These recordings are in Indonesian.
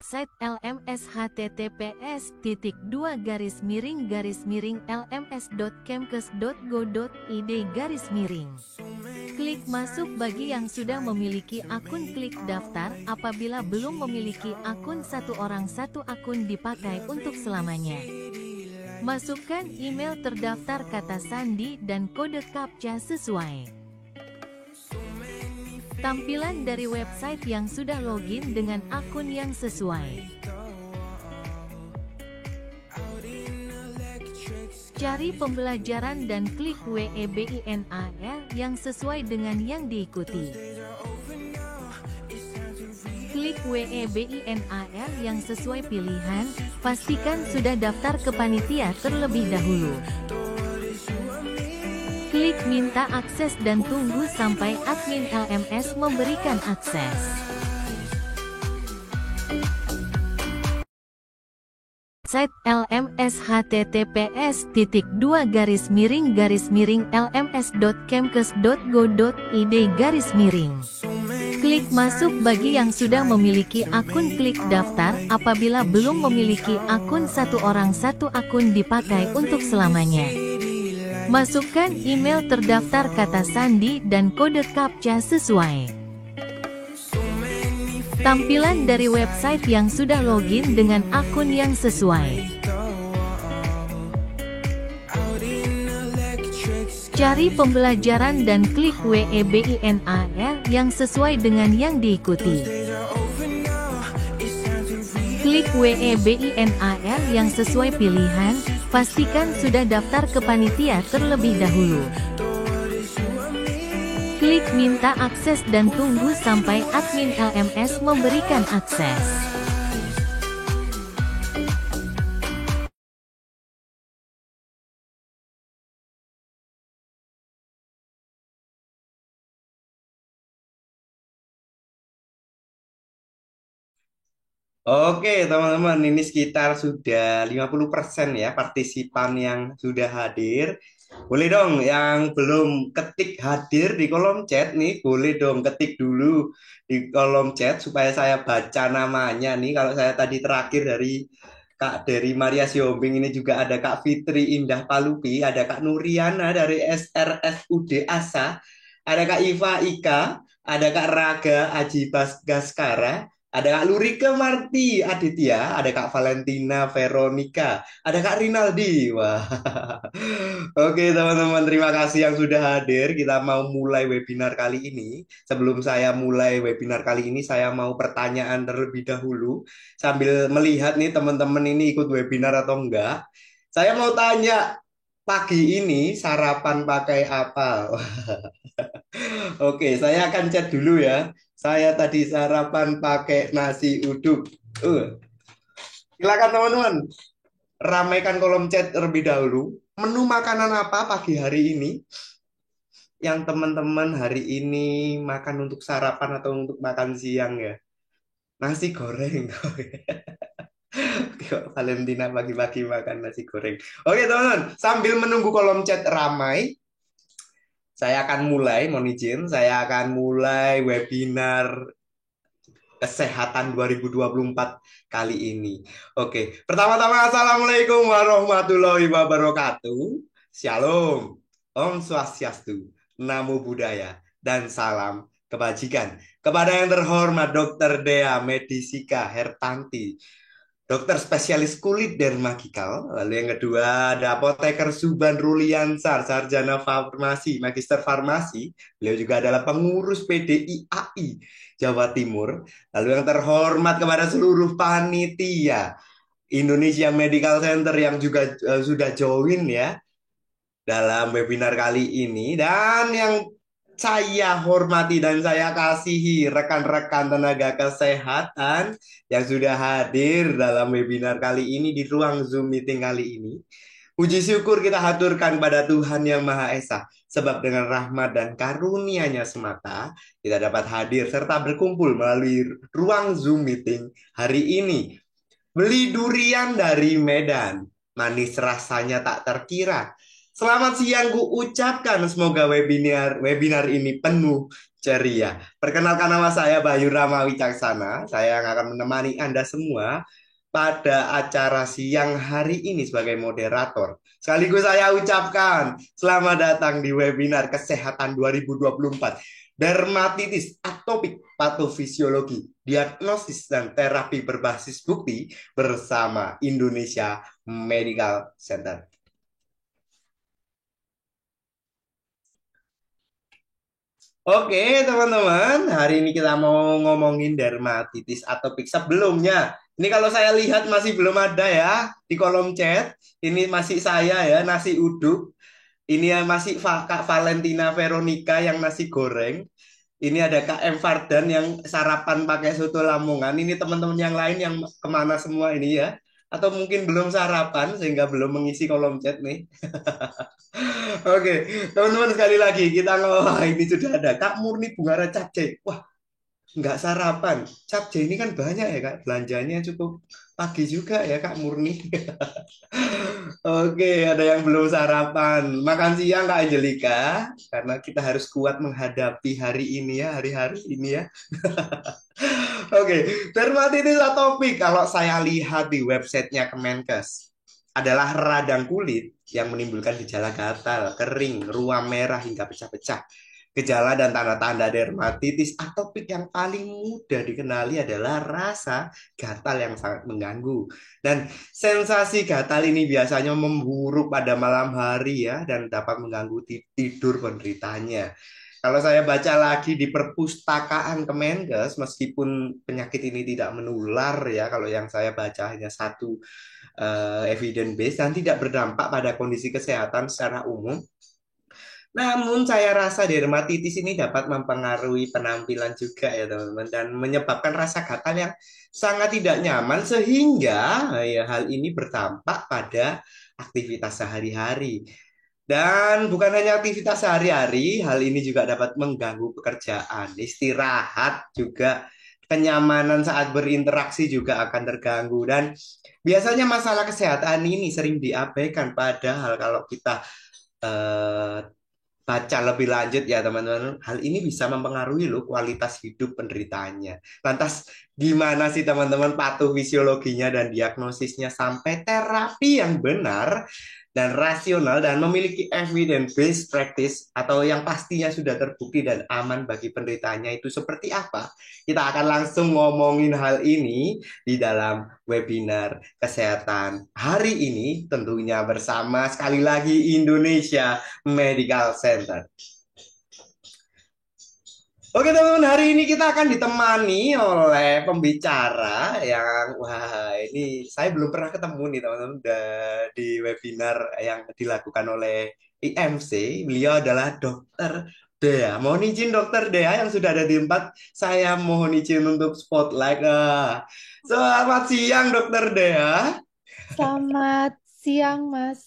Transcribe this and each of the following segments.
website LMS https://lms.kemkes.go.id/. Klik masuk bagi yang sudah memiliki akun, klik daftar. Apabila belum memiliki akun, satu orang satu akun dipakai untuk selamanya. Masukkan email terdaftar, kata sandi, dan kode CAPTCHA sesuai. Tampilan dari website yang sudah login dengan akun yang sesuai. Cari pembelajaran dan klik webinar yang sesuai dengan yang diikuti. Klik webinar yang sesuai pilihan, pastikan sudah daftar ke panitia terlebih dahulu. Klik minta akses dan tunggu sampai admin LMS memberikan akses. Site LMS https://lms.kemkes.go.id/. Klik masuk bagi yang sudah memiliki akun, klik daftar. Apabila belum memiliki akun, satu orang satu akun dipakai untuk selamanya. Masukkan email terdaftar, kata sandi, dan kode CAPTCHA sesuai. Tampilan dari website yang sudah login dengan akun yang sesuai. Cari pembelajaran dan klik webinar yang sesuai dengan yang diikuti. Klik webinar yang sesuai pilihan, pastikan sudah daftar ke panitia terlebih dahulu. Klik minta akses dan tunggu sampai admin LMS memberikan akses. Oke, teman-teman, ini sekitar sudah 50% ya partisipan yang sudah hadir. Boleh dong yang belum ketik hadir di kolom chat nih, boleh dong ketik dulu di kolom chat supaya saya baca namanya nih. Kalau saya tadi terakhir dari Kak dari Maria Siombing, ini juga ada Kak Fitri Indah Palupi, ada Kak Nuriana dari SRSUD ASA, ada Kak Iva Ika, ada Kak Raga Aji Gaskara, ada Kak Lurike Marti Aditya, ada Kak Valentina Veronica, ada Kak Rinaldi. Wah. Oke, teman-teman, terima kasih yang sudah hadir. Kita mau mulai webinar kali ini. Sebelum saya mulai webinar kali ini, saya mau pertanyaan terlebih dahulu. Sambil melihat nih teman-teman ini ikut webinar atau enggak. Saya mau tanya, pagi ini sarapan pakai apa? Oke, saya akan chat dulu ya. Saya tadi sarapan pakai nasi uduk. Silakan teman-teman, ramaikan kolom chat terlebih dahulu. Menu makanan apa pagi hari ini? Yang teman-teman hari ini makan untuk sarapan atau untuk makan siang ya? Nasi goreng. Oke, Valentina pagi-pagi makan nasi goreng. Oke teman-teman, sambil menunggu kolom chat ramai, saya akan mulai, mohon izin, saya akan mulai webinar kesehatan 2024 kali ini. Oke, pertama-tama Assalamualaikum warahmatullahi wabarakatuh. Shalom, Om Swastiastu, Namo Buddhaya, dan salam kebajikan. Kepada yang terhormat Dr. Dea Medisika Hertanti, dokter spesialis kulit dermagikal. Lalu yang kedua ada apoteker Suban Ruliansar, sarjana farmasi, magister farmasi. Beliau juga adalah pengurus PDIAI Jawa Timur. Lalu yang terhormat kepada seluruh panitia Indonesia Medical Center yang juga sudah join ya dalam webinar kali ini. Dan yang saya hormati dan saya kasihi rekan-rekan tenaga kesehatan yang sudah hadir dalam webinar kali ini di ruang Zoom meeting kali ini. Puji syukur kita haturkan pada Tuhan Yang Maha Esa, sebab dengan rahmat dan karunia-Nya semata kita dapat hadir serta berkumpul melalui ruang Zoom meeting hari ini. Beli durian dari Medan, manis rasanya tak terkira. Selamat siang ku ucapkan, semoga webinar ini penuh ceria. Perkenalkan nama saya Bayu Rama Wicaksana. Saya yang akan menemani Anda semua pada acara siang hari ini sebagai moderator. Sekaligus saya ucapkan selamat datang di webinar Kesehatan 2024. Dermatitis atopik patofisiologi, diagnosis dan terapi berbasis bukti bersama Indonesia Medical Center. Oke, teman-teman, hari ini kita mau ngomongin dermatitis atopik. Sebelumnya, ini kalau saya lihat masih belum ada ya di kolom chat. Ini masih saya ya, nasi uduk. Ini ya masih Kak Valentina Veronica yang nasi goreng. Ini ada Kak M. Fardan yang sarapan pakai soto Lamongan. Ini teman-teman yang lain yang kemana semua ini ya? Atau mungkin belum sarapan sehingga belum mengisi kolom chat nih. Oke, teman-teman sekali lagi kita wah ini sudah ada Kak Murni Bungara Capce. Wah, nggak sarapan. Capce ini kan banyak ya Kak, belanjanya cukup pagi juga ya Kak Murni. Oke, ada yang belum sarapan. Makan siang Kak Angelika, karena kita harus kuat menghadapi hari ini ya, hari-hari ini ya. Oke, dermatitis atopik kalau saya lihat di websitenya Kemenkes adalah radang kulit yang menimbulkan gejala gatal, kering, ruam merah hingga pecah-pecah. Gejala dan tanda-tanda dermatitis atopik yang paling mudah dikenali adalah rasa gatal yang sangat mengganggu. Dan sensasi gatal ini biasanya memburuk pada malam hari ya dan dapat mengganggu tidur penderitanya. Kalau saya baca lagi di perpustakaan Kemenkes, meskipun penyakit ini tidak menular ya, kalau yang saya baca hanya satu evidence base dan tidak berdampak pada kondisi kesehatan secara umum. Namun saya rasa dermatitis ini dapat mempengaruhi penampilan juga ya teman-teman dan menyebabkan rasa gatal yang sangat tidak nyaman sehingga ya hal ini berdampak pada aktivitas sehari-hari. Dan bukan hanya aktivitas sehari-hari, hal ini juga dapat mengganggu pekerjaan, istirahat juga kenyamanan saat berinteraksi juga akan terganggu dan biasanya masalah kesehatan ini sering diabaikan padahal kalau kita eh, baca lebih lanjut ya teman-teman, hal ini bisa mempengaruhi loh kualitas hidup penderitanya. Lantas gimana sih teman-teman patofisiologinya dan diagnosisnya sampai terapi yang benar dan rasional dan memiliki evidence based practice atau yang pastinya sudah terbukti dan aman bagi penderitanya itu seperti apa? Kita akan langsung ngomongin hal ini di dalam webinar kesehatan hari ini tentunya bersama sekali lagi Indonesia Medical Center. Oke teman-teman, hari ini kita akan ditemani oleh pembicara yang wah ini saya belum pernah ketemu nih teman-teman di webinar yang dilakukan oleh IMC. Beliau adalah Dokter Dea. Mohon izin Dokter Dea yang sudah ada di tempat. Saya mohon izin untuk spotlight. Selamat siang Dokter Dea. Selamat siang, Mas.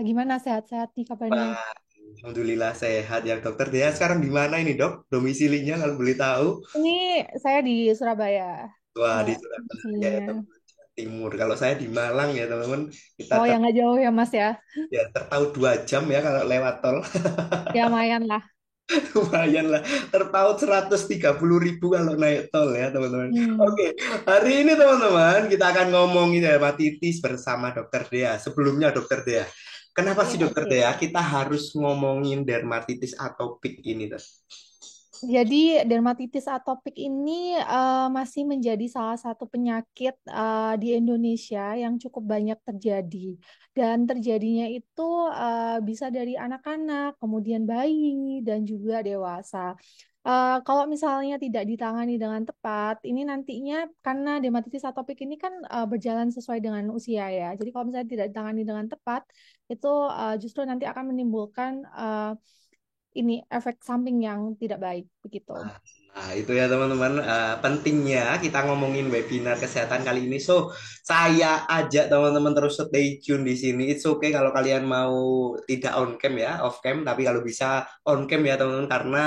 Gimana sehat-sehat nih kabarnya? Wah, Alhamdulillah sehat ya Dokter Dea. Sekarang di mana ini Dok? Domisilinya kalau boleh tahu? Ini saya di Surabaya, Wah, di Mbak. Surabaya ya Sininya. teman-teman. Jawa Timur. Kalau saya di Malang ya teman-teman, kita Oh, ya nggak jauh ya, Mas ya? ya terpaut 2 jam ya kalau lewat tol. Ya lumayan lah. Lumayan lah, terpaut 130.000 kalau naik tol ya teman-teman. Hmm. Oke, hari ini teman-teman kita akan ngomongin hepatitis bersama Dokter Dea. Sebelumnya Dokter Dea, kenapa sih Dokter Oke. Dea kita harus ngomongin dermatitis atopik ini? Jadi dermatitis atopik ini masih menjadi salah satu penyakit di Indonesia yang cukup banyak terjadi. Dan terjadinya itu bisa dari anak-anak, kemudian bayi, dan juga dewasa. Kalau misalnya tidak ditangani dengan tepat, ini nantinya karena dermatitis atopik ini kan berjalan sesuai dengan usia ya. Jadi kalau misalnya tidak ditangani dengan tepat, itu justru nanti akan menimbulkan ini efek samping yang tidak baik begitu. Nah, itu ya teman-teman, pentingnya kita ngomongin webinar kesehatan kali ini. So, saya ajak teman-teman terus stay tune di sini. It's okay kalau kalian mau tidak on cam ya, off cam, tapi kalau bisa on cam ya teman-teman, karena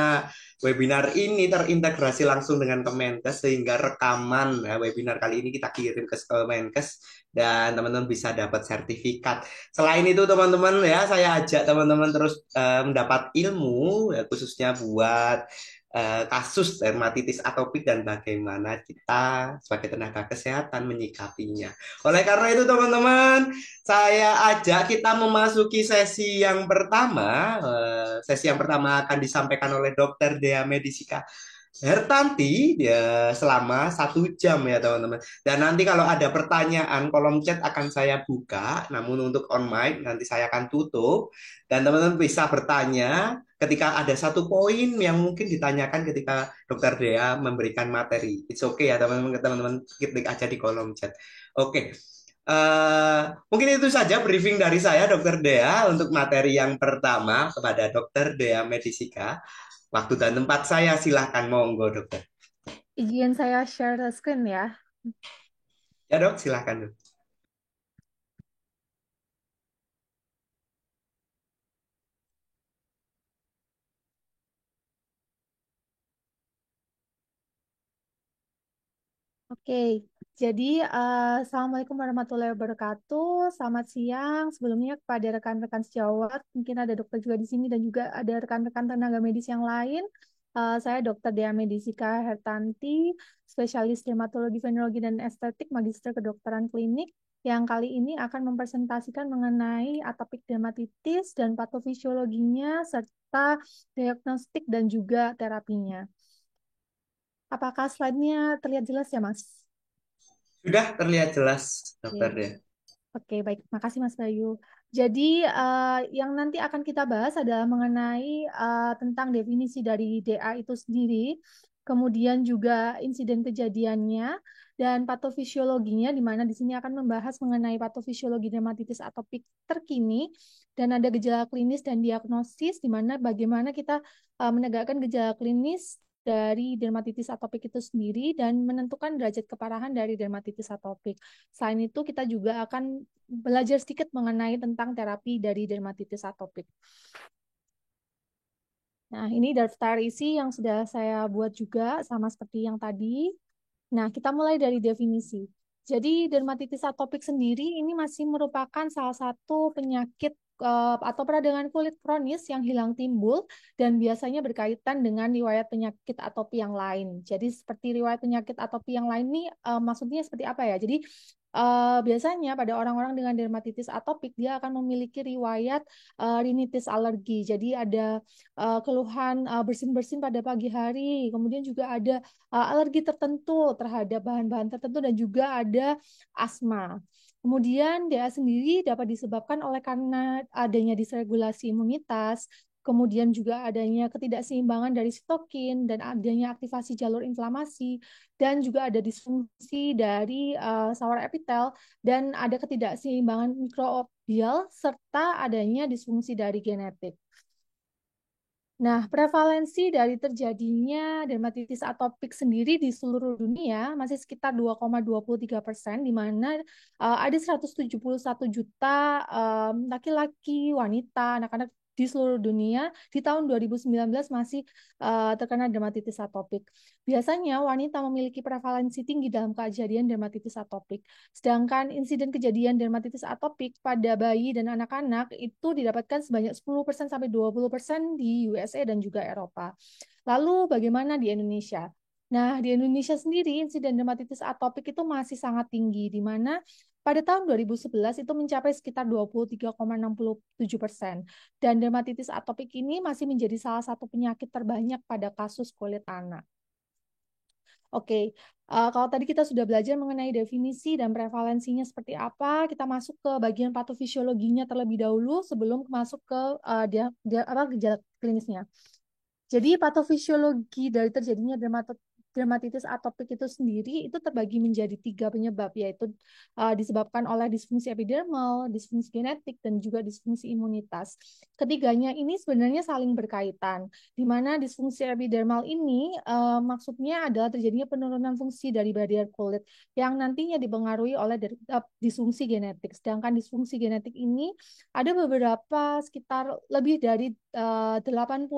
webinar ini terintegrasi langsung dengan Kemenkes sehingga rekaman webinar kali ini kita kirim ke Kemenkes dan teman-teman bisa dapat sertifikat. Selain itu teman-teman ya, saya ajak teman-teman terus mendapat ilmu ya, khususnya buat kasus dermatitis atopik dan bagaimana kita sebagai tenaga kesehatan menyikapinya. Oleh karena itu teman-teman, saya ajak kita memasuki sesi yang pertama. Sesi yang pertama akan disampaikan oleh Dokter Dea Medisika Hertanti ya, selama 1 jam ya teman-teman. Dan nanti kalau ada pertanyaan, kolom chat akan saya buka. Namun untuk on mic nanti saya akan tutup. Dan teman-teman bisa bertanya ketika ada satu poin yang mungkin ditanyakan ketika Dokter Dea memberikan materi. It's okay ya teman-teman, teman-teman ketik aja di kolom chat. Oke. Mungkin itu saja briefing dari saya, Dokter Dea, untuk materi yang pertama kepada Dokter Dea Medisika. Waktu dan tempat saya silahkan, monggo dokter. Izin saya share screen ya. Ya dok, silahkan dok. Oke, jadi Assalamualaikum warahmatullahi wabarakatuh. Selamat siang. Sebelumnya kepada rekan-rekan sejawat, mungkin ada dokter juga di sini dan juga ada rekan-rekan tenaga medis yang lain. Saya Dokter Dea Medisika Hertanti, spesialis dermatologi, venerologi, dan estetik, magister kedokteran klinik, yang kali ini akan mempresentasikan mengenai atopik dermatitis dan patofisiologinya, serta diagnostik dan juga terapinya. Apakah slide-nya terlihat jelas ya, Mas? Sudah terlihat jelas dokter Oke, Dea. Oke, baik. Makasih, Mas Bayu. Jadi, yang nanti akan kita bahas adalah mengenai tentang definisi dari DA itu sendiri, kemudian juga insiden kejadiannya, dan patofisiologinya, di mana di sini akan membahas mengenai patofisiologi dermatitis atopik terkini, dan ada gejala klinis dan diagnosis, di mana bagaimana kita menegakkan gejala klinis dari dermatitis atopik itu sendiri dan menentukan derajat keparahan dari dermatitis atopik. Selain itu, kita juga akan belajar sedikit mengenai tentang terapi dari dermatitis atopik. Nah, ini daftar isi yang sudah saya buat juga, sama seperti yang tadi. Nah, kita mulai dari definisi. Jadi, dermatitis atopik sendiri ini masih merupakan salah satu penyakit atau peradangan kulit kronis yang hilang timbul dan biasanya berkaitan dengan riwayat penyakit atopi yang lain. Jadi, seperti riwayat penyakit atopi yang lain ini maksudnya seperti apa ya? Jadi, biasanya pada orang-orang dengan dermatitis atopik dia akan memiliki riwayat rinitis alergi. Jadi, ada keluhan bersin-bersin pada pagi hari, kemudian juga ada alergi tertentu terhadap bahan-bahan tertentu dan juga ada asma. Kemudian DA sendiri dapat disebabkan oleh karena adanya disregulasi imunitas, kemudian juga adanya ketidakseimbangan dari sitokin dan adanya aktivasi jalur inflamasi dan juga ada disfungsi dari saluran epitel dan ada ketidakseimbangan mikrobial serta adanya disfungsi dari genetik. Nah, prevalensi dari terjadinya dermatitis atopik sendiri di seluruh dunia masih sekitar 2,23%, di mana ada 171 juta laki-laki, wanita, anak-anak di seluruh dunia di tahun 2019 masih terkena dermatitis atopik. Biasanya wanita memiliki prevalensi tinggi dalam kejadian dermatitis atopik. Sedangkan insiden kejadian dermatitis atopik pada bayi dan anak-anak itu didapatkan sebanyak 10% sampai 20% di USA dan juga Eropa. Lalu bagaimana di Indonesia? Nah, di Indonesia sendiri insiden dermatitis atopik itu masih sangat tinggi, di mana pada tahun 2011 itu mencapai sekitar 23,67%. Dan dermatitis atopik ini masih menjadi salah satu penyakit terbanyak pada kasus kulit anak. Oke, kalau tadi kita sudah belajar mengenai definisi dan prevalensinya seperti apa, kita masuk ke bagian patofisiologinya terlebih dahulu sebelum masuk ke gejala klinisnya. Jadi patofisiologi dari terjadinya dermatitis atopik itu sendiri itu terbagi menjadi 3 penyebab, yaitu disebabkan oleh disfungsi epidermal, disfungsi genetik, dan juga disfungsi imunitas. Ketiganya ini sebenarnya saling berkaitan, di mana disfungsi epidermal ini maksudnya adalah terjadinya penurunan fungsi dari barrier kulit yang nantinya dipengaruhi oleh disfungsi genetik. Sedangkan disfungsi genetik ini ada beberapa, sekitar lebih dari 80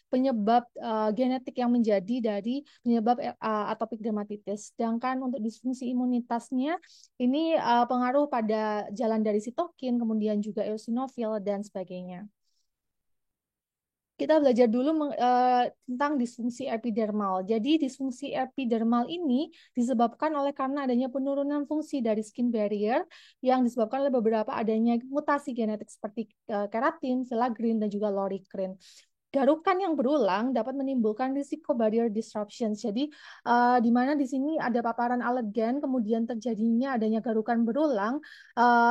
penyebab genetik yang menjadi dari penyebab atopic dermatitis. Sedangkan untuk disfungsi imunitasnya ini pengaruh pada jalan dari sitokin, kemudian juga eosinofil dan sebagainya. Kita belajar dulu tentang disfungsi epidermal. Jadi disfungsi epidermal ini disebabkan oleh karena adanya penurunan fungsi dari skin barrier yang disebabkan oleh beberapa adanya mutasi genetik seperti keratin, filaggrin, dan juga loricrin. Garukan yang berulang dapat menimbulkan risiko barrier disruption. Jadi, di mana di sini ada paparan alergen, kemudian terjadinya adanya garukan berulang,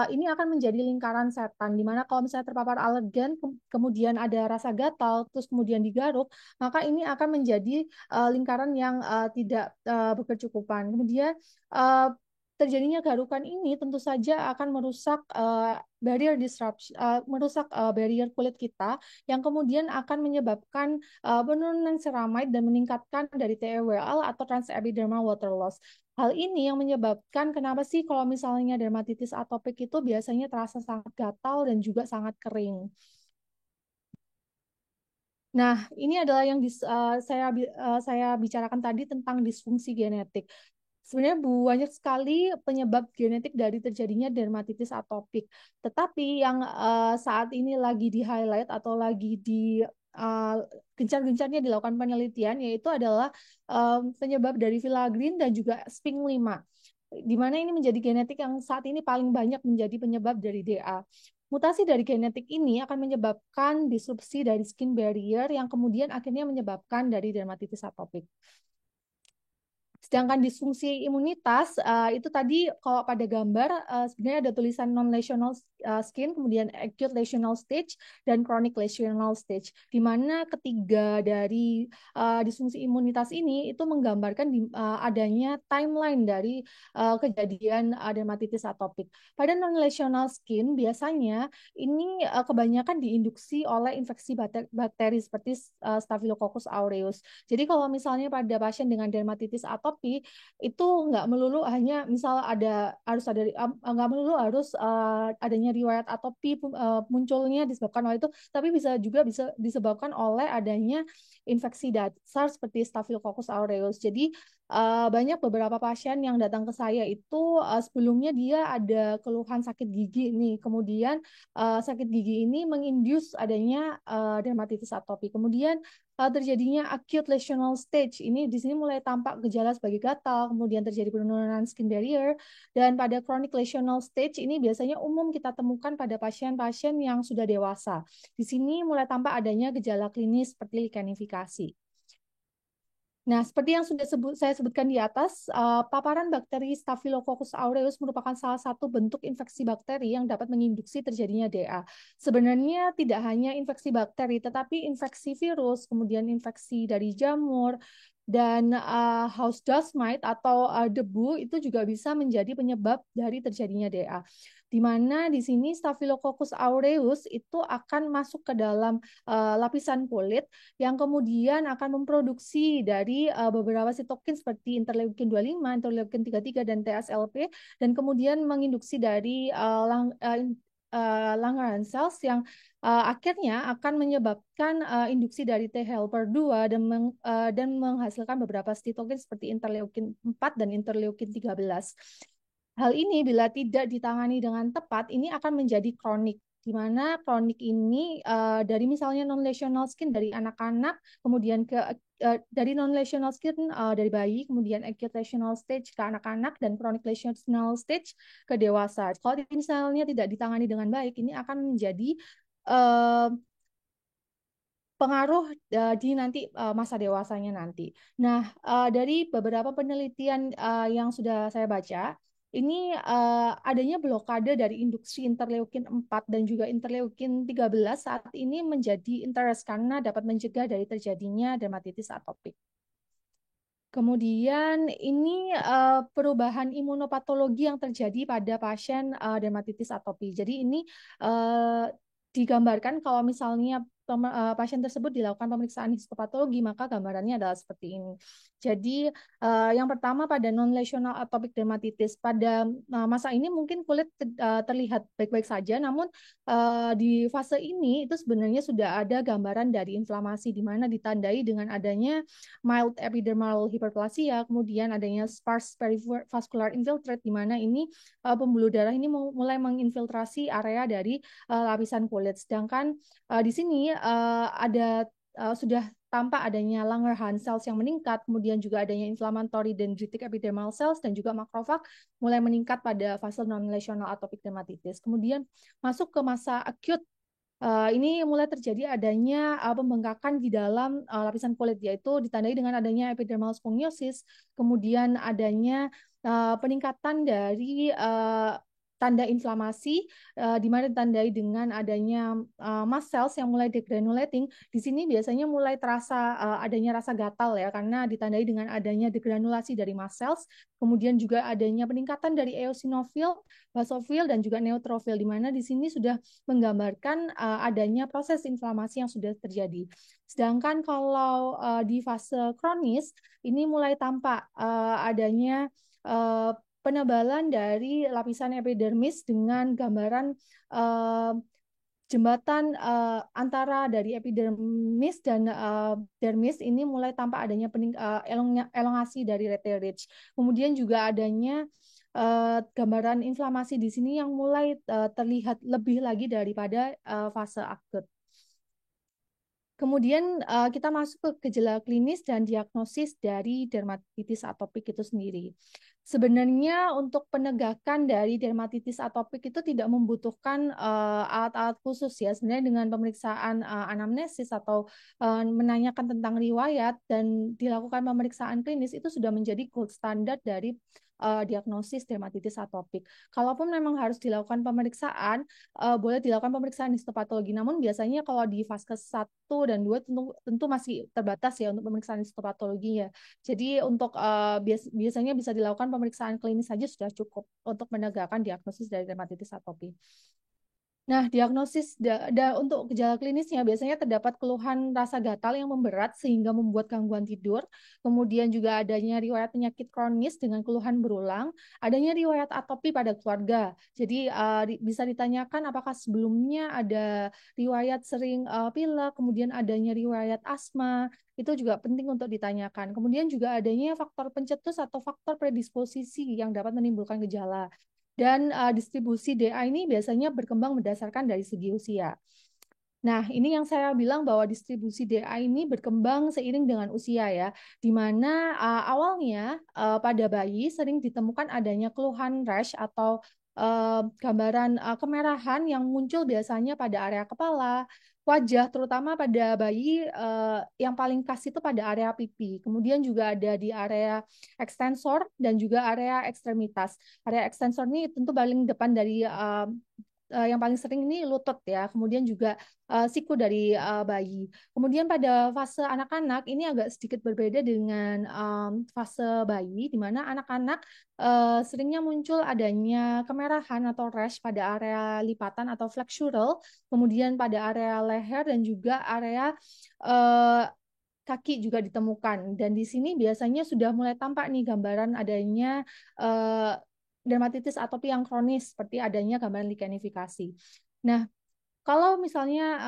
ini akan menjadi lingkaran setan. Di mana kalau misalnya terpapar alergen, kemudian ada rasa gatal, terus kemudian digaruk, maka ini akan menjadi lingkaran yang tidak berkecukupan. Kemudian, terjadinya garukan ini tentu saja akan merusak barrier disruption, merusak barrier kulit kita, yang kemudian akan menyebabkan penurunan ceramide dan meningkatkan dari TEWL atau transepidermal water loss. Hal ini yang menyebabkan kenapa sih kalau misalnya dermatitis atopik itu biasanya terasa sangat gatal dan juga sangat kering. Nah, ini adalah yang saya bicarakan tadi tentang disfungsi genetik. Sebenarnya banyak sekali penyebab genetik dari terjadinya dermatitis atopik. Tetapi yang saat ini lagi di-highlight atau lagi di gencar-gencarnya dilakukan penelitian, yaitu adalah penyebab dari filaggrin dan juga sping 5, di mana ini menjadi genetik yang saat ini paling banyak menjadi penyebab dari DA. Mutasi dari genetik ini akan menyebabkan disrupsi dari skin barrier yang kemudian akhirnya menyebabkan dari dermatitis atopik. Sedangkan disfungsi imunitas itu tadi kalau pada gambar sebenarnya ada tulisan non-lesional skin, kemudian acute lesional stage, dan chronic lesional stage. Di mana ketiga dari disfungsi imunitas ini itu menggambarkan adanya timeline dari kejadian dermatitis atopik. Pada non-lesional skin biasanya ini kebanyakan diinduksi oleh infeksi bakteri seperti Staphylococcus aureus. Jadi kalau misalnya pada pasien dengan dermatitis atopi itu nggak melulu hanya misal harus ada nggak melulu harus adanya riwayat atopi munculnya disebabkan oleh itu, tapi bisa disebabkan oleh adanya infeksi dasar seperti Staphylococcus aureus. Jadi banyak beberapa pasien yang datang ke saya itu sebelumnya dia ada keluhan sakit gigi nih, kemudian sakit gigi ini menginduce adanya dermatitis atopi. Kemudian terjadinya acute lesional stage. Ini di sini mulai tampak gejala sebagai gatal, kemudian terjadi penurunan skin barrier, dan pada chronic lesional stage ini biasanya umum kita temukan pada pasien-pasien yang sudah dewasa. Di sini mulai tampak adanya gejala klinis seperti likanifikasi. Nah, seperti yang sudah saya sebutkan di atas, paparan bakteri Staphylococcus aureus merupakan salah satu bentuk infeksi bakteri yang dapat menginduksi terjadinya DA. Sebenarnya tidak hanya infeksi bakteri, tetapi infeksi virus, kemudian infeksi dari jamur, dan house dust mite atau debu itu juga bisa menjadi penyebab dari terjadinya DA. Di mana di sini Staphylococcus aureus itu akan masuk ke dalam lapisan kulit yang kemudian akan memproduksi dari beberapa sitokin seperti interleukin 25, interleukin 33, dan TSLP, dan kemudian menginduksi dari Langerhans cells yang akhirnya akan menyebabkan induksi dari T helper 2 dan menghasilkan beberapa sitokin seperti interleukin 4 dan interleukin 13. Hal ini bila tidak ditangani dengan tepat, ini akan menjadi kronik, di mana kronik ini dari misalnya non-lesional skin dari anak-anak, kemudian dari non-lesional skin dari bayi, kemudian acute lesional stage ke anak-anak, dan chronic lesional stage ke dewasa. Kalau misalnya tidak ditangani dengan baik, ini akan menjadi pengaruh di nanti masa dewasanya nanti. Nah, dari beberapa penelitian yang sudah saya baca, ini adanya blokade dari induksi interleukin 4 dan juga interleukin 13 saat ini menjadi interest karena dapat mencegah dari terjadinya dermatitis atopik. Kemudian ini perubahan imunopatologi yang terjadi pada pasien dermatitis atopi. Jadi ini digambarkan kalau misalnya pasien tersebut dilakukan pemeriksaan histopatologi, maka gambarannya adalah seperti ini. Jadi yang pertama pada non-lesional atopic dermatitis. Pada masa ini mungkin kulit terlihat baik-baik saja, namun di fase ini itu sebenarnya sudah ada gambaran dari inflamasi di mana ditandai dengan adanya mild epidermal hyperplasia, kemudian adanya sparse perivascular infiltrate di mana ini pembuluh darah ini mulai menginfiltrasi area dari lapisan kulit. Sedangkan di sini ada sudah tampak adanya Langerhans cells yang meningkat, kemudian juga adanya inflammatory dendritic epidermal cells dan juga makrofag mulai meningkat pada fase non-lesional atopic dermatitis. Kemudian masuk ke masa acute. Ini mulai terjadi adanya pembengkakan di dalam lapisan kulit, yaitu ditandai dengan adanya epidermal spongiosис, kemudian adanya peningkatan dari tanda inflamasi, di mana ditandai dengan adanya mast cells yang mulai degranulating. Di sini biasanya mulai terasa adanya rasa gatal ya, karena ditandai dengan adanya degranulasi dari mast cells, kemudian juga adanya peningkatan dari eosinofil, basofil, dan juga neutrofil, di mana di sini sudah menggambarkan adanya proses inflamasi yang sudah terjadi. Sedangkan kalau di fase kronis, ini mulai tampak adanya penebalan dari lapisan epidermis dengan gambaran jembatan antara dari epidermis dan dermis ini mulai tampak adanya elongasi dari rete ridge. Kemudian juga adanya gambaran inflamasi di sini yang mulai terlihat lebih lagi daripada fase akut. Kemudian kita masuk ke gejala klinis dan diagnosis dari dermatitis atopik itu sendiri. Sebenarnya untuk penegakan dari dermatitis atopik itu tidak membutuhkan alat-alat khusus ya. Sebenarnya dengan pemeriksaan anamnesis atau menanyakan tentang riwayat dan dilakukan pemeriksaan klinis itu sudah menjadi gold standard dari diagnosis dermatitis atopik. Kalaupun memang harus dilakukan pemeriksaan, boleh dilakukan pemeriksaan histopatologi. Namun biasanya kalau di vaskes 1 dan 2 tentu masih terbatas ya untuk pemeriksaan histopatologi ya. Jadi untuk biasanya bisa dilakukan pemeriksaan klinis saja sudah cukup untuk menegakkan diagnosis dari dermatitis atopi. Nah, diagnosis untuk gejala klinisnya biasanya terdapat keluhan rasa gatal yang memberat sehingga membuat gangguan tidur, kemudian juga adanya riwayat penyakit kronis dengan keluhan berulang, adanya riwayat atopi pada keluarga. Jadi bisa ditanyakan apakah sebelumnya ada riwayat sering pilek, kemudian adanya riwayat asma, itu juga penting untuk ditanyakan. Kemudian juga adanya faktor pencetus atau faktor predisposisi yang dapat menimbulkan gejala. Dan distribusi DA ini biasanya berkembang berdasarkan dari segi usia. Nah, ini yang saya bilang bahwa distribusi DA ini berkembang seiring dengan usia ya, di mana awalnya pada bayi sering ditemukan adanya keluhan rash atau gambaran kemerahan yang muncul biasanya pada area kepala, wajah, terutama pada bayi yang paling khas itu pada area pipi. Kemudian juga ada di area ekstensor dan juga area ekstremitas. Area ekstensor ini tentu paling depan dari yang paling sering ini lutut ya, kemudian juga siku dari bayi. Kemudian pada fase anak-anak ini agak sedikit berbeda dengan fase bayi, di mana anak-anak seringnya muncul adanya kemerahan atau rash pada area lipatan atau flexural, kemudian pada area leher dan juga area kaki juga ditemukan. Dan di sini biasanya sudah mulai tampak nih gambaran adanya dermatitis atopi yang kronis seperti adanya gambaran likanifikasi. Nah, kalau misalnya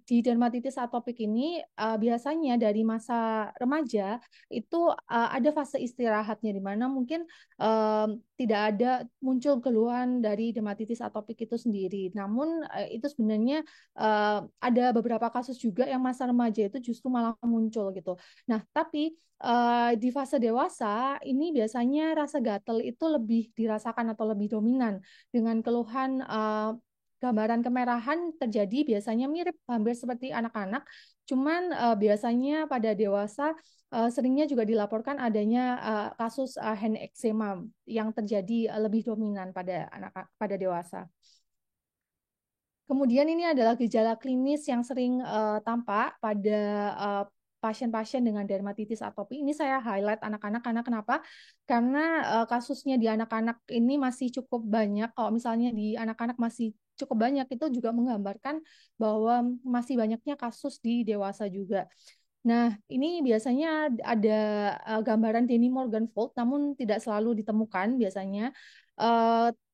di dermatitis atopik ini biasanya dari masa remaja itu ada fase istirahatnya di mana mungkin tidak ada muncul keluhan dari dermatitis atopik itu sendiri. Namun itu sebenarnya ada beberapa kasus juga yang masa remaja itu justru malah muncul gitu. Nah, tapi di fase dewasa ini biasanya rasa gatal itu lebih dirasakan atau lebih dominan dengan keluhan gambaran kemerahan terjadi biasanya mirip hampir seperti anak-anak, cuman biasanya pada dewasa seringnya juga dilaporkan adanya kasus hand eczema yang terjadi lebih dominan pada pada dewasa. Kemudian ini adalah gejala klinis yang sering tampak pada pasien-pasien dengan dermatitis atopi ini saya highlight anak-anak karena kenapa? Karena kasusnya di anak-anak ini masih cukup banyak. Kalau misalnya di anak-anak masih cukup banyak, itu juga menggambarkan bahwa masih banyaknya kasus di dewasa juga. Nah, ini biasanya ada gambaran Denny Morgenfold, namun tidak selalu ditemukan biasanya.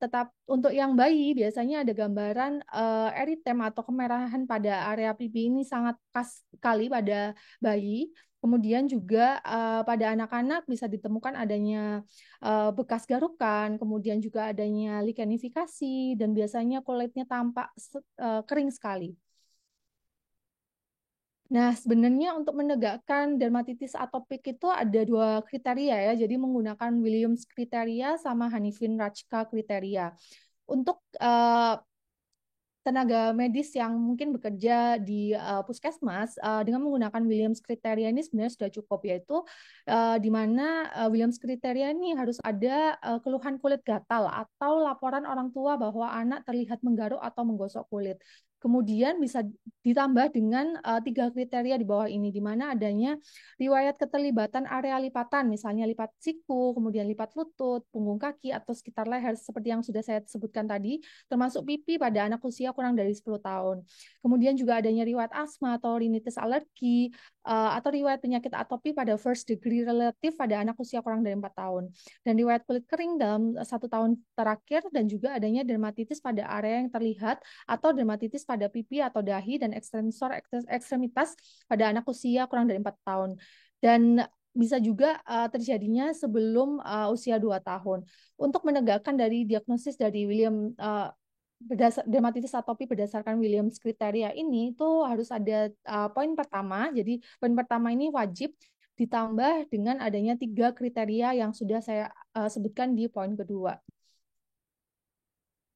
Tetap untuk yang bayi biasanya ada gambaran eritem atau kemerahan pada area pipi ini sangat khas sekali pada bayi. Kemudian juga pada anak-anak bisa ditemukan adanya bekas garukan, kemudian juga adanya likenifikasi, dan biasanya kulitnya tampak kering sekali. Nah, sebenarnya untuk menegakkan dermatitis atopik itu ada dua kriteria ya. Jadi menggunakan Williams kriteria sama Hanifin-Rajka kriteria. Untuk tenaga medis yang mungkin bekerja di puskesmas dengan menggunakan Williams kriteria ini sebenarnya sudah cukup, yaitu di mana Williams kriteria ini harus ada keluhan kulit gatal atau laporan orang tua bahwa anak terlihat menggaruk atau menggosok kulit. Kemudian bisa ditambah dengan tiga kriteria di bawah ini, di mana adanya riwayat keterlibatan area lipatan, misalnya lipat siku, kemudian lipat lutut, punggung kaki, atau sekitar leher, seperti yang sudah saya sebutkan tadi, termasuk pipi pada anak usia kurang dari 10 tahun. Kemudian juga adanya riwayat asma atau rinitis alergi, atau riwayat penyakit atopi pada first degree relatif pada anak usia kurang dari 4 tahun. Dan riwayat kulit kering dalam 1 tahun terakhir, dan juga adanya dermatitis pada area yang terlihat atau dermatitis pada pipi atau dahi dan ekstensor ekstremitas pada anak usia kurang dari 4 tahun. Dan bisa juga terjadinya sebelum usia 2 tahun. Untuk menegakkan dari diagnosis dari William dermatitis atopi berdasarkan Williams kriteria ini itu harus ada poin pertama. Jadi poin pertama ini wajib ditambah dengan adanya 3 kriteria yang sudah saya sebutkan di poin kedua.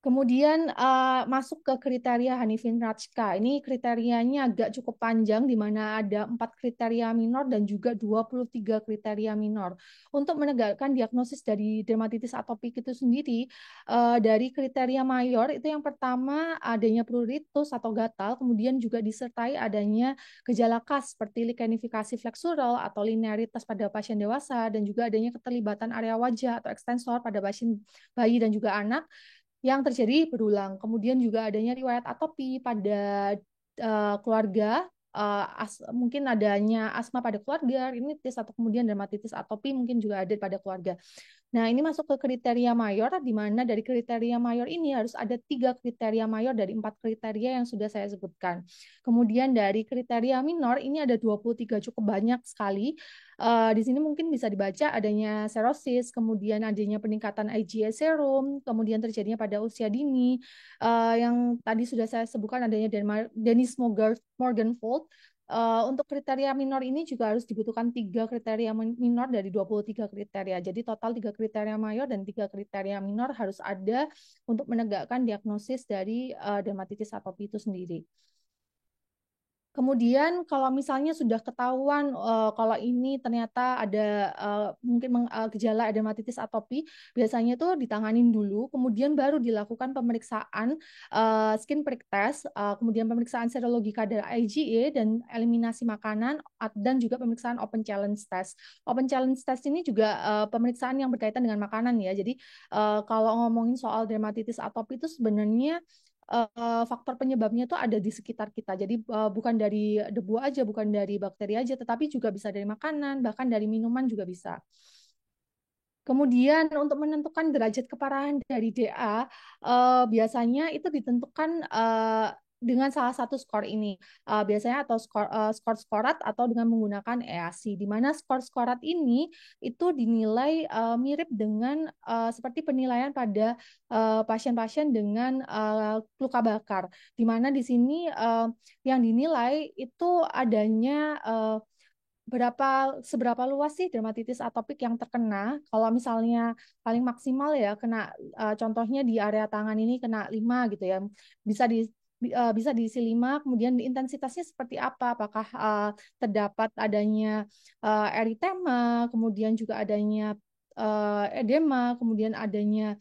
Kemudian masuk ke kriteria Hanifin-Rajka. Ini kriterianya agak cukup panjang, di mana ada 4 kriteria minor dan juga 23 kriteria minor. Untuk menegakkan diagnosis dari dermatitis atopik itu sendiri, dari kriteria mayor itu yang pertama adanya pruritus atau gatal, kemudian juga disertai adanya gejala khas seperti likenifikasi fleksural atau linearitas pada pasien dewasa, dan juga adanya keterlibatan area wajah atau ekstensor pada pasien bayi dan juga anak yang terjadi berulang. Kemudian juga adanya riwayat atopi pada keluarga, mungkin adanya asma pada keluarga, rinitis, atau kemudian dermatitis atopi mungkin juga ada pada keluarga. Nah, ini masuk ke kriteria mayor, di mana dari kriteria mayor ini harus ada 3 kriteria mayor dari 4 kriteria yang sudah saya sebutkan. Kemudian dari kriteria minor, ini ada 23, cukup banyak sekali. Di sini mungkin bisa dibaca adanya serosis, kemudian adanya peningkatan IgA serum, kemudian terjadinya pada usia dini, yang tadi sudah saya sebutkan adanya Dennis Morgenfold. Untuk kriteria minor ini juga harus dibutuhkan 3 kriteria minor dari 23 kriteria. Jadi total 3 kriteria mayor dan 3 kriteria minor harus ada untuk menegakkan diagnosis dari dermatitis atopi itu sendiri. Kemudian kalau misalnya sudah ketahuan kalau ini ternyata ada mungkin gejala dermatitis atopi, biasanya itu ditanganin dulu, kemudian baru dilakukan pemeriksaan skin prick test, kemudian pemeriksaan serologi kadar IgA dan eliminasi makanan, dan juga pemeriksaan open challenge test. Open challenge test ini juga pemeriksaan yang berkaitan dengan makanan ya. Jadi kalau ngomongin soal dermatitis atopi itu sebenarnya faktor penyebabnya itu ada di sekitar kita. Jadi bukan dari debu aja, bukan dari bakteri aja, tetapi juga bisa dari makanan, bahkan dari minuman juga bisa. Kemudian untuk menentukan derajat keparahan dari DA, biasanya itu ditentukan dengan salah satu skor ini. Biasanya atau skor skorat atau dengan menggunakan EASI, di mana skor skorat ini itu dinilai mirip dengan seperti penilaian pada pasien-pasien dengan luka bakar, di mana di sini yang dinilai itu adanya seberapa luas sih dermatitis atopik yang terkena. Kalau misalnya paling maksimal ya kena contohnya di area tangan ini kena 5 gitu ya. Bisa diisi 5, kemudian intensitasnya seperti apa? Apakah terdapat adanya eritema, kemudian juga adanya edema, kemudian adanya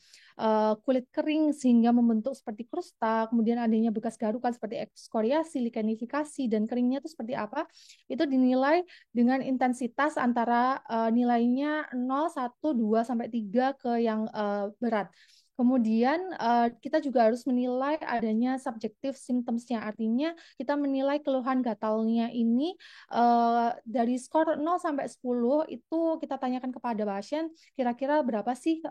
kulit kering sehingga membentuk seperti krusta, kemudian adanya bekas garukan seperti ekskoriasi, likanifikasi, dan keringnya itu seperti apa, itu dinilai dengan intensitas antara nilainya 0, 1, 2, sampai 3 ke yang berat. Kemudian kita juga harus menilai adanya subjective symptoms-nya, artinya kita menilai keluhan gatalnya ini dari skor 0 sampai 10 itu kita tanyakan kepada pasien kira-kira berapa sih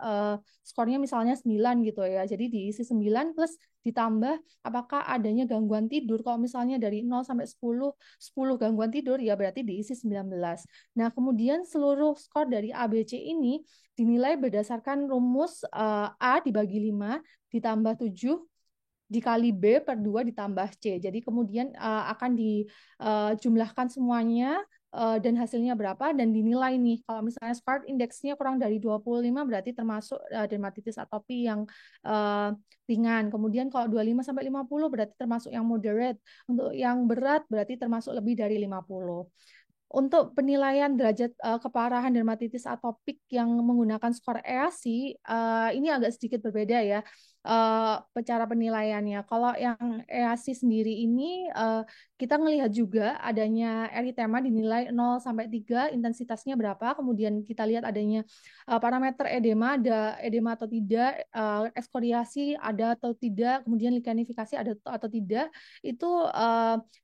skornya, misalnya 9 gitu ya. Jadi diisi 9 plus ditambah apakah adanya gangguan tidur. Kalau misalnya dari 0 sampai 10, 10 gangguan tidur ya berarti diisi 19. Nah, kemudian seluruh skor dari ABC ini dinilai berdasarkan rumus A dibagi 5 ditambah 7 dikali B per 2 ditambah C. Jadi kemudian akan dijumlahkan semuanya dan hasilnya berapa dan dinilai nih. Kalau misalnya SCART indeksnya kurang dari 25 berarti termasuk dermatitis atopi yang ringan. Kemudian kalau 25 sampai 50 berarti termasuk yang moderate. Untuk yang berat berarti termasuk lebih dari 50. Untuk penilaian derajat keparahan dermatitis atopik yang menggunakan skor EASI, ini agak sedikit berbeda ya cara penilaiannya. Kalau yang EASI sendiri ini kita melihat juga adanya eritema dinilai 0 sampai 3, intensitasnya berapa, kemudian kita lihat adanya parameter edema, ada edema atau tidak, ekskoriasi ada atau tidak, kemudian likanifikasi ada atau tidak, itu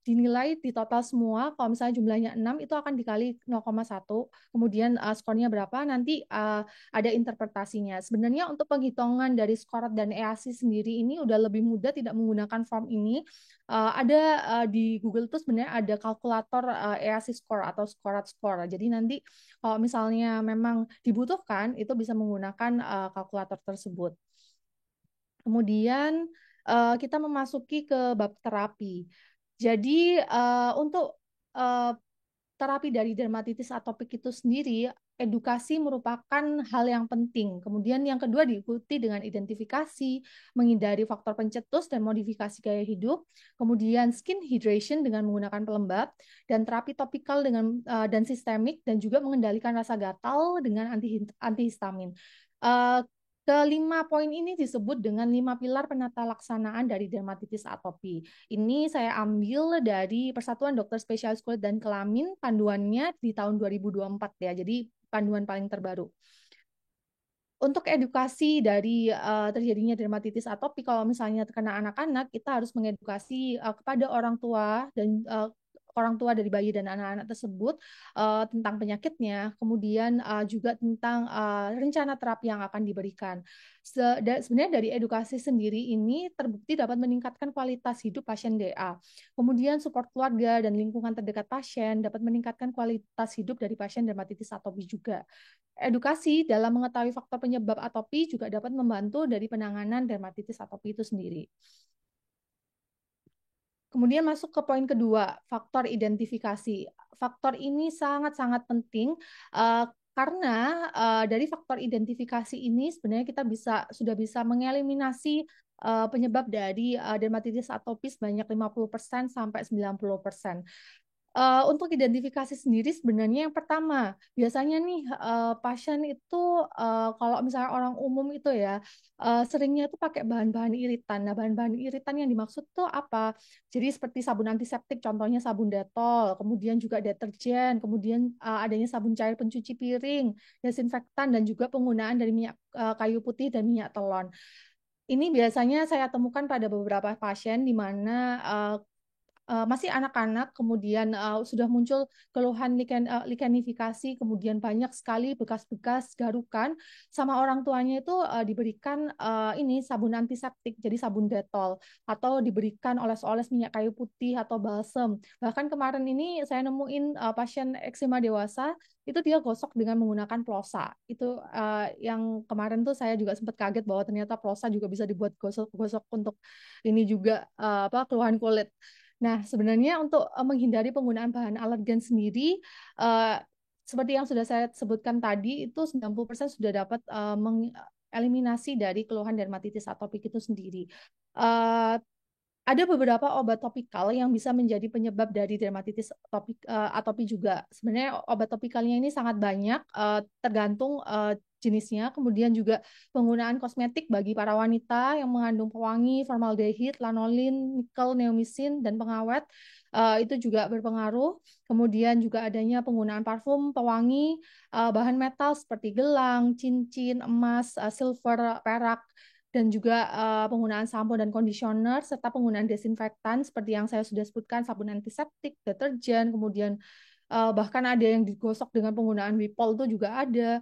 dinilai di total semua. Kalau misalnya jumlahnya 6 itu akan dikali 0,1, kemudian skornya berapa, nanti ada interpretasinya. Sebenarnya untuk penghitungan dari skor dan EASI sendiri ini udah lebih mudah, tidak menggunakan form ini. Ada di Google tuh sebenarnya ada kalkulator EASI score atau Scorat score. Jadi nanti kalau misalnya memang dibutuhkan itu bisa menggunakan kalkulator tersebut. Kemudian kita memasuki ke bab terapi. Jadi untuk terapi dari dermatitis atopik itu sendiri, edukasi merupakan hal yang penting. Kemudian yang kedua diikuti dengan identifikasi, menghindari faktor pencetus dan modifikasi gaya hidup. Kemudian skin hydration dengan menggunakan pelembab, dan terapi topikal dengan dan sistemik, dan juga mengendalikan rasa gatal dengan antihistamin. Kelima poin ini disebut dengan 5 pilar penata laksanaan dari dermatitis atopi. Ini saya ambil dari Persatuan Dokter Spesialis Kulit dan Kelamin, panduannya di tahun 2024 ya, jadi panduan paling terbaru. Untuk edukasi dari terjadinya dermatitis atopi, kalau misalnya terkena anak-anak, kita harus mengedukasi kepada orang tua dan orang tua dari bayi dan anak-anak tersebut tentang penyakitnya, kemudian juga tentang rencana terapi yang akan diberikan. Sebenarnya dari edukasi sendiri ini terbukti dapat meningkatkan kualitas hidup pasien DA. Kemudian support keluarga dan lingkungan terdekat pasien dapat meningkatkan kualitas hidup dari pasien dermatitis atopi juga. Edukasi dalam mengetahui faktor penyebab atopi juga dapat membantu dari penanganan dermatitis atopi itu sendiri. Kemudian masuk ke poin kedua, faktor identifikasi. Faktor ini sangat-sangat penting karena dari faktor identifikasi ini sebenarnya kita sudah bisa mengeliminasi penyebab dari dermatitis atopis banyak 50% sampai 90%. Untuk identifikasi sendiri sebenarnya yang pertama, biasanya nih pasien itu kalau misalnya orang umum itu ya seringnya itu pakai bahan-bahan iritan. Nah, bahan-bahan iritan yang dimaksud tuh apa? Jadi seperti sabun antiseptik, contohnya sabun Dettol, kemudian juga deterjen, kemudian adanya sabun cair pencuci piring, desinfektan, dan juga penggunaan dari minyak kayu putih dan minyak telon. Ini biasanya saya temukan pada beberapa pasien di mana masih anak-anak, kemudian sudah muncul keluhan likanifikasi, kemudian banyak sekali bekas-bekas garukan, sama orang tuanya itu diberikan ini sabun antiseptik, jadi sabun Dettol, atau diberikan oles-oles minyak kayu putih atau balsem. Bahkan kemarin ini saya nemuin pasien eksema dewasa, itu dia gosok dengan menggunakan plosa. Itu yang kemarin tuh saya juga sempat kaget bahwa ternyata plosa juga bisa dibuat gosok-gosok untuk ini juga keluhan kulit. Nah, sebenarnya untuk menghindari penggunaan bahan alergen sendiri, seperti yang sudah saya sebutkan tadi, itu 90% sudah dapat mengeliminasi dari keluhan dermatitis atopik itu sendiri. ada beberapa obat topikal yang bisa menjadi penyebab dari dermatitis atopi juga. Sebenarnya obat topikalnya ini sangat banyak, tergantung jenisnya. Kemudian juga penggunaan kosmetik bagi para wanita yang mengandung pewangi, formaldehid, lanolin, nikel, neomisin, dan pengawet. Itu juga berpengaruh. Kemudian juga adanya penggunaan parfum, pewangi, bahan metal seperti gelang, cincin, emas, silver, perak, dan juga penggunaan sampo dan conditioner, serta penggunaan desinfektan seperti yang saya sudah sebutkan, sabun antiseptik, deterjen, kemudian bahkan ada yang digosok dengan penggunaan Wipol itu juga ada.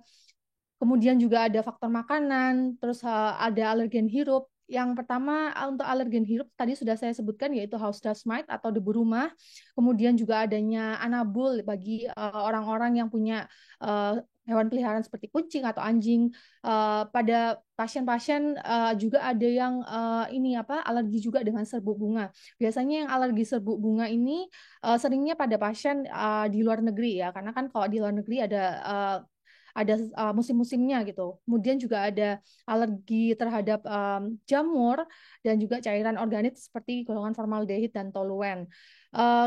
Kemudian juga ada faktor makanan, terus ada alergen hirup. Yang pertama untuk alergen hirup tadi sudah saya sebutkan yaitu house dust mite atau debu rumah. Kemudian juga adanya anabul bagi orang-orang yang punya hewan peliharaan seperti kucing atau anjing. Pada pasien-pasien juga ada yang ini apa alergi juga dengan serbuk bunga. Biasanya yang alergi serbuk bunga ini seringnya pada pasien di luar negeri ya, karena kan kalau di luar negeri ada musim-musimnya gitu. Kemudian juga ada alergi terhadap jamur dan juga cairan organik seperti golongan formaldehid dan toluen.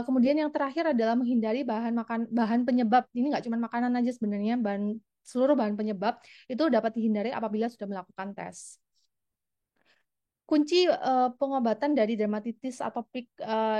Kemudian yang terakhir adalah menghindari bahan penyebab. Ini nggak cuma makanan aja sebenarnya, seluruh bahan penyebab itu dapat dihindari apabila sudah melakukan tes. Kunci pengobatan dari dermatitis atopik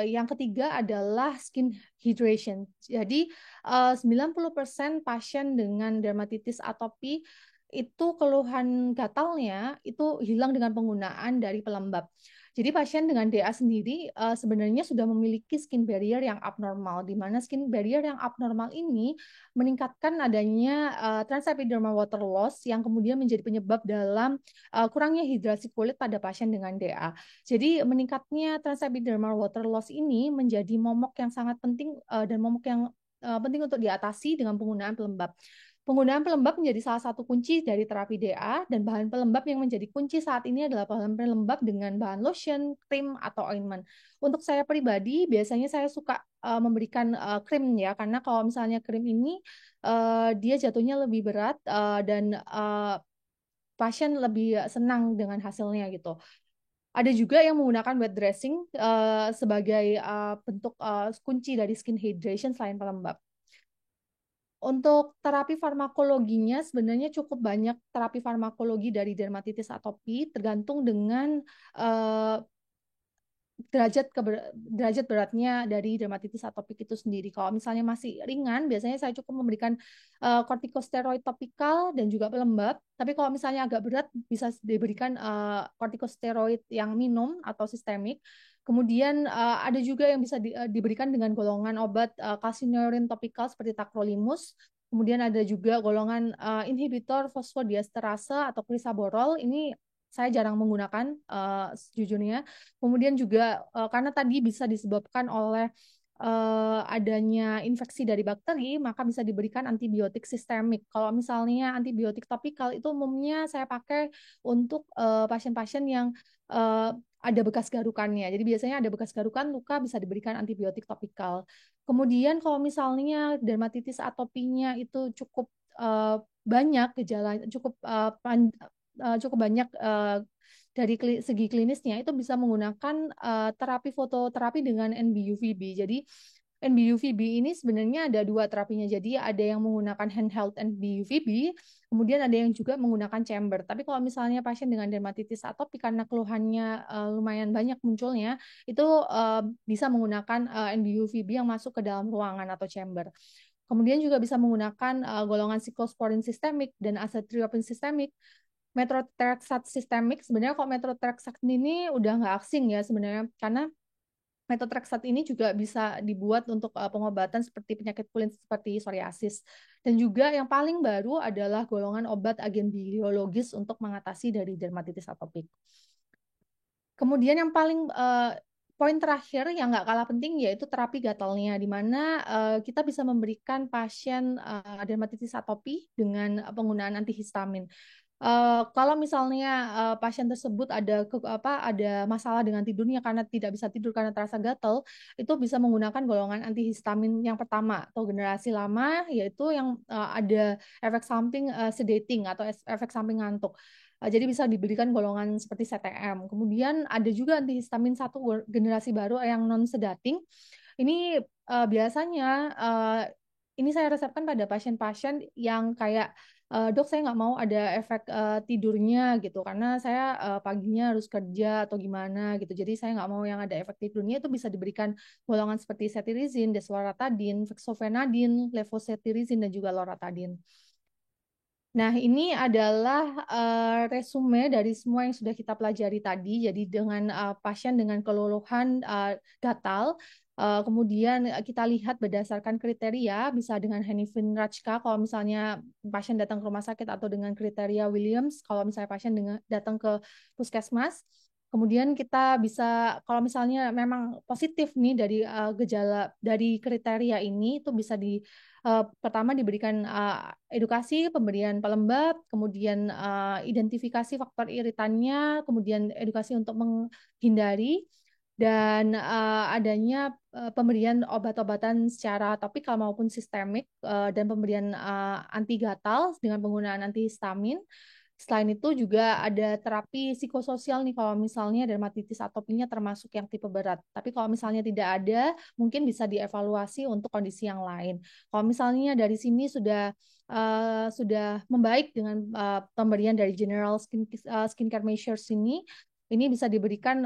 yang ketiga adalah skin hydration. Jadi 90% pasien dengan dermatitis atopi itu keluhan gatalnya itu hilang dengan penggunaan dari pelembab. Jadi pasien dengan DA sendiri sebenarnya sudah memiliki skin barrier yang abnormal, di mana skin barrier yang abnormal ini meningkatkan adanya transepidermal water loss yang kemudian menjadi penyebab dalam kurangnya hidrasi kulit pada pasien dengan DA. Jadi meningkatnya transepidermal water loss ini menjadi momok yang sangat penting dan momok yang penting untuk diatasi dengan penggunaan pelembab. Penggunaan pelembab menjadi salah satu kunci dari terapi DA, dan bahan pelembab yang menjadi kunci saat ini adalah bahan pelembab dengan bahan lotion, krim, atau ointment. Untuk saya pribadi, biasanya saya suka memberikan krim ya, karena kalau misalnya krim ini dia jatuhnya lebih berat dan pasien lebih senang dengan hasilnya gitu. Ada juga yang menggunakan wet dressing sebagai bentuk kunci dari skin hydration selain pelembab. Untuk terapi farmakologinya sebenarnya cukup banyak terapi farmakologi dari dermatitis atopi tergantung dengan uh, derajat beratnya dari dermatitis atopik itu sendiri. Kalau misalnya masih ringan, biasanya saya cukup memberikan kortikosteroid topikal dan juga pelembab. Tapi kalau misalnya agak berat, bisa diberikan kortikosteroid yang minum atau sistemik. Kemudian ada juga yang bisa diberikan dengan golongan obat calcineurin topikal seperti tacrolimus. Kemudian ada juga golongan inhibitor fosfodiesterase atau crisaborol. Ini saya jarang menggunakan sejujurnya. Kemudian juga karena tadi bisa disebabkan oleh adanya infeksi dari bakteri, maka bisa diberikan antibiotik sistemik. Kalau misalnya antibiotik topikal itu umumnya saya pakai untuk pasien-pasien yang ada bekas garukannya. Jadi biasanya ada bekas garukan, luka bisa diberikan antibiotik topikal. Kemudian kalau misalnya dermatitis atopinya itu cukup banyak gejala, cukup banyak dari segi klinisnya itu bisa menggunakan terapi fototerapi dengan NB-UVB. Jadi NB-UVB ini sebenarnya ada dua terapinya. Jadi ada yang menggunakan handheld NB-UVB, kemudian ada yang juga menggunakan chamber. Tapi kalau misalnya pasien dengan dermatitis atopi karena keluhannya lumayan banyak munculnya, itu bisa menggunakan NB-UVB yang masuk ke dalam ruangan atau chamber. Kemudian juga bisa menggunakan golongan siklosporin sistemik dan azathioprine sistemik. Methotrexate sistemik, sebenarnya kalau methotrexate ini udah nggak asing ya sebenarnya, karena methotrexate ini juga bisa dibuat untuk pengobatan seperti penyakit kulit seperti psoriasis. Dan juga yang paling baru adalah golongan obat agen biologis untuk mengatasi dari dermatitis atopik. Kemudian yang paling poin terakhir yang nggak kalah penting yaitu terapi gatalnya, di mana kita bisa memberikan pasien dermatitis atopi dengan penggunaan antihistamin. Kalau misalnya pasien tersebut ada masalah dengan tidurnya karena tidak bisa tidur karena terasa gatal, itu bisa menggunakan golongan antihistamin yang pertama atau generasi lama, yaitu yang ada efek samping sedating atau efek samping ngantuk. Jadi bisa diberikan golongan seperti CTM. Kemudian ada juga antihistamin satu generasi baru yang non sedating. Ini biasanya ini saya resepkan pada pasien-pasien yang kayak dok saya nggak mau ada efek tidurnya gitu karena saya paginya harus kerja atau gimana gitu jadi saya nggak mau yang ada efek tidurnya itu bisa diberikan golongan seperti cetirizine, desloratadine, fexofenadine, levocetirizine dan juga loratadine. Nah, ini adalah resume dari semua yang sudah kita pelajari tadi. Jadi dengan pasien dengan keluluhan gatal, kemudian kita lihat berdasarkan kriteria, bisa dengan Hanifin Rajka kalau misalnya pasien datang ke rumah sakit atau dengan kriteria Williams kalau misalnya pasien datang ke puskesmas. Kemudian kita bisa, kalau misalnya memang positif nih dari gejala dari kriteria ini, itu bisa pertama diberikan edukasi, pemberian pelembab, kemudian identifikasi faktor iritannya, kemudian edukasi untuk menghindari, dan adanya pemberian obat-obatan secara topikal maupun sistemik, dan pemberian anti gatal dengan penggunaan antihistamin. Selain itu juga ada terapi psikososial nih kalau misalnya dermatitis atopinya termasuk yang tipe berat. Tapi kalau misalnya tidak ada, mungkin bisa dievaluasi untuk kondisi yang lain. Kalau misalnya dari sini sudah membaik dengan pemberian dari general skincare measures ini bisa diberikan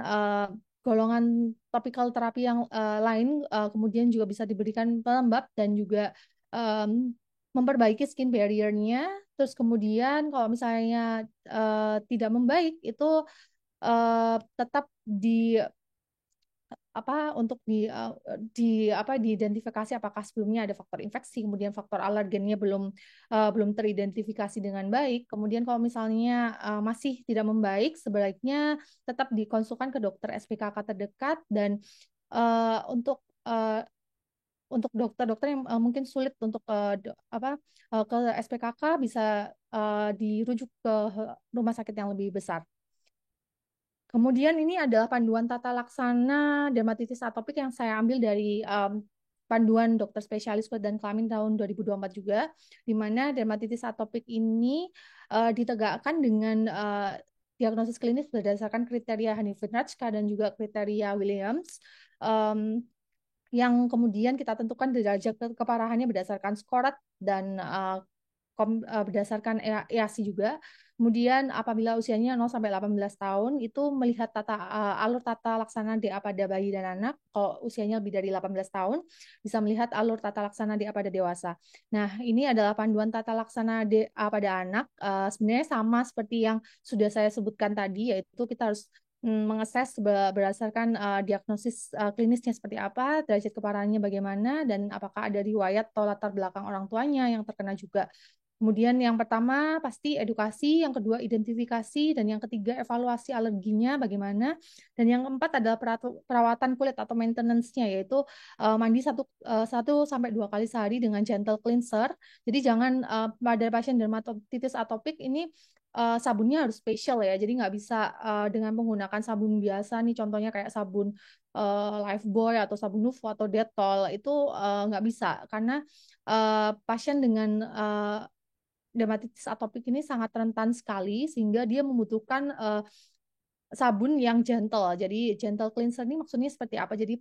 golongan topikal terapi yang lain, kemudian juga bisa diberikan pelembab dan juga um, memperbaiki skin barrier-nya. Terus kemudian kalau misalnya tidak membaik itu tetap untuk diidentifikasi apakah sebelumnya ada faktor infeksi, kemudian faktor alergennya belum teridentifikasi dengan baik. Kemudian kalau misalnya masih tidak membaik, sebaiknya tetap dikonsulkan ke dokter SPKK terdekat dan untuk dokter-dokter yang mungkin sulit untuk ke SPKK bisa dirujuk ke rumah sakit yang lebih besar. Kemudian ini adalah panduan tata laksana dermatitis atopik yang saya ambil dari panduan dokter spesialis kulit dan kelamin tahun 2024 juga, di mana dermatitis atopik ini ditegakkan dengan diagnosis klinis berdasarkan kriteria Hanifin Rajka dan juga kriteria Williams. Yang kemudian kita tentukan derajat keparahannya berdasarkan SCORAD dan berdasarkan EASI juga. Kemudian apabila usianya 0 sampai 18 tahun itu melihat alur tata laksana DA pada bayi dan anak. Kalau usianya lebih dari 18 tahun bisa melihat alur tata laksana DA pada dewasa. Nah, ini adalah panduan tata laksana DA pada anak. Sebenarnya sama seperti yang sudah saya sebutkan tadi, yaitu kita harus mengakses berdasarkan diagnosis klinisnya seperti apa, derajat keparahannya bagaimana, dan apakah ada riwayat atau latar belakang orang tuanya yang terkena juga. Kemudian yang pertama pasti edukasi, yang kedua identifikasi, dan yang ketiga evaluasi alerginya bagaimana, dan yang keempat adalah perawatan kulit atau maintenance-nya, yaitu mandi 1 sampai 2 kali sehari dengan gentle cleanser. Jadi jangan pada pasien dermatitis atopik ini sabunnya harus spesial ya, jadi nggak bisa dengan menggunakan sabun biasa nih, contohnya kayak sabun Lifebuoy atau sabun Nuvo atau Dettol itu nggak bisa karena pasien dengan dermatitis atopik ini sangat rentan sekali sehingga dia membutuhkan sabun yang gentle. Jadi gentle cleanser ini maksudnya seperti apa? Jadi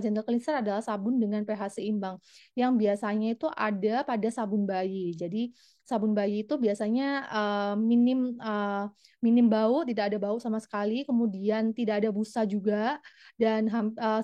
gentle cleanser adalah sabun dengan pH seimbang yang biasanya itu ada pada sabun bayi. Jadi sabun bayi itu biasanya minim bau, tidak ada bau sama sekali, kemudian tidak ada busa juga, dan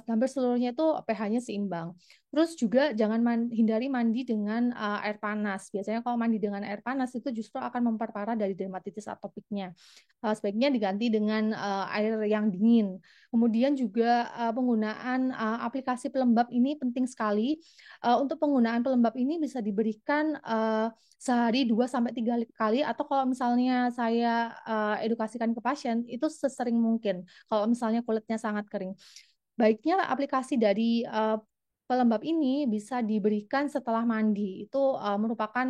hampir seluruhnya itu pH-nya seimbang. Terus juga jangan hindari mandi dengan air panas. Biasanya kalau mandi dengan air panas itu justru akan memperparah dari dermatitis atopiknya. Sebaiknya diganti dengan air yang dingin. Kemudian juga penggunaan aplikasi pelembab ini penting sekali. Untuk penggunaan pelembab ini bisa diberikan sehari 2 sampai 3 kali, atau kalau misalnya saya edukasikan ke pasien itu sesering mungkin kalau misalnya kulitnya sangat kering. Baiknya aplikasi dari pelembab ini bisa diberikan setelah mandi. Itu merupakan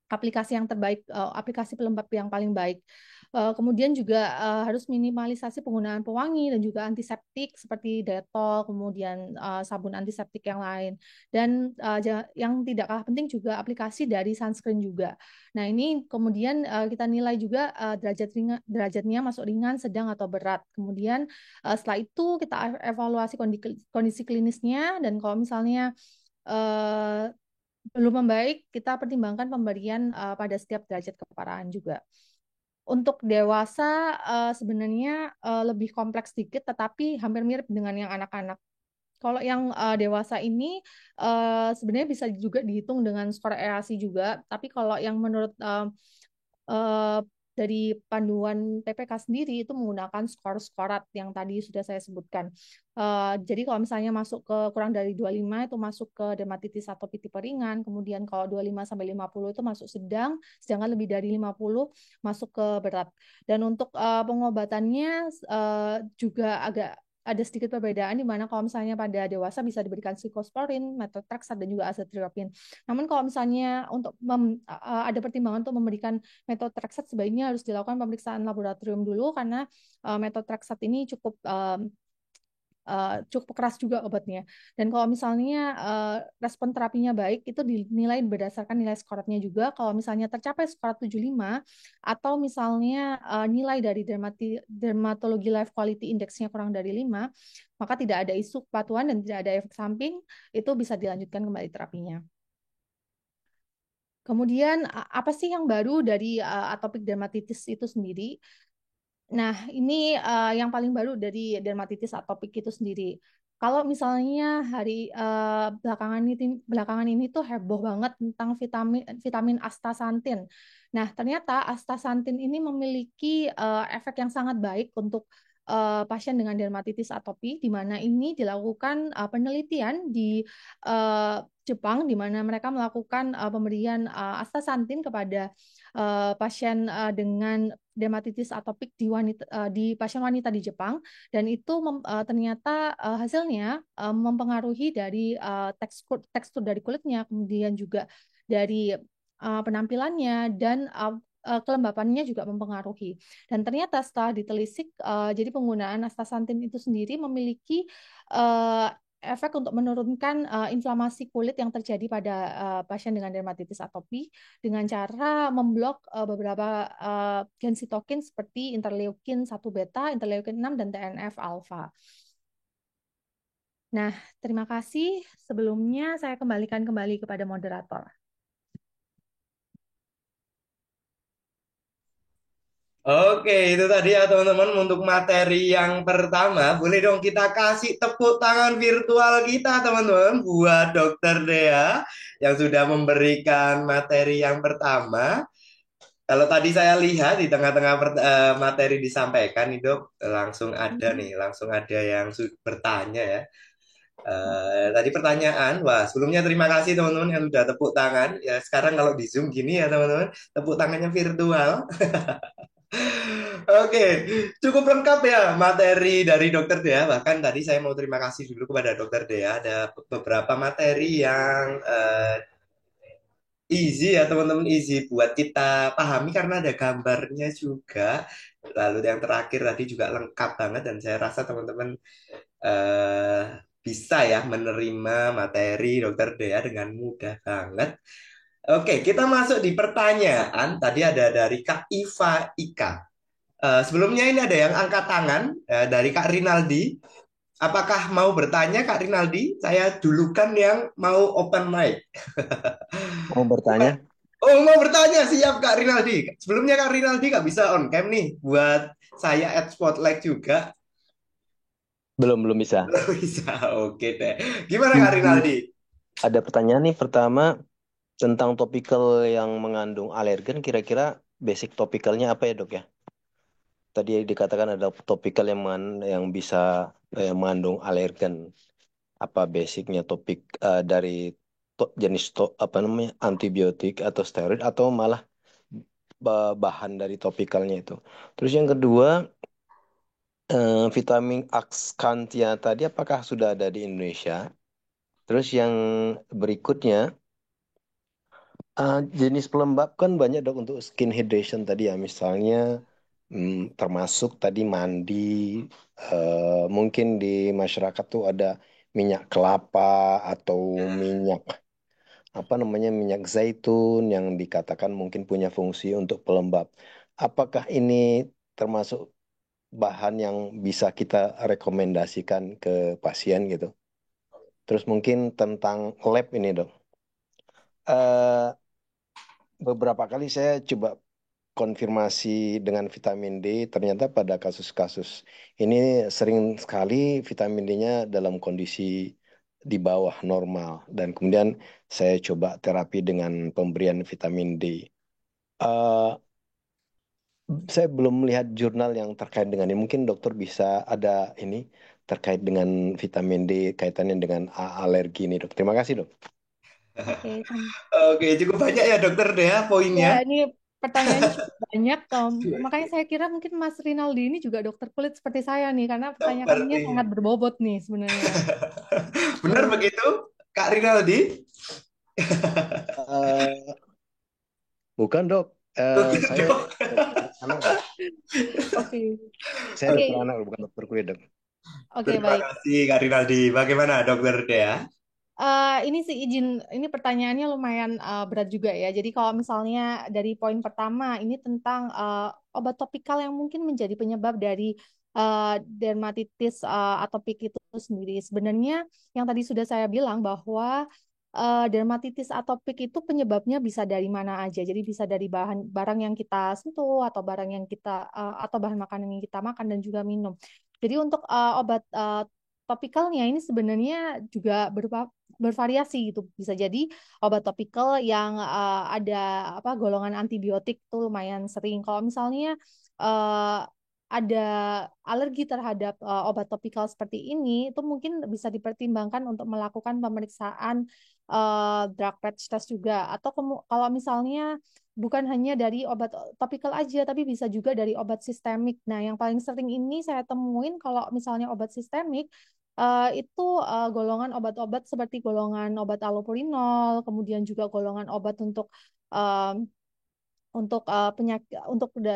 aplikasi yang terbaik, aplikasi pelembab yang paling baik. Kemudian juga harus minimalisasi penggunaan pewangi dan juga antiseptik seperti Dettol, kemudian sabun antiseptik yang lain. Dan yang tidak kalah penting juga aplikasi dari sunscreen juga. Nah, ini kemudian kita nilai juga derajatnya masuk ringan, sedang atau berat. Kemudian setelah itu kita evaluasi kondisi klinisnya, dan kalau misalnya eh, belum membaik, kita pertimbangkan pemberian pada setiap derajat keparahan juga. Untuk dewasa sebenarnya lebih kompleks sedikit, tetapi hampir mirip dengan yang anak-anak. Kalau yang dewasa ini sebenarnya bisa juga dihitung dengan skor EASI juga, tapi kalau yang menurut eh, dari panduan PPK sendiri itu menggunakan skor-skorat yang tadi sudah saya sebutkan. Jadi kalau misalnya masuk ke kurang dari 25 itu masuk ke dermatitis atopi tipe ringan, kemudian kalau 25 sampai 50 itu masuk sedang, sedangkan lebih dari 50 masuk ke berat. Dan untuk pengobatannya juga agak ada sedikit perbedaan, di mana kalau misalnya pada dewasa bisa diberikan sikosporin, methotrexate, dan juga azathioprine. Namun kalau misalnya untuk ada pertimbangan untuk memberikan methotrexate, sebaiknya harus dilakukan pemeriksaan laboratorium dulu, karena methotrexate ini cukup keras juga obatnya. Dan kalau misalnya respon terapinya baik, itu dinilai berdasarkan nilai skornya juga. Kalau misalnya tercapai skor 75, atau misalnya nilai dari dermatologi life quality index-nya kurang dari 5, maka tidak ada isu kepatuhan dan tidak ada efek samping, itu bisa dilanjutkan kembali terapinya. Kemudian apa sih yang baru dari atopic dermatitis itu sendiri? Nah, ini yang paling baru dari dermatitis atopik itu sendiri. Kalau misalnya belakangan ini tuh heboh banget tentang vitamin vitamin astaxanthin. Nah, ternyata astaxanthin ini memiliki efek yang sangat baik untuk pasien dengan dermatitis atopi, di mana ini dilakukan penelitian di eh, Jepang, di mana mereka melakukan pemberian astaxanthin kepada pasien dengan dermatitis atopik di pasien wanita di Jepang, dan itu ternyata hasilnya mempengaruhi dari tekstur dari kulitnya, kemudian juga dari penampilannya, dan kelembapannya juga mempengaruhi. Dan ternyata setelah ditelisik, jadi penggunaan astaxanthin itu sendiri memiliki uh, efek untuk menurunkan inflamasi kulit yang terjadi pada pasien dengan dermatitis atopi, dengan cara memblok beberapa gen sitokin seperti interleukin 1 beta, interleukin 6, dan TNF alfa. Nah, terima kasih. Sebelumnya saya kembalikan kembali kepada moderator. Oke, itu tadi ya teman-teman untuk materi yang pertama. Boleh dong kita kasih tepuk tangan virtual kita teman-teman buat Dokter Dea yang sudah memberikan materi yang pertama. Kalau tadi saya lihat di tengah-tengah materi disampaikan itu langsung ada nih, langsung ada yang bertanya ya. Tadi pertanyaan, wah sebelumnya terima kasih teman-teman yang sudah tepuk tangan. Ya sekarang kalau di Zoom gini ya teman-teman, tepuk tangannya virtual. Oke, cukup lengkap ya materi dari Dokter Dea. Bahkan tadi saya mau terima kasih dulu kepada Dokter Dea. Ada beberapa materi yang easy ya teman-teman, easy buat kita pahami karena ada gambarnya juga. Lalu yang terakhir tadi juga lengkap banget dan saya rasa teman-teman eh, bisa ya menerima materi Dokter Dea dengan mudah banget. Oke, kita masuk di pertanyaan. Tadi ada dari Kak Iva Ika. Sebelumnya ini ada yang angkat tangan dari Kak Rinaldi. Apakah mau bertanya Kak Rinaldi? Saya dulukan yang mau open mic. Mau bertanya? Oh, mau bertanya, siap Kak Rinaldi. Sebelumnya Kak Rinaldi nggak bisa on cam nih, buat saya add spotlight juga. Belum bisa. Belum bisa, oke deh. Gimana Kak Hmm, Rinaldi? Ada pertanyaan nih. Pertama, tentang topikal yang mengandung alergen, kira-kira basic topikalnya apa ya, Dok ya? Tadi dikatakan ada topikal yang bisa mengandung alergen. Apa basicnya topik dari jenis apa namanya antibiotik atau steroid atau malah bahan dari topikalnya itu. Terus yang kedua, vitamin Akskantia tadi apakah sudah ada di Indonesia? Terus yang berikutnya, Jenis pelembab kan banyak dok untuk skin hydration tadi ya, misalnya termasuk tadi mandi, mungkin di masyarakat tuh ada minyak kelapa atau minyak apa namanya minyak zaitun yang dikatakan mungkin punya fungsi untuk pelembab. Apakah ini termasuk bahan yang bisa kita rekomendasikan ke pasien gitu? Terus mungkin tentang lab ini dok. Eh, Beberapa kali saya coba konfirmasi dengan vitamin D, ternyata pada kasus-kasus ini sering sekali vitamin D-nya dalam kondisi di bawah normal. Dan kemudian saya coba terapi dengan pemberian vitamin D. Eh, saya belum melihat jurnal yang terkait dengan ini. Mungkin dokter bisa ada ini terkait dengan vitamin D kaitannya dengan alergi ini, dok. Terima kasih, dok. Oke, Oke, cukup banyak ya dokter deh ya ya poinnya. ini pertanyaannya cukup banyak. Makanya saya kira mungkin Mas Rinaldi ini juga dokter kulit seperti saya nih, karena pertanyaannya sangat Seperti berbobot nih sebenarnya. benar Oke, begitu, Kak Rinaldi? Eh, Bukan, dok. Bukan Saya dok. dokter anak, dok. oke, Saya oke, dokter anak, bukan dokter kulit, dok. oke, Terima baik. kasih Kak Rinaldi. Bagaimana dokter Dea? Ini sih izin, ini pertanyaannya lumayan berat juga ya. Jadi kalau misalnya dari poin pertama, ini tentang obat topikal yang mungkin menjadi penyebab dari dermatitis atopik itu sendiri. Sebenarnya yang tadi sudah saya bilang bahwa dermatitis atopik itu penyebabnya bisa dari mana aja. Jadi bisa dari bahan barang yang kita sentuh atau barang yang kita atau bahan makanan yang kita makan dan juga minum. Jadi untuk obat topikalnya ini sebenarnya juga bervariasi gitu. Bisa jadi obat topikal yang ada apa golongan antibiotik tuh lumayan sering. Kalau misalnya uh, ada alergi terhadap obat topikal seperti ini, itu mungkin bisa dipertimbangkan untuk melakukan pemeriksaan drug patch test juga. Atau kalau misalnya bukan hanya dari obat topikal aja, tapi bisa juga dari obat sistemik. Nah, yang paling sering ini saya temuin kalau misalnya obat sistemik itu golongan obat-obat seperti golongan obat allopurinol, kemudian juga golongan obat untuk penyakit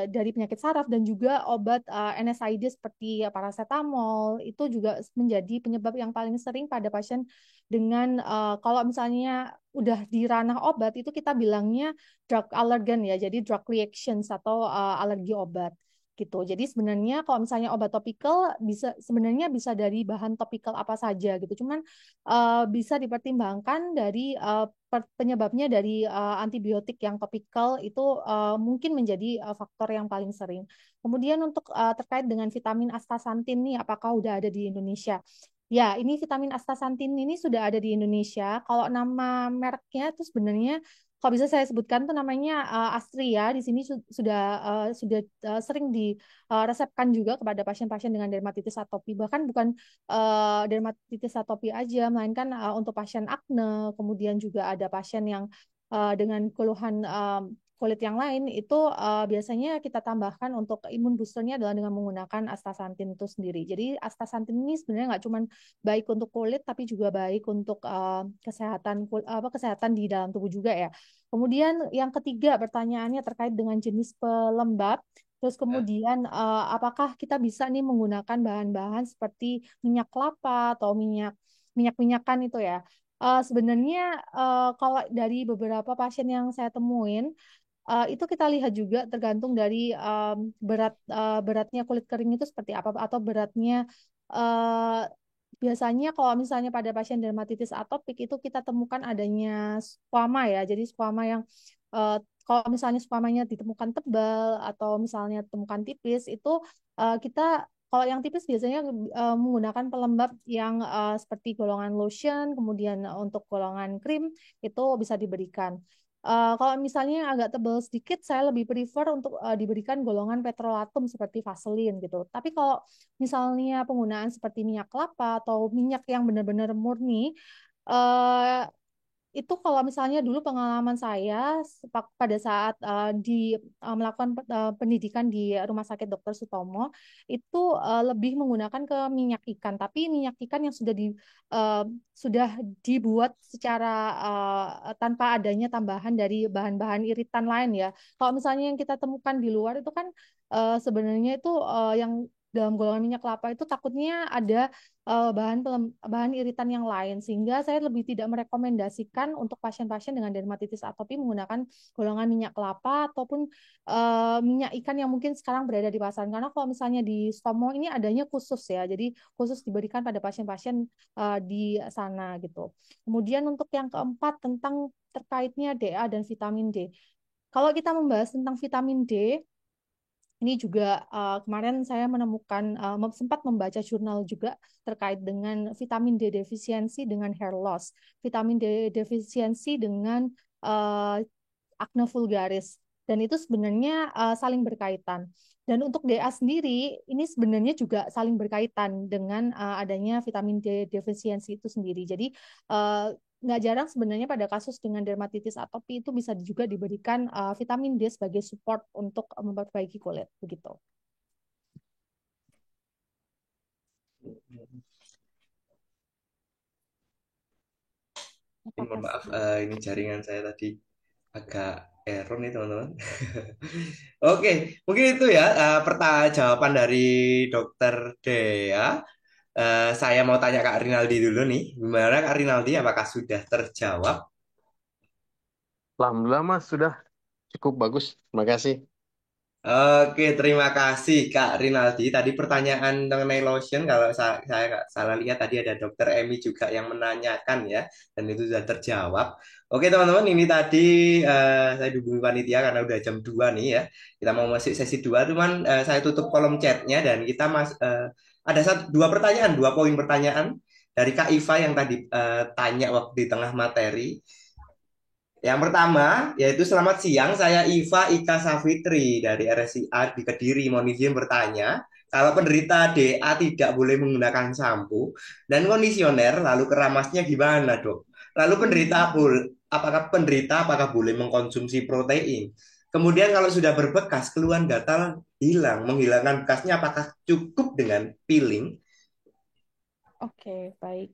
dari penyakit saraf dan juga obat NSAID seperti paracetamol itu juga menjadi penyebab yang paling sering pada pasien dengan kalau misalnya udah di ranah obat itu kita bilangnya drug allergen ya, jadi drug reactions atau alergi obat gitu. Jadi sebenarnya kalau misalnya obat topikal sebenarnya bisa dari bahan topikal apa saja gitu. Cuman bisa dipertimbangkan dari penyebabnya dari antibiotik yang topikal itu mungkin menjadi faktor yang paling sering. Kemudian untuk terkait dengan vitamin astaxanthin nih, apakah udah ada di Indonesia? Ya, ini vitamin astaxanthin ini sudah ada di Indonesia. Kalau nama mereknya itu sebenarnya kalau bisa saya sebutkan tuh namanya Astria. Di sini sudah sering diresepkan juga kepada pasien-pasien dengan dermatitis atopi. Bahkan bukan dermatitis atopi aja, melainkan untuk pasien akne, kemudian juga ada pasien yang dengan keluhan kulit yang lain itu biasanya kita tambahkan untuk imun boosternya adalah dengan menggunakan astaxanthin itu sendiri. Jadi astaxanthin ini sebenarnya nggak cuma baik untuk kulit tapi juga baik untuk kesehatan di dalam tubuh juga ya. Kemudian yang ketiga pertanyaannya terkait dengan jenis pelembab. Terus kemudian apakah kita bisa nih menggunakan bahan-bahan seperti minyak kelapa atau minyak-minyakan itu ya. Sebenarnya kalau dari beberapa pasien yang saya temuin itu kita lihat juga tergantung dari beratnya kulit kering itu seperti apa atau beratnya eh, biasanya kalau misalnya pada pasien dermatitis atopik itu kita temukan adanya squama ya. Jadi squama yang eh, kalau misalnya squamanya ditemukan tebal atau misalnya ditemukan tipis itu kita kalau yang tipis biasanya menggunakan pelembab yang seperti golongan lotion, kemudian untuk golongan krim itu bisa diberikan. Kalau misalnya yang agak tebal sedikit, saya lebih prefer untuk diberikan golongan petrolatum seperti Vaseline gitu. Tapi kalau misalnya penggunaan seperti minyak kelapa atau minyak yang benar-benar murni, eh, itu kalau misalnya dulu pengalaman saya pada saat melakukan pendidikan di Rumah Sakit Dr. Sutomo itu lebih menggunakan ke minyak ikan, tapi minyak ikan yang sudah dibuat secara tanpa adanya tambahan dari bahan-bahan iritan lain ya. Kalau misalnya yang kita temukan di luar itu kan sebenarnya itu yang dalam golongan minyak kelapa itu takutnya ada bahan iritan yang lain, sehingga saya lebih tidak merekomendasikan untuk pasien-pasien dengan dermatitis atopi menggunakan golongan minyak kelapa ataupun minyak ikan yang mungkin sekarang berada di pasaran, karena kalau misalnya di Stomo ini adanya khusus ya, jadi khusus diberikan pada pasien-pasien di sana gitu. Kemudian untuk yang keempat tentang terkaitnya DA dan vitamin D. Kalau kita membahas tentang vitamin D, ini juga kemarin saya menemukan sempat membaca jurnal juga terkait dengan vitamin D defisiensi dengan hair loss, vitamin D defisiensi dengan acne vulgaris, dan itu sebenarnya saling berkaitan. Dan untuk DA sendiri ini sebenarnya juga saling berkaitan dengan adanya vitamin D defisiensi itu sendiri. Jadi nggak jarang sebenarnya pada kasus dengan dermatitis atopi itu bisa juga diberikan vitamin D sebagai support untuk memperbaiki kulit begitu. Mohon maaf, ini jaringan saya tadi agak error nih teman-teman. Oke, mungkin itu ya jawaban dari Dokter Dea. Saya mau tanya Kak Rinaldi dulu nih. Gimana Kak Rinaldi? Apakah sudah terjawab? Alhamdulillah Mas sudah cukup bagus. Terima kasih. Oke, terima kasih Kak Rinaldi. Tadi pertanyaan mengenai lotion, kalau saya nggak salah lihat tadi ada Dokter Emi juga yang menanyakan ya, dan itu sudah terjawab. Oke teman-teman, ini tadi saya dihubungi panitia karena udah jam 2 nih ya. Kita mau masuk sesi 2, cuman saya tutup kolom chatnya dan kita ada dua pertanyaan, dua poin pertanyaan dari Kak Iva yang tadi tanya waktu di tengah materi. Yang pertama, yaitu selamat siang, saya Iva Ika Safitri dari RSIA di Kediri. Mohon izin bertanya, kalau penderita DA tidak boleh menggunakan sampo dan kondisioner, lalu keramasnya gimana, Dok? Lalu apakah boleh mengkonsumsi protein? Kemudian kalau sudah berbekas, keluhan gatal hilang, menghilangkan bekasnya apakah cukup dengan peeling? Oke, baik.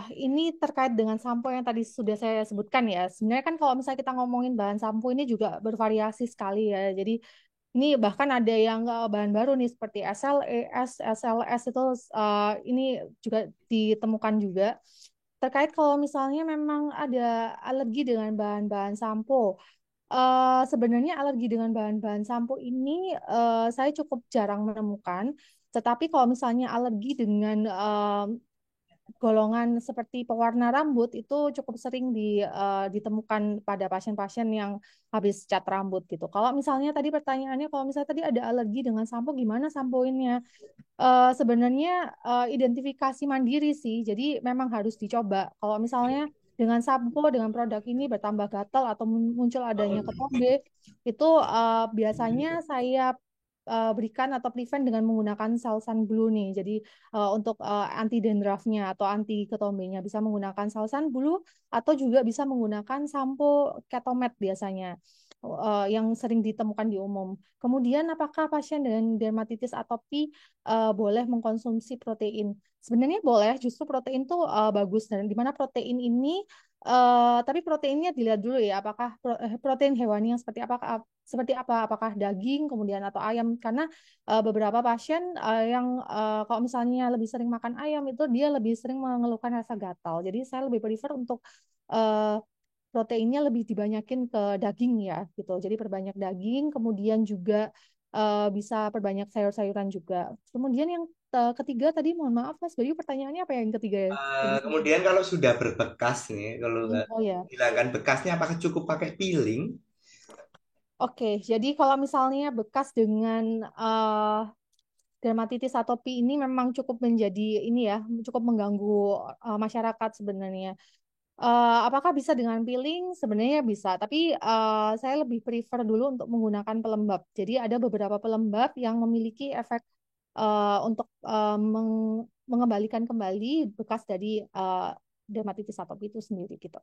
Ini terkait dengan sampo yang tadi sudah saya sebutkan ya. Sebenarnya kan kalau misalnya kita ngomongin bahan sampo ini juga bervariasi sekali ya. Jadi ini bahkan ada yang bahan baru nih seperti SLES, SLS itu ini juga ditemukan juga. Terkait kalau misalnya memang ada alergi dengan bahan-bahan sampo. Sebenarnya alergi dengan bahan-bahan sampo ini saya cukup jarang menemukan. Tetapi kalau misalnya alergi dengan golongan seperti pewarna rambut itu cukup sering ditemukan pada pasien-pasien yang habis cat rambut gitu. Kalau misalnya tadi pertanyaannya, kalau misalnya tadi ada alergi dengan sampo, gimana sampoinnya? Sebenarnya identifikasi mandiri sih, jadi memang harus dicoba. Kalau misalnya dengan sampo, dengan produk ini bertambah gatal atau muncul adanya ketombe, itu biasanya saya berikan atau prevent dengan menggunakan Selsun Blue nih. Jadi untuk anti dandruffnya atau anti ketombenya bisa menggunakan Selsun Blue atau juga bisa menggunakan sampo Ketomed biasanya yang sering ditemukan di umum. Kemudian apakah pasien dengan dermatitis atopi boleh mengkonsumsi protein? Sebenarnya boleh, justru protein tuh bagus dan di mana protein ini tapi proteinnya dilihat dulu ya, apakah protein hewani yang seperti apa, apakah daging kemudian atau ayam, karena beberapa pasien yang kalau misalnya lebih sering makan ayam itu dia lebih sering mengeluhkan rasa gatal. Jadi saya lebih prefer untuk eh, proteinnya lebih dibanyakin ke daging ya gitu. Jadi perbanyak daging, kemudian juga bisa perbanyak sayur-sayuran juga. Kemudian yang ketiga tadi, mohon maaf Mas Bayu, pertanyaannya apa yang ketiga ya? Tadi. Kemudian kalau sudah berbekas nih, kalau nggak Oh ya. hilangkan bekasnya, apakah cukup pakai peeling? Oke, jadi kalau misalnya bekas dengan dermatitis atopi ini memang cukup menjadi ini ya, cukup mengganggu masyarakat sebenarnya. Apakah bisa dengan peeling? Sebenarnya bisa, tapi saya lebih prefer dulu untuk menggunakan pelembab. Jadi ada beberapa pelembab yang memiliki efek untuk mengembalikan kembali bekas dari dermatitis atopi itu sendiri gitu.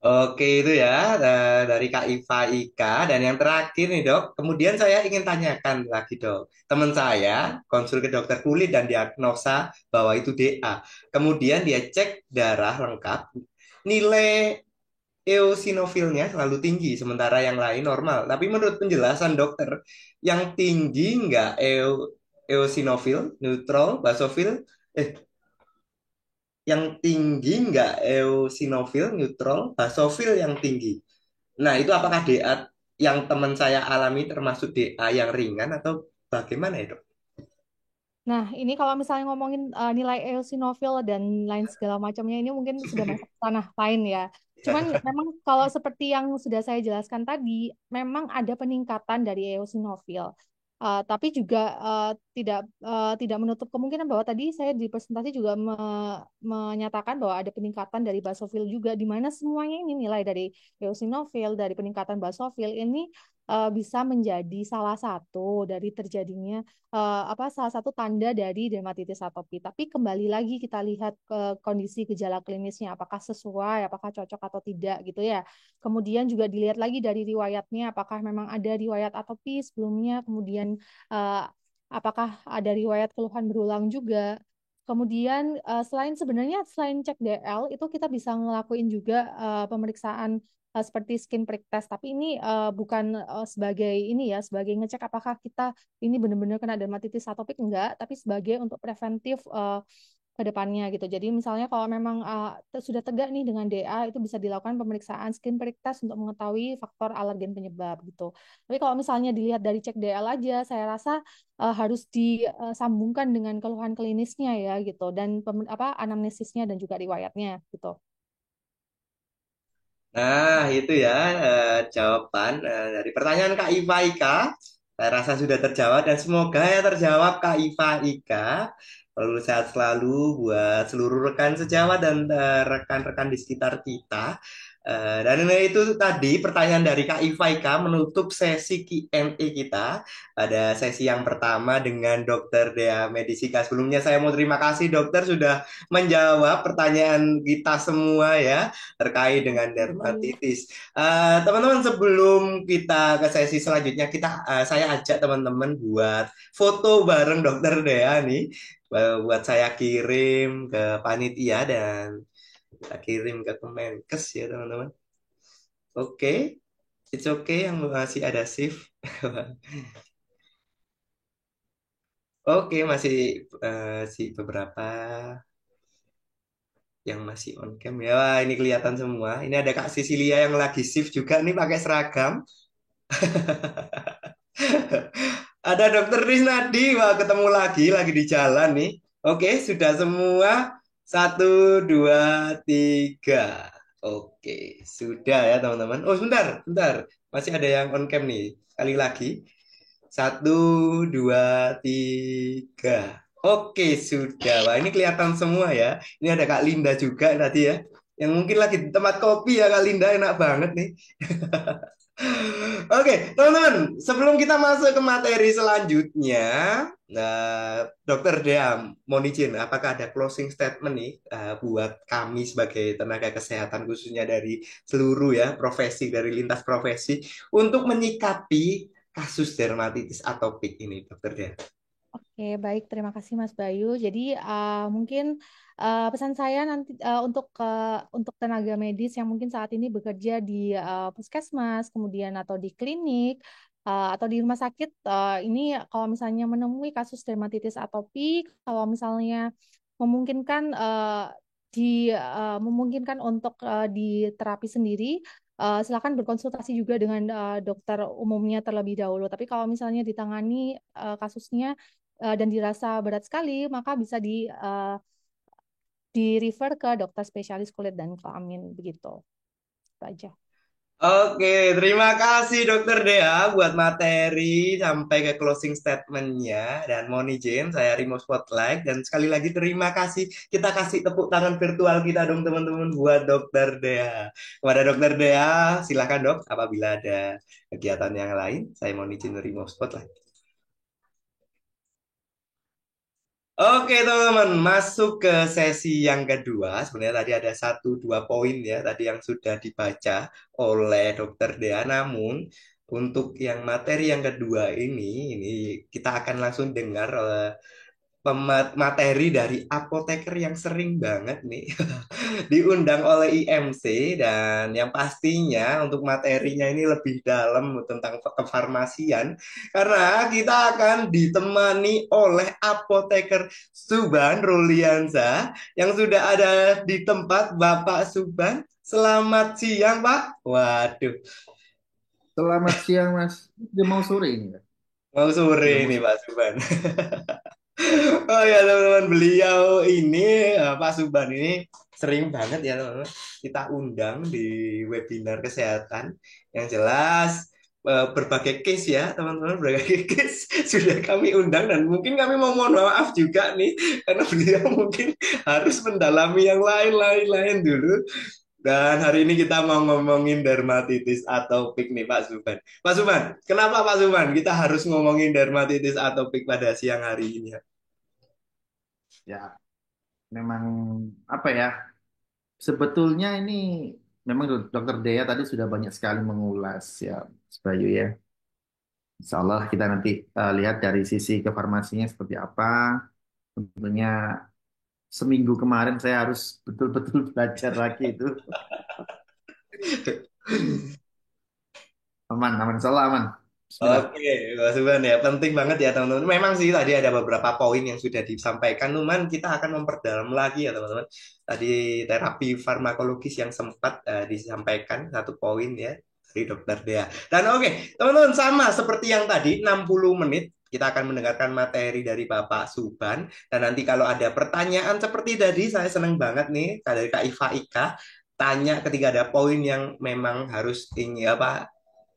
Oke itu ya dari Kak Iva Ika dan yang terakhir nih dok. Kemudian saya ingin tanyakan lagi dok. Teman saya konsul ke dokter kulit dan diagnosa bahwa itu DA. Kemudian dia cek darah lengkap, nilai eosinofilnya selalu tinggi sementara yang lain normal. Tapi menurut penjelasan dokter, yang tinggi nggak eosinofil, neutral, basofil, eh yang tinggi nggak eosinofil, neutral, basofil yang tinggi. Nah, itu apakah DA yang teman saya alami termasuk DA yang ringan atau bagaimana ya, Dok? Nah, ini kalau misalnya ngomongin nilai eosinofil dan lain segala macamnya ini mungkin sudah masuk ke tanah lain ya. Cuman memang kalau seperti yang sudah saya jelaskan tadi, memang ada peningkatan dari eosinofil. Tapi juga tidak menutup kemungkinan bahwa tadi saya di presentasi juga menyatakan bahwa ada peningkatan dari basofil juga, di mana semuanya ini nilai dari eosinofil, dari peningkatan basofil ini bisa menjadi salah satu dari terjadinya salah satu tanda dari dermatitis atopi. Tapi kembali lagi kita lihat ke kondisi gejala klinisnya, apakah sesuai, apakah cocok atau tidak gitu ya. Kemudian juga dilihat lagi dari riwayatnya, apakah memang ada riwayat atopi sebelumnya, kemudian apakah ada riwayat keluhan berulang juga. Kemudian selain cek DL itu kita bisa ngelakuin juga pemeriksaan seperti skin prick test, tapi ini bukan sebagai ini ya, sebagai ngecek apakah kita ini benar-benar kena dermatitis atopik enggak, tapi sebagai untuk preventif ke depannya gitu. Jadi misalnya kalau memang sudah tegak nih dengan DA itu bisa dilakukan pemeriksaan skin prick test untuk mengetahui faktor alergen penyebab gitu. Tapi kalau misalnya dilihat dari cek DL aja, saya rasa harus disambungkan dengan keluhan klinisnya ya gitu dan anamnesisnya dan juga riwayatnya gitu. Nah, itu ya jawaban dari pertanyaan Kak Iva Ika. Saya rasa sudah terjawab dan semoga ya terjawab Kak Iva Ika. Lalu sehat selalu buat seluruh rekan sejawat dan rekan-rekan di sekitar kita. Dan itu tadi pertanyaan dari Kak Iva Ika menutup sesi Q&A kita. Ada sesi yang pertama dengan Dokter Dea Medisika. Sebelumnya saya mau terima kasih dokter sudah menjawab pertanyaan kita semua ya terkait dengan dermatitis. Teman-teman sebelum kita ke sesi selanjutnya saya ajak teman-teman buat foto bareng Dokter Dea nih. Buat saya kirim ke panitia dan kita kirim ke Kemenkes ya teman-teman. Oke, it's okay yang masih ada shift. Oke, masih beberapa yang masih on cam ya. Wah, ini kelihatan semua. Ini ada Kak Sisilia yang lagi shift juga nih pakai seragam. Ada Dokter Risnadi, wah ketemu lagi di jalan nih. Oke, sudah semua. Satu, dua, tiga. Oke, sudah ya teman-teman. Oh, sebentar. Masih ada yang on cam nih. Sekali lagi. Satu, dua, tiga. Oke, sudah. Wah, ini kelihatan semua ya. Ini ada Kak Linda juga tadi ya. Yang mungkin lagi di tempat kopi ya Kak Linda, enak banget nih. Oke, teman-teman, sebelum kita masuk ke materi selanjutnya, Dokter Dea, mohon izin, apakah ada closing statement nih buat kami sebagai tenaga kesehatan khususnya dari seluruh ya profesi dari lintas profesi untuk menyikapi kasus dermatitis atopik ini, Dokter Dea? Oke, baik. Terima kasih Mas Bayu. Jadi mungkin pesan saya nanti untuk tenaga medis yang mungkin saat ini bekerja di puskesmas, kemudian atau di klinik atau di rumah sakit, ini kalau misalnya menemui kasus dermatitis atopik, kalau misalnya memungkinkan memungkinkan untuk diterapi sendiri. Silakan berkonsultasi juga dengan dokter umumnya terlebih dahulu. Tapi kalau misalnya ditangani kasusnya dan dirasa berat sekali, maka bisa di refer ke dokter spesialis kulit dan kelamin begitu. Itu aja. Oke, terima kasih Dokter Dea buat materi sampai ke closing statementnya dan mohon izin saya remote spotlight dan sekali lagi terima kasih kita kasih tepuk tangan virtual kita dong teman-teman buat Dokter Dea. Kepada Dokter Dea silakan dok apabila ada kegiatan yang lain saya mohon izin remote spotlight. Oke teman-teman, masuk ke sesi yang kedua. Sebenarnya tadi ada satu dua poin ya, tadi yang sudah dibaca oleh Dokter Dea. Namun untuk yang materi yang kedua ini kita akan langsung dengar materi dari apoteker yang sering banget nih diundang oleh IMC, dan yang pastinya untuk materinya ini lebih dalam tentang kefarmasian karena kita akan ditemani oleh apoteker Suban Rulianza yang sudah ada di tempat. Bapak Suban, selamat siang Pak. Waduh, Selamat siang, Mas. Udah mau sore ini, Mas. mau sore Udah mau nih sore. Pak Suban. Oh ya teman-teman, beliau ini Pak Suban ini sering banget ya teman-teman kita undang di webinar kesehatan yang jelas, berbagai case ya teman-teman, berbagai case sudah kami undang, dan mungkin kami mau mohon maaf juga nih karena beliau mungkin harus mendalami yang lain-lain dulu. Dan hari ini kita mau ngomongin dermatitis atopik nih Pak Suban. Pak Suban, kenapa Pak Suban kita harus ngomongin dermatitis atopik pada siang hari ini? Ya, memang apa ya? Sebetulnya ini memang Dokter Dea tadi sudah banyak sekali mengulas ya, Mas Bayu ya. Insya Allah kita nanti lihat dari sisi kefarmasinya seperti apa. Tentunya seminggu kemarin saya harus betul-betul belajar lagi itu. Aman, aman, insya Allah aman. Bismillah. Oke, Mas Subhan ya, penting banget ya teman-teman. Memang sih tadi ada beberapa poin yang sudah disampaikan, cuman kita akan memperdalam lagi ya teman-teman. Tadi terapi farmakologis yang sempat disampaikan satu poin ya dari Dokter Dea. Dan oke, teman-teman, sama seperti yang tadi 60 menit kita akan mendengarkan materi dari Bapak Suban, dan nanti kalau ada pertanyaan seperti tadi, saya senang banget nih dari Kak Iva Ika tanya ketika ada poin yang memang harus ini apa,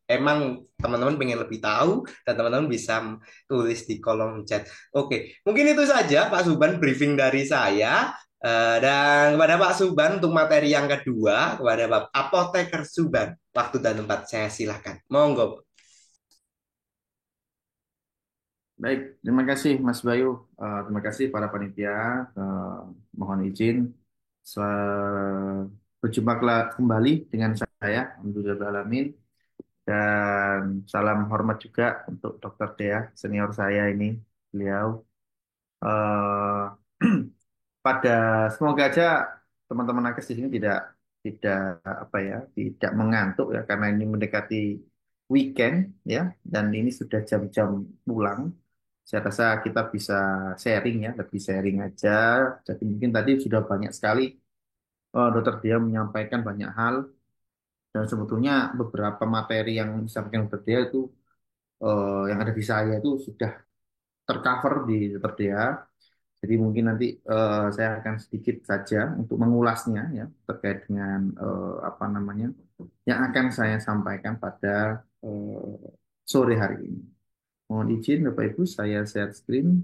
emang teman-teman pengen lebih tahu, dan teman-teman bisa tulis di kolom chat. Oke, mungkin itu saja Pak Suban briefing dari saya. Dan kepada Pak Suban untuk materi yang kedua, kepada Bapak Apoteker Suban, waktu dan tempat saya silakan. Monggo. Baik, terima kasih Mas Bayu. Terima kasih para panitia. Mohon izin. Berjumpa kembali dengan saya, Alhamdulillahirrahmanirrahim. Dan salam hormat juga untuk Dokter Dea, senior saya ini, beliau. eh pada semoga aja teman-teman nakes di sini tidak apa ya, tidak mengantuk ya karena ini mendekati weekend ya, dan ini sudah jam-jam pulang. Saya rasa kita bisa sharing ya, lebih sharing aja. Jadi mungkin tadi sudah banyak sekali Dokter Dia menyampaikan banyak hal, dan sebetulnya beberapa materi yang disampaikan Dokter Dia itu yang ada di saya itu sudah tercover di Dokter Dia. Jadi mungkin nanti saya akan sedikit saja untuk mengulasnya ya terkait dengan apa namanya yang akan saya sampaikan pada sore hari ini. Mohon izin Bapak Ibu, saya share screen.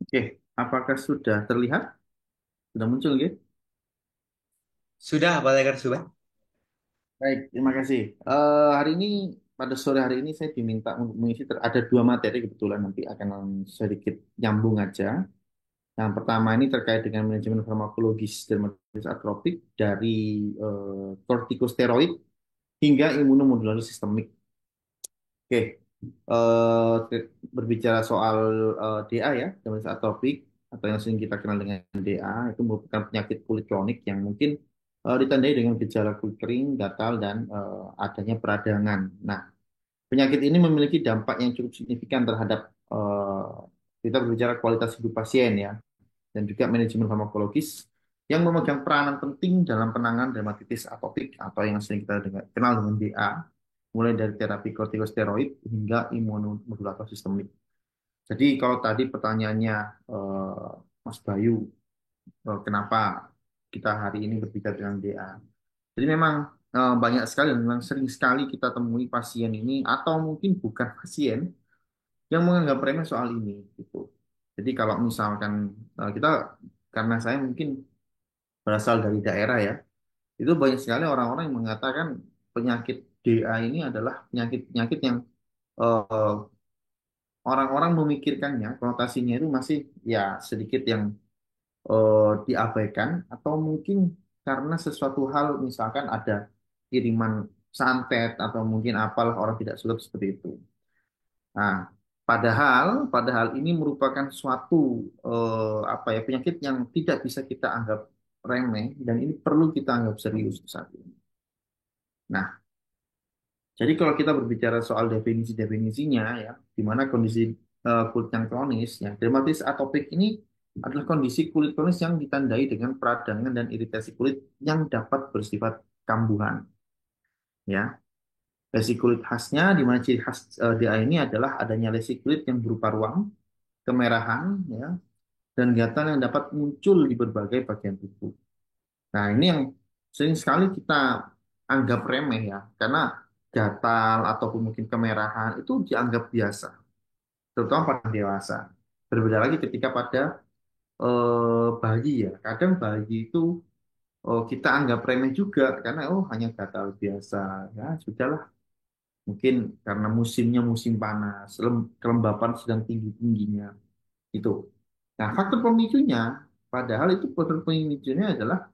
Oke, apakah sudah terlihat? Sudah muncul ya? Sudah Apoteker Suban? Baik, terima kasih. Hari ini pada sore hari ini saya diminta untuk mengisi ada dua materi kebetulan nanti akan sedikit nyambung aja. Yang pertama ini terkait dengan manajemen farmakologis dermatitis atropik dari kortikosteroid hingga imunomodulator sistemik. Oke, berbicara soal DA ya, dermatitis atropik atau yang sering kita kenal dengan DA, itu merupakan penyakit kulit kronik yang mungkin ditandai dengan gejala kulit kering, gatal, dan adanya peradangan. Nah, penyakit ini memiliki dampak yang cukup signifikan terhadap kita berbicara kualitas hidup pasien ya, dan juga manajemen farmakologis yang memegang peranan penting dalam penanganan dermatitis atopik atau yang sering kita kenal dengan DA, mulai dari terapi kortikosteroid hingga imunomodulator sistemik. Jadi kalau tadi pertanyaannya Mas Bayu, kenapa kita hari ini berbicara dengan DA? Jadi memang banyak sekali, memang sering sekali kita temui pasien ini, atau mungkin bukan pasien, yang menganggap remeh soal ini gitu. Jadi kalau misalkan kita, karena saya mungkin berasal dari daerah ya, itu banyak sekali orang-orang yang mengatakan penyakit DA ini adalah penyakit-penyakit yang eh, orang-orang memikirkannya, konotasinya itu masih ya sedikit yang diabaikan, atau mungkin karena sesuatu hal, misalkan ada kiriman santet atau mungkin apalah, orang tidak suka seperti itu. Nah, padahal ini merupakan suatu apa ya, penyakit yang tidak bisa kita anggap remeh, dan ini perlu kita anggap serius saat ini. Nah, jadi kalau kita berbicara soal definisi-definisinya ya, di mana kondisi kulit yang kronis, ya, dermatitis atopik ini adalah kondisi kulit kronis yang ditandai dengan peradangan dan iritasi kulit yang dapat bersifat kambuhan. Ya, lesi kulit khasnya, di mana ciri khas DA ini adalah adanya lesi kulit yang berupa ruam, kemerahan, ya, dan gatal yang dapat muncul di berbagai bagian tubuh. Nah, ini yang sering sekali kita anggap remeh ya, karena gatal ataupun mungkin kemerahan itu dianggap biasa, terutama pada dewasa. Berbeda lagi ketika pada bayi ya, kadang bayi itu kita anggap remeh juga karena oh hanya gatal biasa, ya sudahlah. Mungkin karena musimnya musim panas, kelembapan sedang tinggi-tingginya itu. Nah, faktor pemicunya, padahal itu faktor pemicunya adalah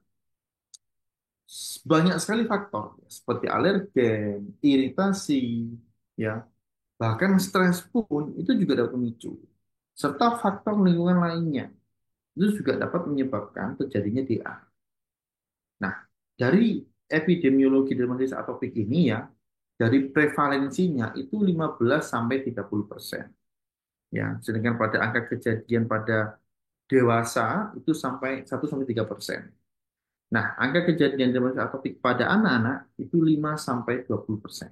banyak sekali faktor, seperti alergen, iritasi, ya, bahkan stres pun itu juga dapat memicu, serta faktor lingkungan lainnya itu juga dapat menyebabkan terjadinya DA. Nah, dari epidemiologi dermatitis atopik ini ya, dari prevalensinya itu 15 sampai 30%. Ya, sedangkan pada angka kejadian pada dewasa itu sampai 1 sampai 3%. Nah, angka kejadian dermatitis atopik pada anak-anak itu 5 sampai 20%.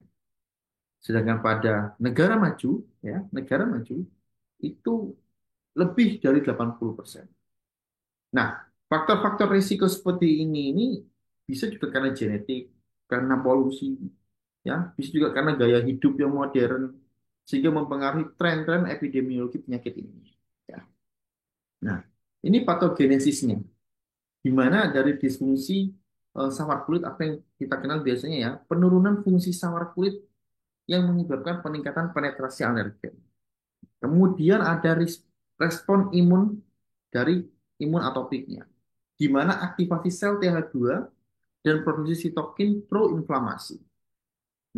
Sedangkan pada negara maju, ya, negara maju itu lebih dari 80%. Nah, faktor-faktor risiko seperti ini bisa juga karena genetik, karena polusi, ya, bisa juga karena gaya hidup yang modern, sehingga mempengaruhi tren-tren epidemiologi penyakit ini. Ya. Nah, ini patogenesisnya, di mana dari disfungsi sawar kulit, apa yang kita kenal biasanya ya, penurunan fungsi sawar kulit yang menyebabkan peningkatan penetrasi alergen. Kemudian ada respon imun dari imun atopiknya, di mana aktivasi sel TH2 dan produksi sitokin proinflamasi.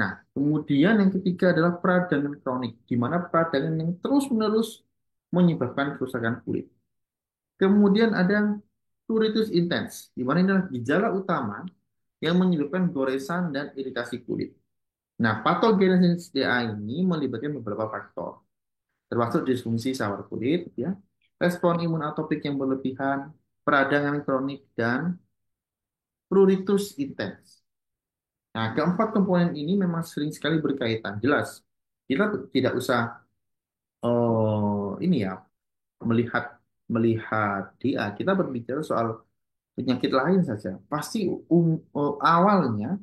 Nah, kemudian yang ketiga adalah peradangan kronik, di mana peradangan yang terus-menerus menyebabkan kerusakan kulit. Kemudian ada pruritus intens, di mana ini adalah gejala utama yang menyebabkan goresan dan iritasi kulit. Nah, patogenesis DA ini melibatkan beberapa faktor, termasuk disfungsi sawar kulit, ya, respon imun atopik yang berlebihan, peradangan kronik, dan pruritus intens. Nah, keempat komponen ini memang sering sekali berkaitan. Jelas, kita tidak usah ini ya, melihat melihat dia. Kita berbicara soal penyakit lain saja. Pasti awalnya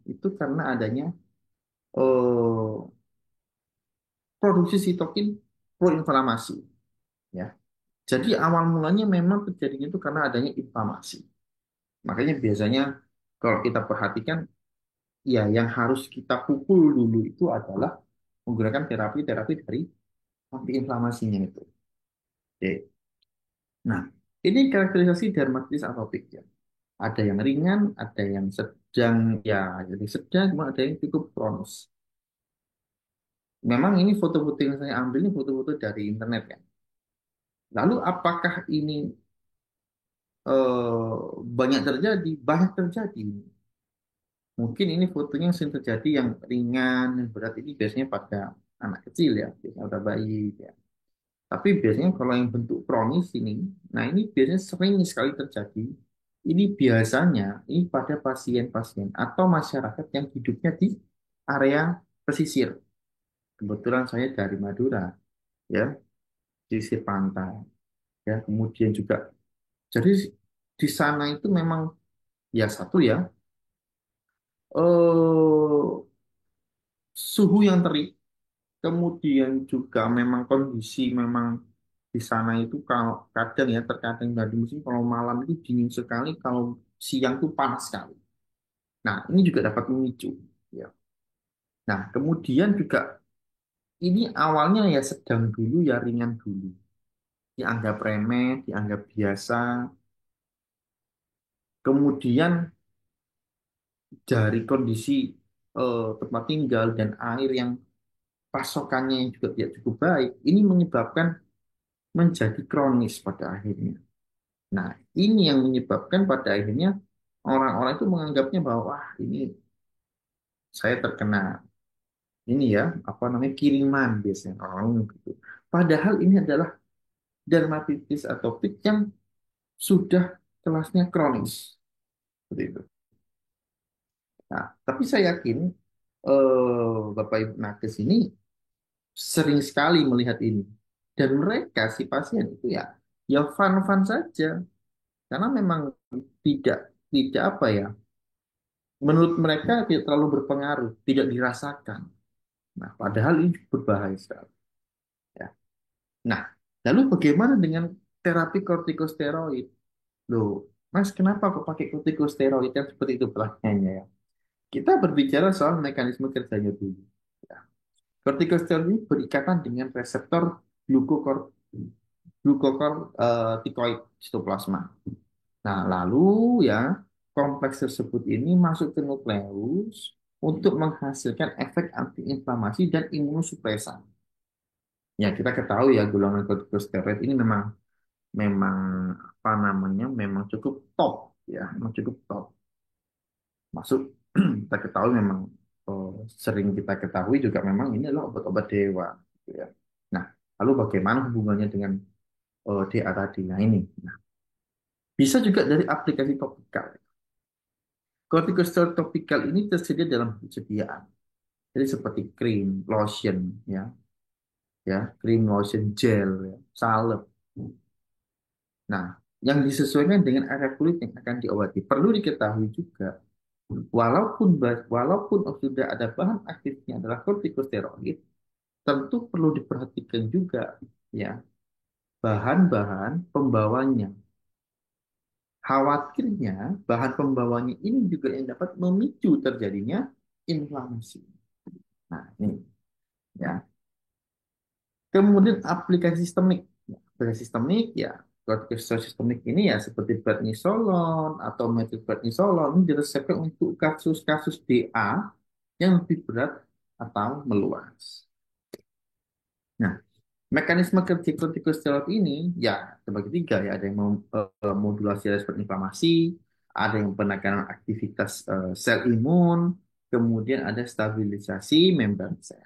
itu karena adanya uh, produksi sitokin proinflamasi. Ya, jadi awal mulanya memang terjadinya itu karena adanya inflamasi. Makanya biasanya kalau kita perhatikan, ya yang harus kita pukul dulu itu adalah menggunakan terapi-terapi dari antiinflamasinya itu. Oke. Nah, ini karakterisasi dermatitis atopik ya. Ada yang ringan, ada yang sedang, ya jadi sedang, kemudian ada yang cukup kronis. Memang ini foto-foto yang saya ambil ini foto-foto dari internet ya. Lalu apakah ini banyak terjadi? Banyak terjadi. Mungkin ini fotonya yang sering terjadi, yang ringan, yang berat ini biasanya pada anak kecil ya, biasanya pada bayi ya. Tapi biasanya kalau yang bentuk kronis ini, nah ini biasanya sering sekali terjadi. Ini biasanya ini pada pasien-pasien atau masyarakat yang hidupnya di area pesisir. Kebetulan saya dari Madura, ya, di sisi pantai, ya. Kemudian juga, jadi di sana itu memang ya satu ya, eh, suhu yang terik, kemudian juga memang kondisi memang di sana itu kalau kadang ya terkadang dari musim kalau malam itu dingin sekali, kalau siang itu panas sekali. Nah, ini juga dapat memicu. Ya. Nah, kemudian juga ini awalnya ya sedang dulu ya ringan dulu. Dianggap remeh, dianggap biasa. Kemudian dari kondisi tempat tinggal dan air yang pasokannya yang juga tidak cukup baik, ini menyebabkan menjadi kronis pada akhirnya. Nah, ini yang menyebabkan pada akhirnya orang-orang itu menganggapnya bahwa wah ini saya terkena ini ya apa namanya kiriman biasanya orang gitu. Padahal ini adalah dermatitis atopik yang sudah kelasnya kronis seperti itu. Nah, tapi saya yakin Bapak Ibu nakes ini sering sekali melihat ini dan mereka si pasien itu ya fun-fun saja karena memang tidak tidak apa ya menurut mereka tidak terlalu berpengaruh, tidak dirasakan. Nah, padahal ini berbahaya sekali. Ya. Nah, lalu bagaimana dengan terapi kortikosteroid? Loh, Mas, kenapa kok pakai kortikosteroid? Kan seperti itu pertanyaannya ya. Kita berbicara soal mekanisme kerjanya dulu. Ya. Kortikosteroid ini berikatan dengan reseptor glukokortikoid sitoplasma. Nah, lalu ya kompleks tersebut ini masuk ke nukleus untuk menghasilkan efek antiinflamasi dan imunosupresan. Ya, kita ketahui ya golongan kortikosteroid ini memang memang apa namanya memang cukup top ya, memang cukup top. Masuk kita ketahui memang eh, sering kita ketahui juga memang ini adalah obat-obat dewa gitu ya. Nah, lalu bagaimana hubungannya dengan DA tadi? Nah, ini. Nah, bisa juga dari aplikasi topikal. Corticosteroid topikal ini tersedia dalam persediaan. Jadi seperti krim, lotion, krim, lotion, gel, ya, salep. Nah, yang disesuaikan dengan area kulit yang akan diobati. Perlu diketahui juga, walaupun sudah ada bahan aktifnya adalah kortikosteroid, tentu perlu diperhatikan juga ya bahan-bahan pembawanya. Khawatirnya bahan pembawanya ini juga yang dapat memicu terjadinya inflamasi. Nah, ini ya. Kemudian aplikasi sistemik. Ya, aplikasi sistemik ya corticosteroid sistemik ini ya seperti prednisolon atau methylprednisolon ini diresepkan untuk kasus-kasus DA yang lebih berat atau meluas. Nah, mekanisme kerja corticosteroid ini ya terbagi tiga ya, ada yang modulasi respon inflamasi, ada yang penekanan aktivitas sel imun, kemudian ada stabilisasi membran sel.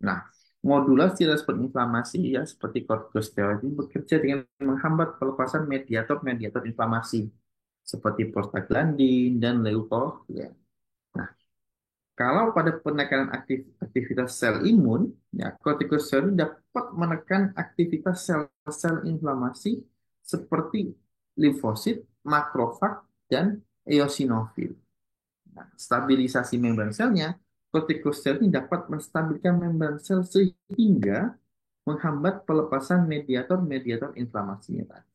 Nah, modulasi respon inflamasi ya seperti corticosteroid ini bekerja dengan menghambat pelepasan mediator-mediator inflamasi seperti prostaglandin dan leukotriene. Kalau pada penekanan aktivitas sel imun, ya, kortikosteroid dapat menekan aktivitas sel-sel inflamasi seperti limfosit, makrofag, dan eosinofil. Nah, stabilisasi membran selnya, kortikosteroid dapat menstabilkan membran sel sehingga menghambat pelepasan mediator-mediator inflamasinya tadi.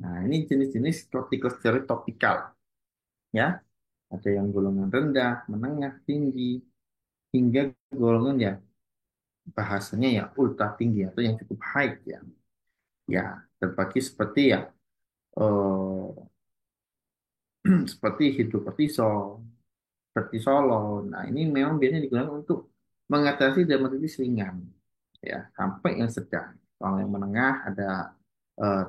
Nah, ini jenis-jenis kortikosteroid topikal, ya. Ada yang golongan rendah, menengah, tinggi, hingga golongan ya bahasanya ya ultra tinggi atau yang cukup high ya. Ya, terbagi seperti ya eh, seperti hidrokortisol, kortisolon. Nah, ini memang biasanya digunakan untuk mengatasi dermatitis ringan ya, sampai yang sedang. Kalau yang menengah ada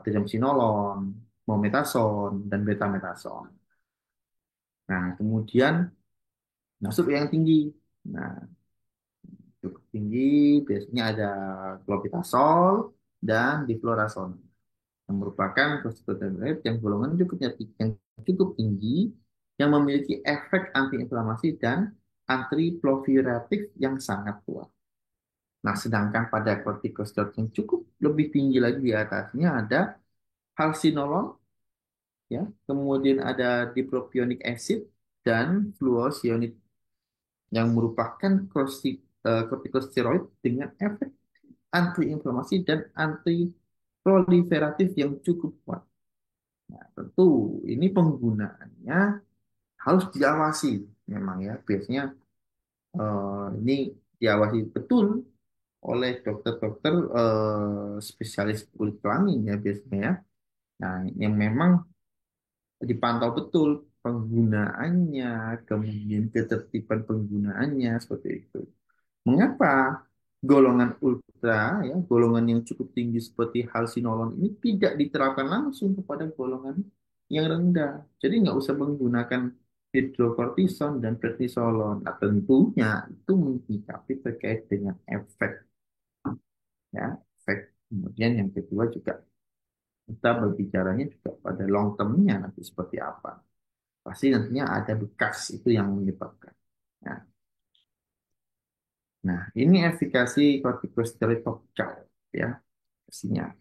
triamcinolone, mometasone, dan betamethasone. Nah, kemudian masuk yang tinggi. Nah, cukup tinggi biasanya ada clobetasol dan diflorason yang merupakan corticosteroid yang golongan yang cukup tinggi yang memiliki efek antiinflamasi dan antiproliferatif yang sangat kuat. Nah, sedangkan pada corticosteroid yang cukup lebih tinggi lagi di atasnya ada halcinolone, ya, kemudian ada dipropionic acid, dan fluocyanid yang merupakan kortikosteroid dengan efek antiinflamasi dan antiproliferatif yang cukup kuat. Nah, tentu ini penggunaannya harus diawasi memang ya. Biasanya ini diawasi betul oleh dokter-dokter spesialis kulit kelamin ya biasanya ya. Nah, yang memang dipantau betul penggunaannya, kemudian ketertiban penggunaannya seperti itu. Mengapa golongan ultra, ya, golongan yang cukup tinggi seperti halsinolon ini tidak diterapkan langsung kepada golongan yang rendah? Jadi nggak usah menggunakan hidrokortison dan prednisolon. Nah, tentunya itu menyikapi terkait dengan efek, ya, efek. Kemudian yang kedua juga kita berbicaranya juga pada long term-nya nanti seperti apa. Pasti nantinya ada bekas itu yang menyebabkan. Ya. Nah, ini efikasi kortikosteroid topikal ya, pastinya.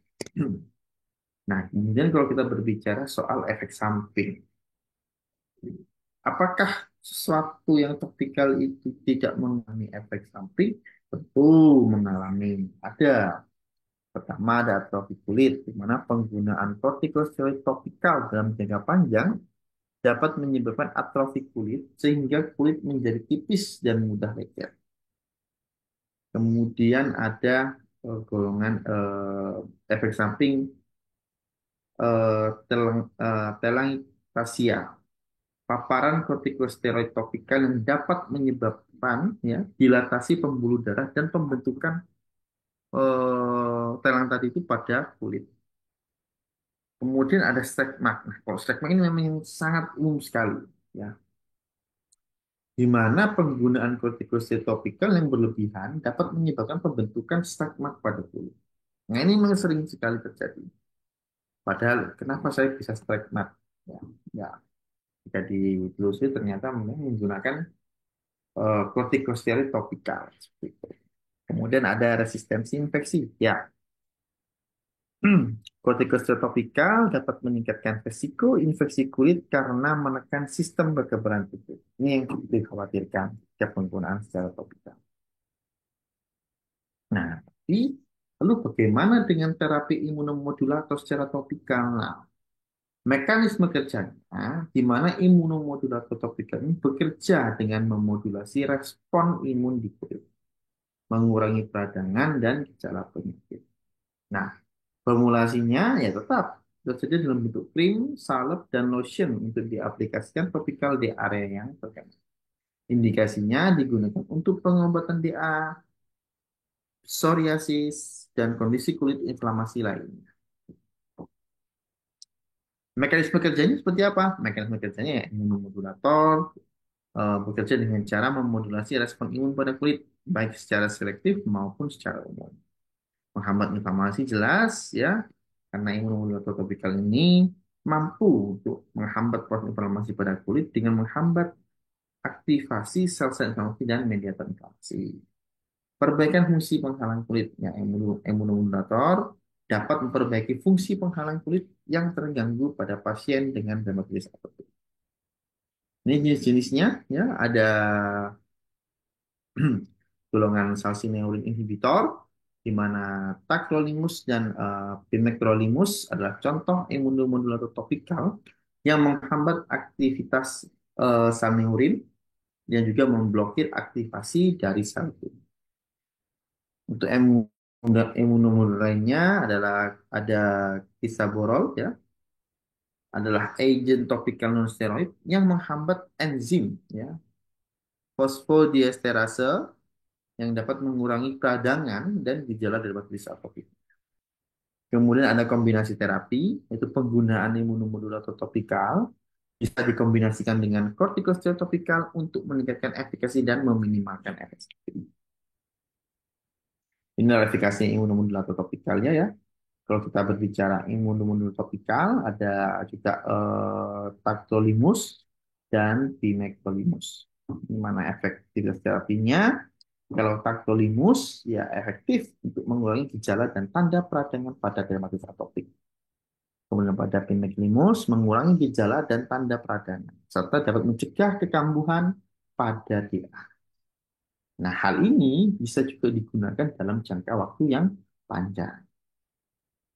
Nah, kemudian kalau kita berbicara soal efek samping, apakah sesuatu yang topikal itu tidak mengalami efek samping? Tentu mengalami. Ada. Pertama ada atrofi kulit, di mana penggunaan kortikosteroid topikal dalam jangka panjang dapat menyebabkan atrofi kulit sehingga kulit menjadi tipis dan mudah lecet. Kemudian ada golongan efek samping telangiectasia, paparan kortikosteroid topikal yang dapat menyebabkan ya dilatasi pembuluh darah dan pembentukan telang tadi itu pada kulit. Kemudian ada stigma. Nah, kalau stigma ini memang yang sangat umum sekali ya, di mana penggunaan kortikosteroid topikal yang berlebihan dapat menyebabkan pembentukan stigma pada kulit. Nah, ini memang sering sekali terjadi. Padahal kenapa saya bisa stigma? Ya, ya, jika ditelusuri ternyata memang menggunakan kortikosteroid topikal. Seperti itu. Kemudian ada resistensi infeksi. Ya, kortikosteroid topikal dapat meningkatkan risiko infeksi kulit karena menekan sistem kekebalan tubuh. Ini yang dikhawatirkan jika penggunaan secara topikal. Nah, tapi lalu bagaimana dengan terapi imunomodulator secara topikal? Nah, mekanisme kerjanya di mana imunomodulator topikal ini bekerja dengan memodulasi respon imun di kulit, mengurangi peradangan dan gejala penyakit. Nah, formulasinya ya tetap tersedia dalam bentuk krim, salep, dan lotion untuk diaplikasikan topikal di area yang terkena. Indikasinya digunakan untuk pengobatan DA, psoriasis, dan kondisi kulit inflamasi lainnya. Mekanisme kerjanya seperti apa? Mekanisme kerjanya ya imunomodulator bekerja dengan cara memodulasi respon imun pada kulit, baik secara selektif maupun secara umum. Menghambat inflamasi jelas ya, karena imunomodulator topikal ini mampu untuk menghambat proses inflamasi pada kulit dengan menghambat aktivasi sel-sel inflamasi dan mediator inflamasi. Perbaikan fungsi penghalang kulit, ya, imunomodulator dapat memperbaiki fungsi penghalang kulit yang terganggu pada pasien dengan dermatitis atopik. Ini jenis-jenisnya ya, ada golongan calcineurin inhibitor, di mana tacrolimus dan pimecrolimus adalah contoh imunomodulator topikal yang menghambat aktivitas sel neurin dan juga memblokir aktivasi dari sel tubuh. Untuk imunomodulator lainnya adalah ada kisaborol ya, adalah agent topikal nonsteroid yang menghambat enzim ya fosfodiesterase yang dapat mengurangi peradangan dan gejala dermatitis atopik. Kemudian ada kombinasi terapi, yaitu penggunaan imunomodulator topikal bisa dikombinasikan dengan kortikosteroid topikal untuk meningkatkan efikasi dan meminimalkan efek samping. Ini adalah efikasi imunomodulator topikalnya ya. Kalau kita berbicara imunomodulator topikal, ada juga tacrolimus dan pimecrolimus. Ini mana efektivitas terapinya? Kalau tacrolimus ya efektif untuk mengurangi gejala dan tanda peradangan pada dermatitis atopik. Kemudian pada Pinneglimus mengurangi gejala dan tanda peradangan, serta dapat mencegah kekambuhan pada DA. Nah, hal ini bisa juga digunakan dalam jangka waktu yang panjang.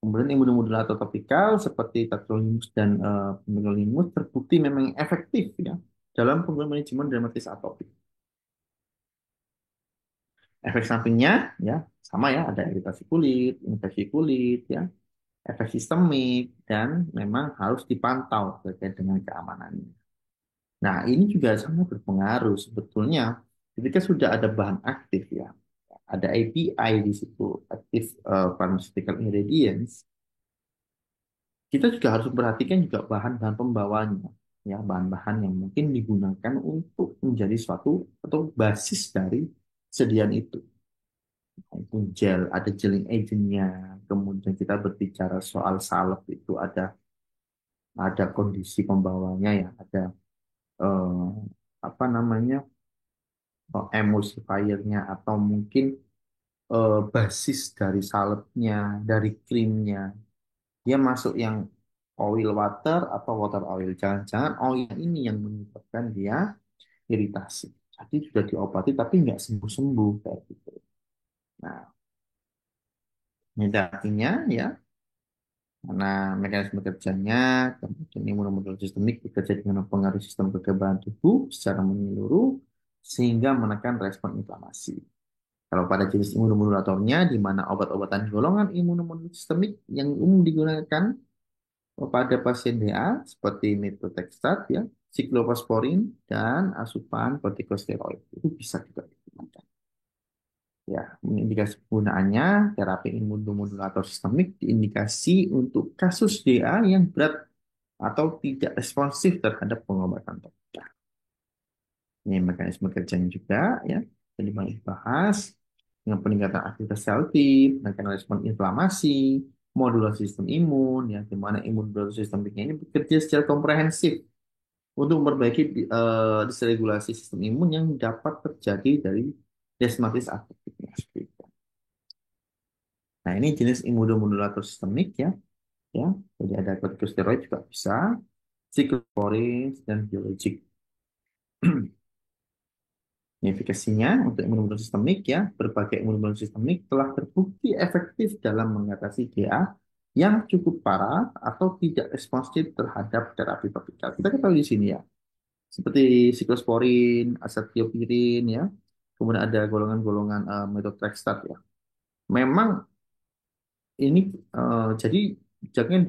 Kemudian imunomodulator topikal seperti tacrolimus dan pimecrolimus terbukti memang efektif ya dalam pengendalian manajemen dermatitis atopik. Efek sampingnya ya sama ya, ada iritasi kulit, infeksi kulit ya, efek sistemik dan memang harus dipantau terkait dengan keamanannya. Nah, ini juga sangat berpengaruh sebetulnya ketika sudah ada bahan aktif ya. Ada API di situ, active pharmaceutical ingredients. Kita juga harus memperhatikan juga bahan-bahan pembawanya, ya bahan-bahan yang mungkin digunakan untuk menjadi suatu atau basis dari sediaan itu. Itu gel, ada gelling agentnya. Kemudian kita berbicara soal salep itu ada kondisi pembawanya ya, ada eh, apa namanya emulsifiernya atau mungkin basis dari salepnya, dari krimnya. Dia masuk yang oil water atau water oil. Jangan-jangan oil ini yang menyebabkan dia iritasi. Jadi sudah diobati tapi nggak sembuh-sembuh kayak gitu. Nah, ini artinya ya, karena mekanisme kerjanya, kemudian imunomodulator sistemik bekerja dengan mempengaruhi sistem kekebalan tubuh secara menyeluruh sehingga menekan respon inflamasi. Kalau pada jenis imunomodulatornya, di mana obat-obatan golongan imunomodulator sistemik yang umum digunakan pada pasien DA seperti methotrexate ya, siklosporin dan asupan kortikosteroid itu bisa juga digunakan. Ya, indikasi penggunaannya terapi imunomodulator sistemik diindikasi untuk kasus DA yang berat atau tidak responsif terhadap pengobatan topikal. Ini mekanisme kerjanya juga ya, tadi banyak dibahas dengan peningkatan aktivitas sel T, peningkatan respon inflamasi, modulasi sistem imun, ya, di mana imun sistemiknya ini bekerja secara komprehensif untuk memperbaiki dysregulasi sistem imun yang dapat terjadi dari desmatis atopiknya. Nah, ini jenis imunomodulator sistemik ya, ya. Jadi ada kortikosteroid juga bisa, siklosporin dan biologik. Efikasinya untuk imunomodulator sistemik ya, berbagai imunomodulator sistemik telah terbukti efektif dalam mengatasi GA yang cukup parah atau tidak responsif terhadap terapi topikal. Kita ketahui di sini ya, seperti siklosporin, azathiopirin ya, kemudian ada golongan-golongan methotrexate ya. Memang ini jadi jangan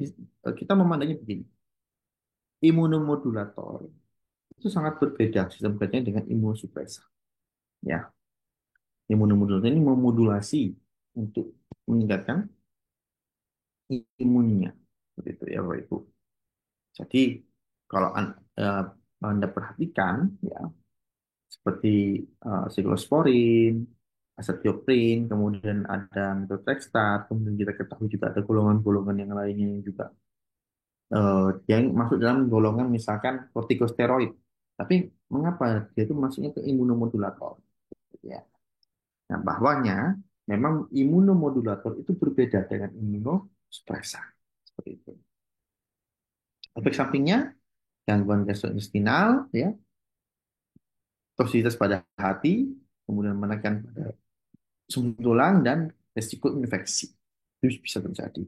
kita memandangnya begini. Imunomodulator itu sangat berbeda sistem kerjanya dengan imunosupresan. Ya, imunomodulator ini memodulasi untuk meningkatkan imunnya. Seperti itu ya Bapak Ibu. Jadi kalau Anda perhatikan ya seperti siklosporin, azathioprine, kemudian ada methotrexate, kemudian kita ketahui juga ada golongan-golongan yang lainnya yang juga yang masuk dalam golongan misalkan kortikosteroid. Tapi mengapa dia itu masuknya ke imunomodulator? Ya. Nah, bahwanya memang imunomodulator itu berbeda dengan imunosupresan. Seperti itu. Efek sampingnya, gangguan gastrointestinal, ya, toksisitas pada hati, kemudian menekan pada sumber tulang dan resiko infeksi. Itu bisa terjadi.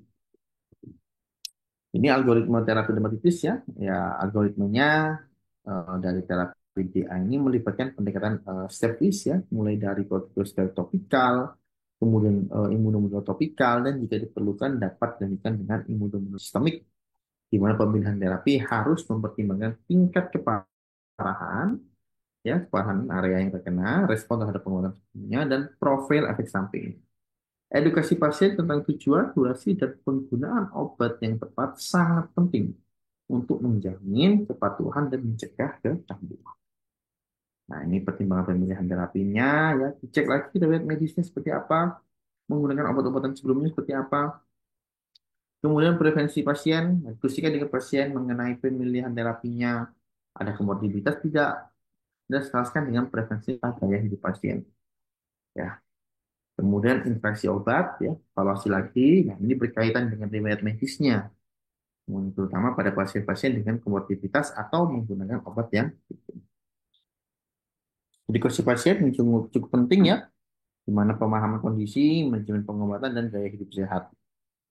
Ini algoritma terapi dermatitis ya. Ya, algoritmanya dari terapi DA ini melibatkan pendekatan stepwise ya, mulai dari kortikosteroid topikal, kemudian imunomodulator topikal, dan jika diperlukan dapat dilanjutkan dengan imunomodulator sistemik, di mana pemilihan terapi harus mempertimbangkan tingkat keparahan, ya, keparahan area yang terkena, respon terhadap pengobatan sebelumnya, dan profil efek samping. Edukasi pasien tentang tujuan, durasi, dan penggunaan obat yang tepat sangat penting untuk menjamin kepatuhan dan mencegah kecanduan. Nah, ini pertimbangan pemilihan terapinya, ya. Dicek lagi riwayat medisnya seperti apa, menggunakan obat-obatan sebelumnya seperti apa. Kemudian prevensi pasien, diskusikan dengan pasien mengenai pemilihan terapinya, ada komorbiditas tidak, dan selaraskan dengan prevensi gaya hidup pasien. Ya. Kemudian infeksi obat, ya, evaluasi lagi. Nah, ini berkaitan dengan riwayat medisnya. terutama pada pasien-pasien dengan komorbiditas atau menggunakan obat yang edukasi pasien cukup penting ya, di mana pemahaman kondisi, manajemen pengobatan, dan gaya hidup sehat.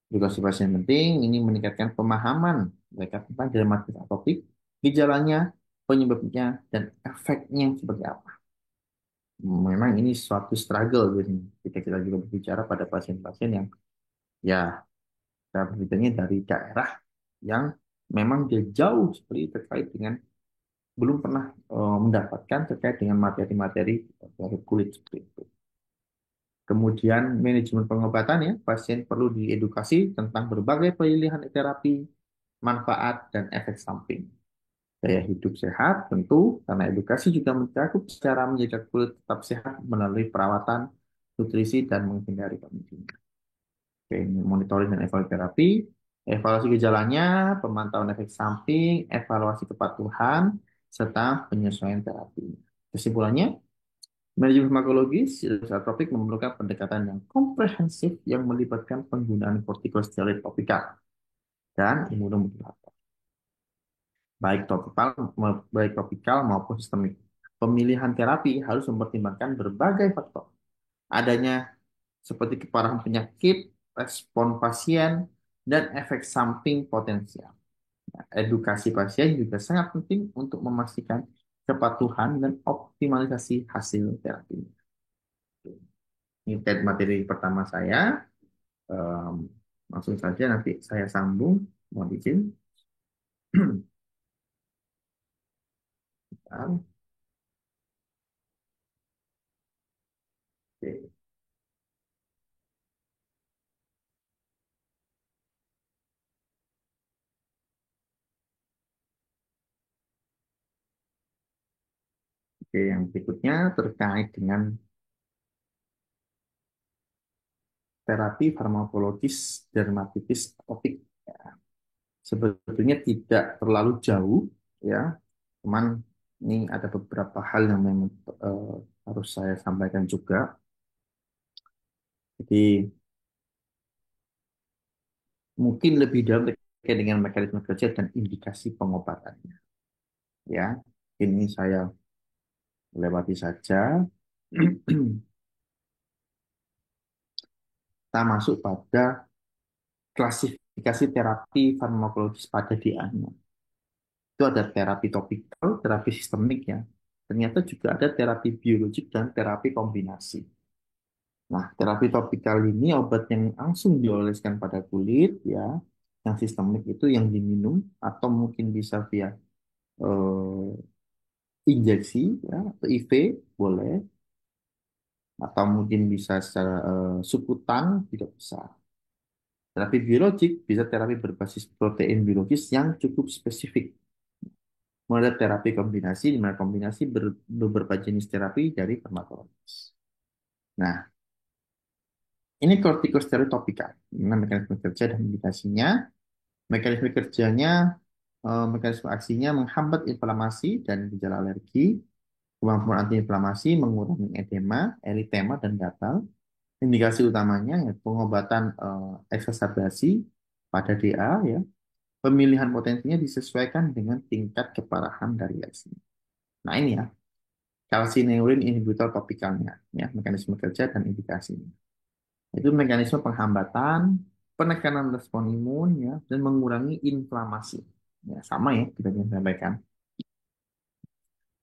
Edukasi pasien penting, ini meningkatkan pemahaman mereka tentang dermatitis atopik, gejalanya, penyebabnya, dan efeknya seperti apa. Memang ini suatu struggle biasanya ketika kita juga berbicara pada pasien-pasien yang ya kita berbicaranya dari daerah yang memang dia jauh seperti terkait dengan belum pernah mendapatkan terkait dengan materi-materi dari kulit seperti itu. Kemudian manajemen pengobatan ya, pasien perlu diedukasi tentang berbagai pilihan terapi, manfaat, dan efek samping. Gaya hidup sehat tentu, karena edukasi juga mencakup cara menjaga kulit tetap sehat melalui perawatan, nutrisi, dan menghindari kemiskinan. Oke, ini monitoring dan evaluasi terapi, evaluasi gejalanya, pemantauan efek samping, evaluasi kepatuhan, serta penyesuaian terapi. Kesimpulannya, manajemen farmakologis atopik memerlukan pendekatan yang komprehensif yang melibatkan penggunaan kortikosteroid topikal dan imunomodulator, baik topikal maupun sistemik. Pemilihan terapi harus mempertimbangkan berbagai faktor. Adanya seperti keparahan penyakit, respon pasien, dan efek samping potensial. Edukasi pasien juga sangat penting untuk memastikan kepatuhan dan optimalisasi hasil terapi. Ini materi pertama saya. Langsung saja nanti saya sambung. Mohon izin. Oke. Oke, yang berikutnya terkait dengan terapi farmakologis dermatitis atopik. Ya, sebetulnya tidak terlalu jauh, ya. Cuman ini ada beberapa hal yang memang harus saya sampaikan juga. Jadi mungkin lebih dalam terkait dengan mekanisme kerja dan indikasi pengobatannya. Ya, ini saya lewati saja. Kita masuk pada klasifikasi terapi farmakologis pada DA-nya. Itu ada terapi topikal, terapi sistemik ya. Ternyata juga ada terapi biologik dan terapi kombinasi. Nah, terapi topikal ini obat yang langsung dioleskan pada kulit ya. Yang sistemik itu yang diminum atau mungkin bisa via eh, injeksi ya, atau IV boleh, atau mungkin bisa secara subkutan tidak bisa. Terapi biologik bisa terapi berbasis protein biologis yang cukup spesifik. Mulai terapi kombinasi, di mana kombinasi beberapa jenis terapi dari farmakologis. Nah, ini kortikosteroid topikal. Ini mekanisme kerja dan indikasinya. Mekanisme kerjanya, mekanisme aksinya menghambat inflamasi dan gejala alergi, kemampuan antiinflamasi, mengurangi edema, eritema, dan gatal. Indikasi utamanya yaitu pengobatan eksacerbasi pada DA, ya. Pemilihan potensinya disesuaikan dengan tingkat keparahan dari lesi. Nah ini ya, calcineurin inhibitor topikalnya, ya, mekanisme kerja dan indikasinya. Itu mekanisme penghambatan, penekanan respon imun, ya, dan mengurangi inflamasi. Ya, sama ya kita sampaikan.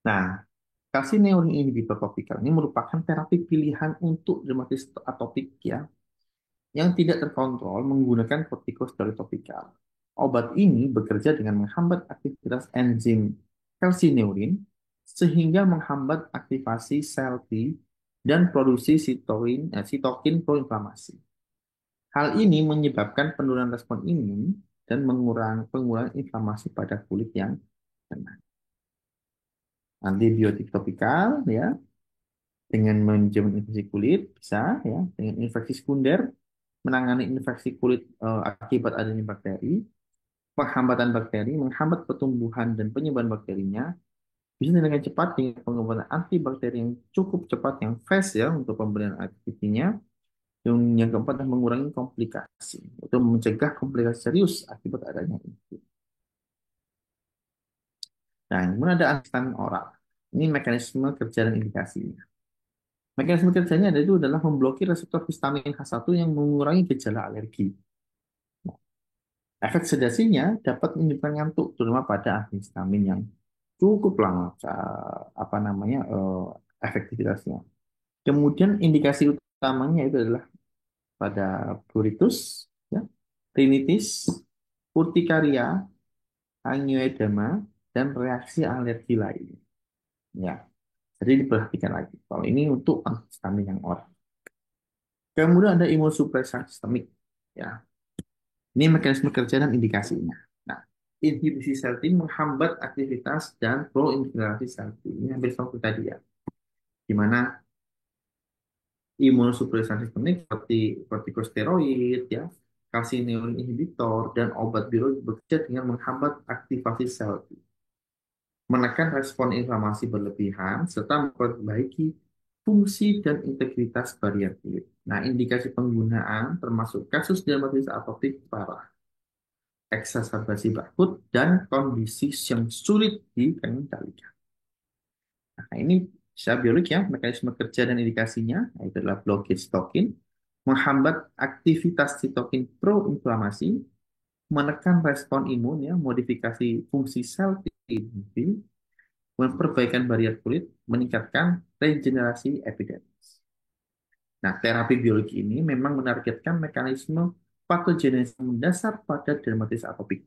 Nah, calcineurin inhibitor topikal ini merupakan terapi pilihan untuk dermatitis atopik ya, yang tidak terkontrol menggunakan kortikosteroid topikal. Obat ini bekerja dengan menghambat aktivitas enzim calcineurin sehingga menghambat aktivasi sel T dan produksi sitokin proinflamasi. Hal ini menyebabkan penurunan respon imun dan pengurangan inflamasi pada kulit yang kena. Antibiotik topikal ya, dengan manajemen infeksi kulit bisa ya, dengan infeksi sekunder menangani infeksi kulit akibat adanya bakteri, penghambatan bakteri, menghambat pertumbuhan dan penyebaran bakterinya, bisa dengan cepat dengan pengobatan antibakteri yang cukup cepat, yang fast ya untuk pemberian aktivitinya, Yang keempat adalah mengurangi komplikasi, untuk mencegah komplikasi serius akibat adanya infeksi. Nah, kemudian ada asam oral. Ini mekanisme kerja dan indikasinya. Mekanisme kerjanya itu adalah memblokir reseptor histamin H1 yang mengurangi gejala alergi. Efek sedasinya dapat menyebabkan ngantuk, terutama pada antihistamin yang cukup lama apa namanya efektivitasnya. Kemudian indikasi utamanya itu adalah pada pruritus, ya, rinitis, urtikaria, angioedema, dan reaksi alergi lain. Ya, jadi diperhatikan lagi. Kalau ini untuk antihistamin yang oral. Kemudian ada imunosupresan sistemik. Ya, ini mekanisme kerja dan indikasinya. Nah, inhibisi sel T menghambat aktivitas dan proinfiltrasi sel T. Ini hampir sama seperti tadi ya. Di mana imunosupresan sistemik seperti kortikosteroid, ya, kalsineurin inhibitor, dan obat biologis bekerja dengan menghambat aktivasi sel T, menekan respon inflamasi berlebihan, serta memperbaiki fungsi dan integritas barrier kulit. Nah, indikasi penggunaan termasuk kasus dermatitis atopik parah, eksaserbasi bakut, dan kondisi yang sulit dikendalikan. Nah, ini secara biologis ya, mekanisme kerja dan indikasinya, yaitu adalah blockade sitokin, menghambat aktivitas sitokin proinflamasi, menekan respon imun ya, modifikasi fungsi sel T, perbaikan barrier kulit, meningkatkan regenerasi epidermis. Nah, terapi biologi ini memang menargetkan mekanisme patogenesis mendasar pada dermatitis atopik.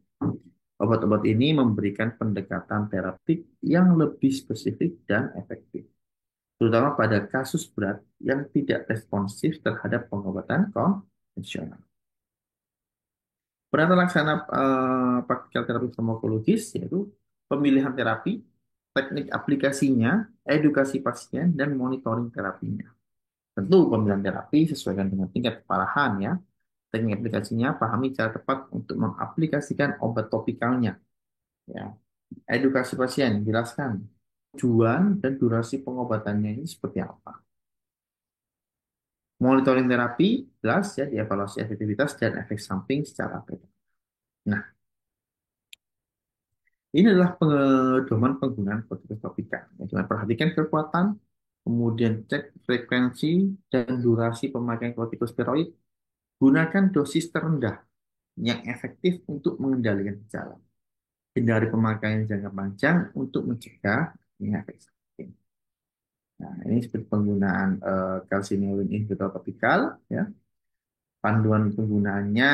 Obat-obat ini memberikan pendekatan terapeutik yang lebih spesifik dan efektif, terutama pada kasus berat yang tidak responsif terhadap pengobatan konvensional. Penata laksana praktikal terapi farmakologis yaitu pemilihan terapi, teknik aplikasinya, edukasi pasien, dan monitoring terapinya. Tentu pemilihan terapi sesuaikan dengan tingkat keparahan ya. Teknik aplikasinya pahami cara tepat untuk mengaplikasikan obat topikalnya. Ya. Edukasi pasien, jelaskan tujuan dan durasi pengobatannya ini seperti apa. Monitoring terapi, jelas ya, dievaluasi efektivitas dan efek samping secara peta. Nah, ini adalah pedoman penggunaan kortikosteroida. Ya, dengan perhatikan kekuatan, kemudian cek frekuensi dan durasi pemakaian kortikosteroid, gunakan dosis terendah yang efektif untuk mengendalikan gejala. Hindari pemakaian jangka panjang untuk mencegah efek samping. Nah, ini seperti penggunaan calcineurin inhibitor topikal, ya. Panduan penggunaannya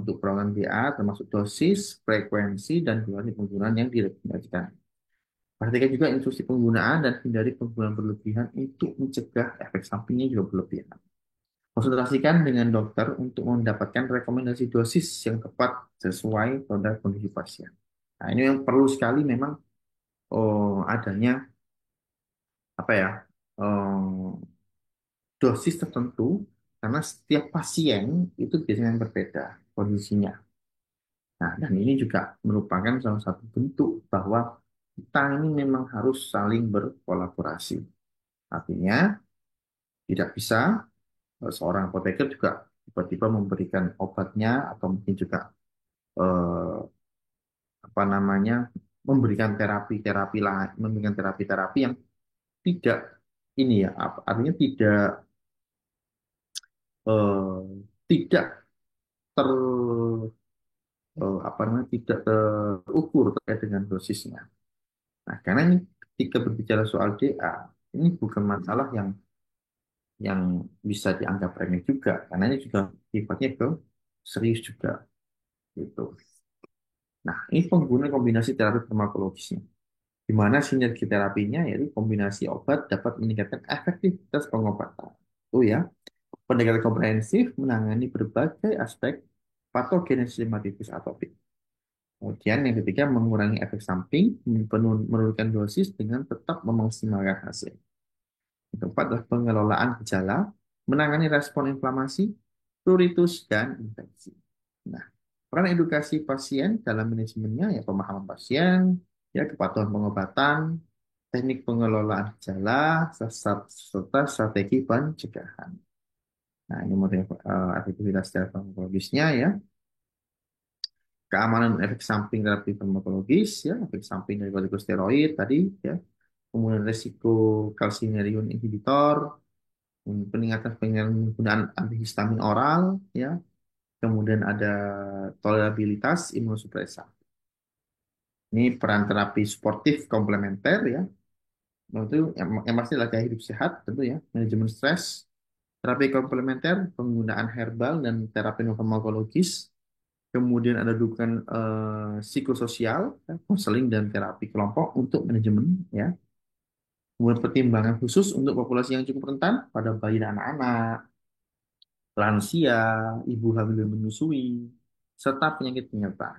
untuk perawatan BA termasuk dosis, frekuensi, dan durasi penggunaan yang direkomendasikan. Perhatikan juga instruksi penggunaan dan hindari penggunaan berlebihan untuk mencegah efek sampingnya juga berlebihan. Konsultasikan dengan dokter untuk mendapatkan rekomendasi dosis yang tepat sesuai pada kondisi pasien. Nah, ini yang perlu sekali memang adanya apa ya dosis tertentu karena setiap pasien itu biasanya berbeda kondisinya. Nah, dan ini juga merupakan salah satu bentuk bahwa kita ini memang harus saling berkolaborasi. Artinya tidak bisa seorang apoteker juga tiba-tiba memberikan obatnya atau mungkin juga eh, apa namanya memberikan terapi-terapi lain, memberikan terapi-terapi yang tidak ini ya, artinya eh, tidak ter apa namanya tidak terukur terkait dengan dosisnya. Nah, karena ini ketika berbicara soal DA, ini bukan masalah yang bisa dianggap remeh juga, karena ini juga sifatnya ke serius juga gitu. Nah, ini penggunaan kombinasi terapi farmakologisnya, di mana sinergi terapinya yaitu kombinasi obat dapat meningkatkan efektivitas pengobatan. Itu ya, pendekatan komprehensif menangani berbagai aspek patogenesis dermatitis atopik. Kemudian yang ketiga mengurangi efek samping, menurunkan dosis dengan tetap memaksimalkan hasil. Yang keempat adalah pengelolaan gejala, menangani respon inflamasi, pruritus, dan infeksi. Nah, peran edukasi pasien dalam manajemennya ya pemahaman pasien, ya kepatuhan pengobatan, teknik pengelolaan gejala, serta strategi pencegahan. Nah, ini model efektivitas terapi farmakologisnya ya. Keamanan efek samping terapi farmakologis ya, efek samping dari kortikosteroid tadi ya. Kemudian resiko calcineurin inhibitor, peningkatan penggunaan antihistamin oral ya. Kemudian ada tolerabilitas imunosupresan. Ini peran terapi suportif komplementer ya. Nah, itu yang pasti adalah gaya hidup sehat tentu ya, manajemen stres, terapi komplementer, penggunaan herbal dan terapi non farmakologis, kemudian ada dukungan psikososial, ya, konseling dan terapi kelompok untuk manajemen ya. Kemudian pertimbangan khusus untuk populasi yang cukup rentan pada bayi dan anak-anak, lansia, ibu hamil dan menyusui, serta penyakit penyerta.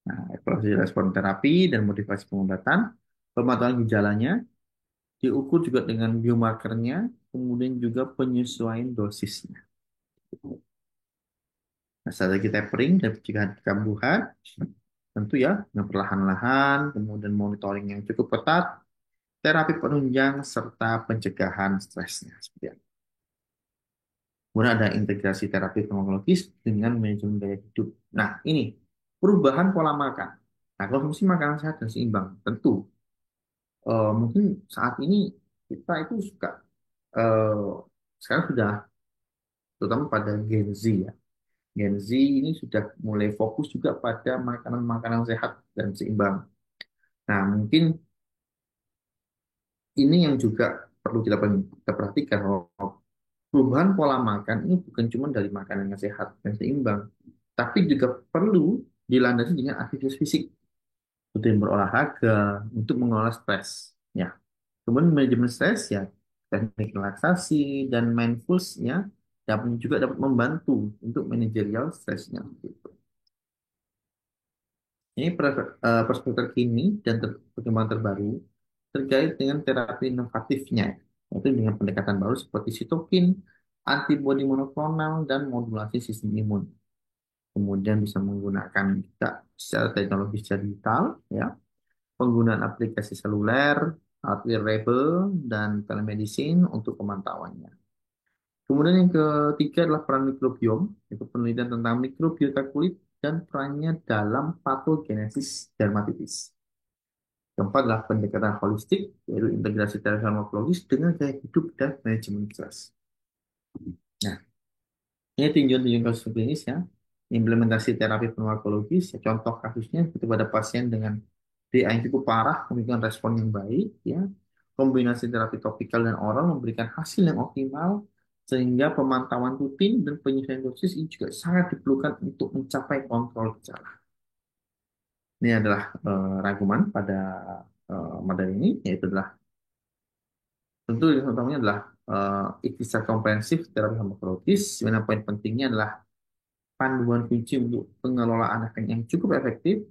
Nah, evaluasi respon terapi dan modifikasi pengobatan, pemantauan gejalanya, diukur juga dengan biomarkernya, kemudian juga penyesuaian dosisnya. Nah, strategi tapering dan pencegahan kekambuhan, tentu ya, dengan perlahan-lahan, kemudian monitoring yang cukup ketat, terapi penunjang, serta pencegahan stresnya. Seperti itu. Kemudian ada integrasi terapi farmakologis dengan manajemen gaya hidup. Nah, ini perubahan pola makan. Nah, konsumsi makanan sehat dan seimbang, tentu. Mungkin saat ini kita itu suka, eh, sekarang sudah, terutama pada Gen Z ya. Gen Z ini sudah mulai fokus juga pada makanan-makanan sehat dan seimbang. Nah, mungkin ini yang juga perlu kita perhatikan bahwa perubahan pola makan ini bukan cuma dari makanan yang sehat dan seimbang, tapi juga perlu dilandasi dengan aktivitas fisik, rutin berolahraga untuk mengelola stres. Ya, kemudian manajemen stres ya, teknik relaksasi dan mindfulness ya dapat membantu untuk manajerial stresnya. Gitu. Ini perspektif terkini dan perkembangan terbaru terkait dengan terapi inovatifnya, yaitu dengan pendekatan baru seperti sitokin, antibodi monoklonal, dan modulasi sistem imun. Kemudian bisa menggunakan juga secara teknologi secara digital, ya, penggunaan aplikasi seluler, alat wearable, dan telemedicine untuk pemantauannya. Kemudian yang ketiga adalah peran mikrobiom, yaitu penelitian tentang mikrobiota kulit dan perannya dalam patogenesis dermatitis. Keempat adalah pendekatan holistik, yaitu integrasi terapi farmakologis dengan gaya hidup dan manajemen stres. Nah, ini tinjauan-tinjauan kasus klinis ya, implementasi terapi farmakologis, ya, contoh kasusnya itu pada pasien dengan DA yang cukup parah, memberikan respon yang baik, ya, kombinasi terapi topikal dan oral memberikan hasil yang optimal, sehingga pemantauan rutin dan penyesuaian dosis ini juga sangat diperlukan untuk mencapai kontrol gejala. Ini adalah rangkuman pada materi ini, yaitu adalah tentu yang utamanya adalah ikhtisar komprehensif terapi farmakologis, di mana poin pentingnya adalah panduan kunci untuk pengelolaan yang cukup efektif,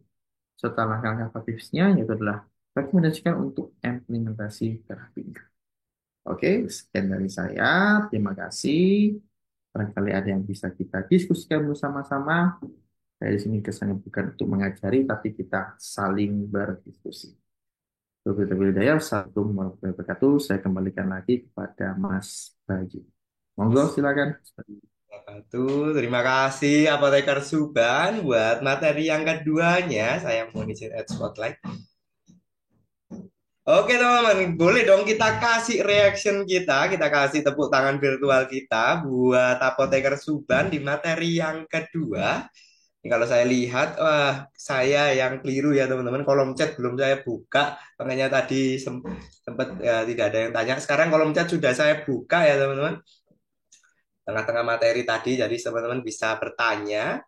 serta langkah-langkah praktisnya, yaitu adalah rekomendasikan untuk implementasi terapinya. Oke, sekian dari saya. Terima kasih. Barangkali ada yang bisa kita diskusikan bersama-sama. Saya di sini kesannya bukan untuk mengajari, tapi kita saling berdiskusi. Terlebih dahulu, Assalamualaikum warahmatullahi wabarakatuh. Saya kembalikan lagi kepada Mas Bayu. Monggo, silakan. Wabarakatuh. Terima kasih Apoteker Suban buat materi yang keduanya. Saya mau izin add spotlight. Oke teman-teman, boleh dong kita kasih reaction kita kasih tepuk tangan virtual kita buat Apoteker Suban di materi yang kedua. Ini kalau saya lihat, wah saya yang keliru ya teman-teman, kolom chat belum saya buka, makanya tadi sempat ya, tidak ada yang tanya. Sekarang kolom chat sudah saya buka ya teman-teman, tengah-tengah materi tadi, jadi teman-teman bisa bertanya.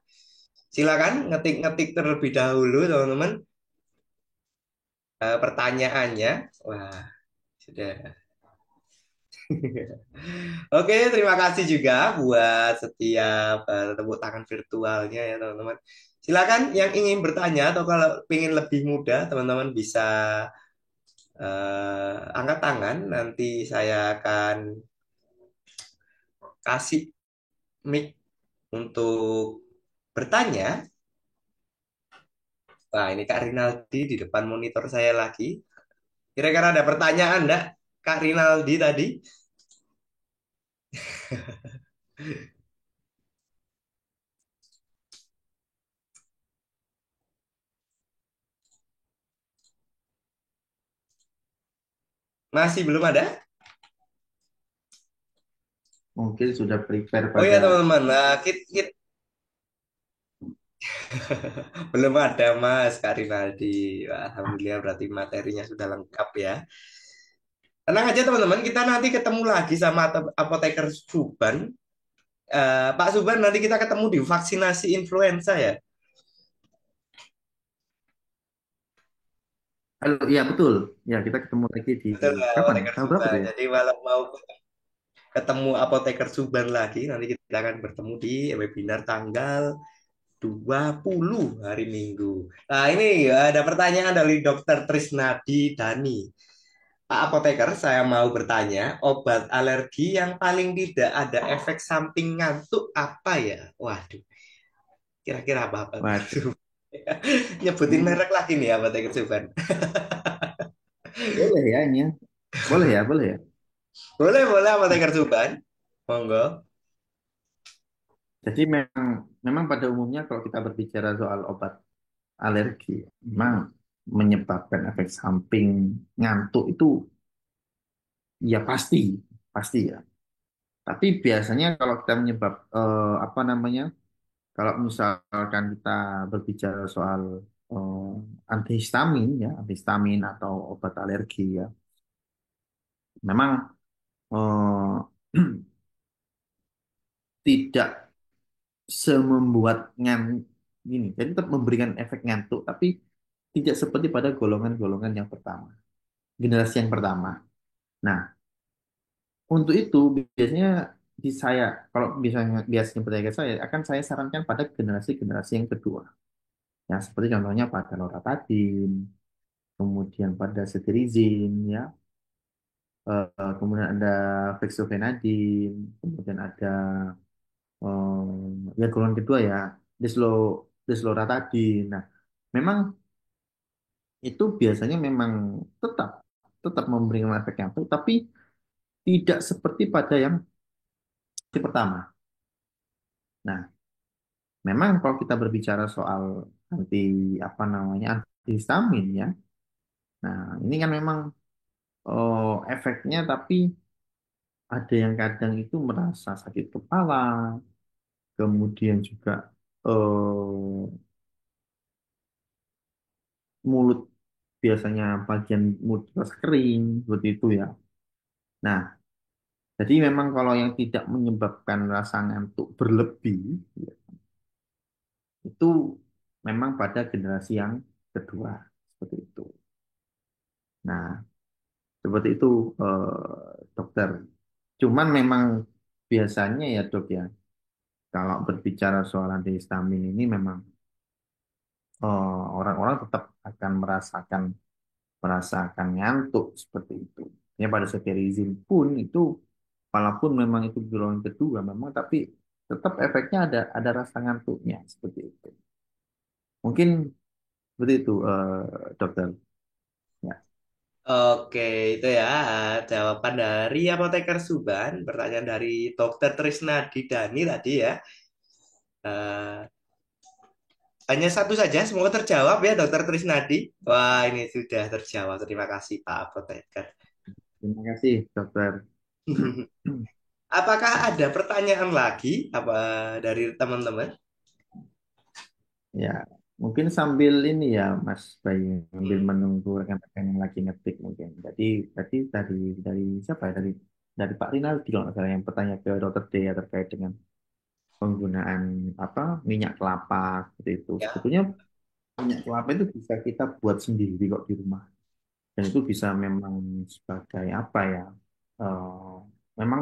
Silakan ngetik-ngetik terlebih dahulu teman-teman pertanyaannya. Wah, sudah. Oke, terima kasih juga buat setiap tepuk tangan virtualnya ya teman-teman. Silakan yang ingin bertanya atau kalau ingin lebih mudah teman-teman bisa angkat tangan. Nanti saya akan kasih mic untuk bertanya. Wah, ini Kak Rinaldi di depan monitor saya lagi. Kira-kira ada pertanyaan enggak Kak Rinaldi tadi? Masih belum ada? Mungkin sudah prepare Oh ya pada teman-teman, nah, belum ada Mas Karinaldi. Wah, Alhamdulillah berarti materinya sudah lengkap ya. Tenang aja teman-teman, kita nanti ketemu lagi sama apoteker Suban. Pak Suban, nanti kita ketemu di vaksinasi influenza ya. Halo, iya betul. Ya, kita ketemu lagi di Betul, kapan ya? apoteker Tanggal berapa Suban. tuh ya? Jadi kalau mau ketemu apoteker Suban lagi, nanti kita akan bertemu di webinar tanggal 20 hari Minggu. Nah, ini ada pertanyaan dari Dokter Trisnadi Dani. Pak Apoteker, saya mau bertanya, obat alergi yang paling tidak ada efek samping ngantuk apa ya? Waduh, kira-kira apa Apoteker Waduh. Suban? Nyebutin Hmm, merek lagi nih Apoteker Suban. boleh ya ini ya. Boleh ya, boleh ya. Boleh, boleh Apoteker Suban. Monggo. Jadi memang memang pada umumnya kalau kita berbicara soal obat alergi, memang menyebabkan efek samping ngantuk itu ya pasti, pasti ya. Tapi biasanya kalau kita apa namanya? Kalau misalkan kita berbicara soal antihistamin ya, antihistamin atau obat alergi ya, memang eh, tidak semembuat ini. Jadi tetap memberikan efek ngantuk, tapi tidak seperti pada golongan-golongan yang pertama, generasi yang pertama. Nah, untuk itu biasanya di saya, kalau biasanya pedagang saya, akan saya sarankan pada generasi-generasi yang kedua. Ya, seperti contohnya pada loratadin, kemudian pada cetirizine, ya, kemudian ada fexofenadin, kemudian ada ya golongan kedua ya deslo desloratadin. Nah, memang itu biasanya memang tetap tetap memberikan efek yang baik, tapi tidak seperti pada yang pertama. Nah, memang kalau kita berbicara soal anti apa namanya antihistamin ya, nah ini kan memang efeknya tapi ada yang kadang itu merasa sakit kepala, kemudian juga eh, mulut biasanya bagian mulut terasa kering seperti itu ya. Nah, jadi memang kalau yang tidak menyebabkan rasa ngantuk berlebih ya, itu memang pada generasi yang kedua seperti itu. Nah, seperti itu dokter. Cuman memang biasanya ya dok ya, kalau berbicara soal antihistamin ini memang orang-orang tetap akan merasakan ngantuk seperti itu. Ya pada cetirizine pun itu walaupun memang itu golongan kedua memang tapi tetap efeknya ada rasa ngantuknya seperti itu. Mungkin seperti itu dokter. Ya. Oke, itu ya jawaban dari Apoteker Suban. Pertanyaan dari Dokter Trisnadi Dani tadi ya. Eh, Hanya satu saja, semoga terjawab ya Dokter Trisnadi. Wah, ini sudah terjawab. Terima kasih Pak Apoteker. Terima kasih dokter. Apakah ada pertanyaan lagi apa dari teman-teman? Ya, mungkin sambil ini ya Mas Bayu sambil Hmm, menunggu rekan-rekan yang lagi ngetik mungkin. Jadi tadi dari siapa ya? Dari Pak Rinaldi kalau nggak salah yang bertanya ke Dokter Dea terkait dengan penggunaan apa minyak kelapa seperti itu. ya. Sebetulnya minyak kelapa itu bisa kita buat sendiri kok di rumah. Dan itu bisa memang sebagai apa ya? eh, Memang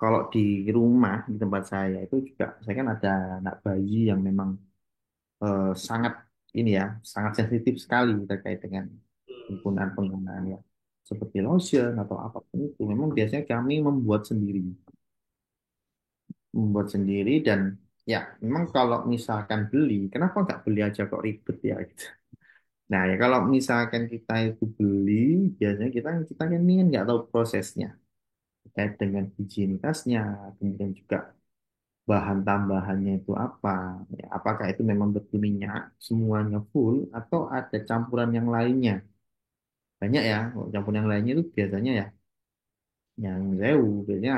kalau di rumah di tempat saya itu juga saya kan ada anak bayi yang memang sangat ini ya sangat sensitif sekali terkait dengan penggunaan ya seperti lotion atau apapun itu. Memang biasanya kami membuat sendiri dan ya memang kalau misalkan beli, kenapa nggak beli aja kok ribet ya gitu. Nah ya kalau misalkan kita itu beli, biasanya kita kan ini kan nggak tahu prosesnya terkait dengan higienitasnya, kemudian juga bahan tambahannya itu apa, ya, apakah itu memang betul minyak semuanya full atau ada campuran yang lainnya. Banyak ya, kalau campuran yang lainnya itu biasanya ya yang sewu, biasanya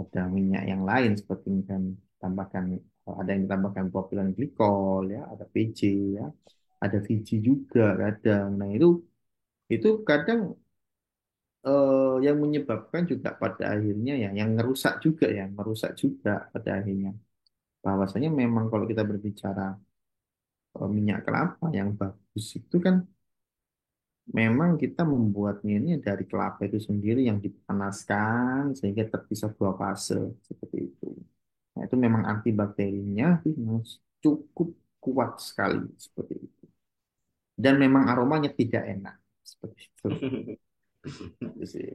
ada minyak yang lain seperti misalnya tambahkan ada yang ditambahkan propilen glikol ya, ada PJ ya, ada VG juga kadang. Nah, itu kadang yang menyebabkan juga pada akhirnya ya yang merusak juga pada akhirnya. Bahwasanya memang kalau kita berbicara minyak kelapa yang bagus itu kan memang kita membuatnya ini dari kelapa itu sendiri yang dipanaskan sehingga terpisah dua fase seperti itu. Nah, itu memang antibakterinya itu memang cukup kuat sekali seperti itu. Dan memang aromanya tidak enak seperti itu. Itu sih.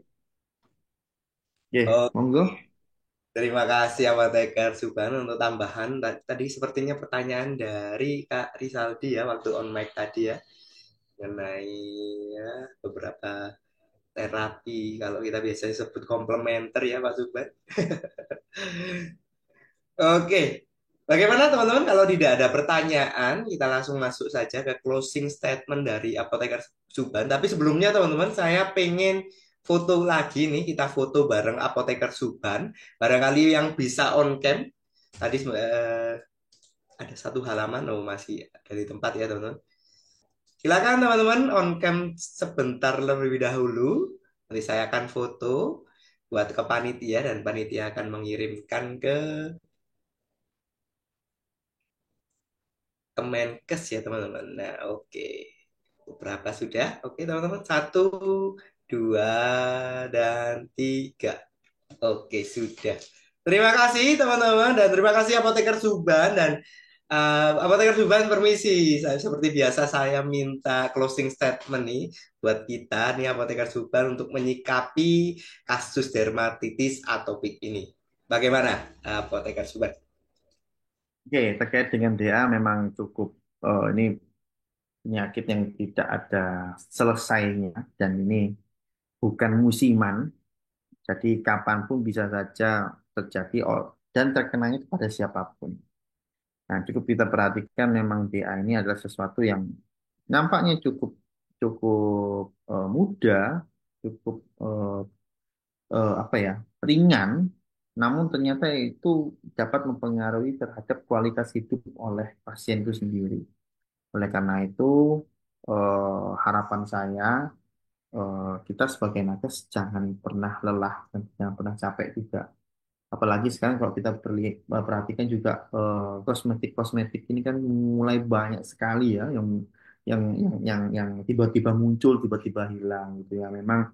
Oke, Oke, monggo. terima kasih Apoteker Suban untuk tambahan. Tadi sepertinya pertanyaan dari Kak Rizaldi ya waktu on mic tadi ya mengenai ya, beberapa terapi kalau kita biasanya sebut komplementer ya Pak Suban. Oke, bagaimana teman-teman kalau tidak ada pertanyaan, kita langsung masuk saja ke closing statement dari Apoteker Suban. Tapi sebelumnya teman-teman, saya pengen foto lagi nih, kita foto bareng Apoteker Suban. Barangkali yang bisa on cam, tadi ada satu halaman, oh masih dari tempat ya teman-teman. Silakan teman-teman on cam sebentar lebih dahulu. Nanti saya akan foto buat ke panitia dan panitia akan mengirimkan ke Kemenkes ya teman-teman. Nah, oke. Beberapa sudah. Oke, teman-teman. Satu, dua, dan tiga. Oke, sudah. Terima kasih teman-teman dan terima kasih Apoteker Suban dan Apoteker Suban permisi. Seperti biasa saya minta closing statement nih buat kita nih Apoteker Suban untuk menyikapi kasus dermatitis atopik ini. Bagaimana Apoteker Suban? Oke, terkait dengan DA memang cukup ini penyakit yang tidak ada selesainya dan ini bukan musiman. Jadi kapanpun bisa saja terjadi dan terkenanya kepada siapapun. Nah, cukup kita perhatikan memang DA ini adalah sesuatu yang nampaknya cukup cukup mudah, cukup apa ya, ringan, namun ternyata itu dapat mempengaruhi terhadap kualitas hidup oleh pasien itu sendiri. Oleh karena itu, harapan saya kita sebagai nakes jangan pernah lelah dan jangan pernah capek juga. Apalagi sekarang kalau kita perhatikan juga kosmetik-kosmetik ini kan mulai banyak sekali ya yang tiba-tiba muncul, tiba-tiba hilang gitu ya. Memang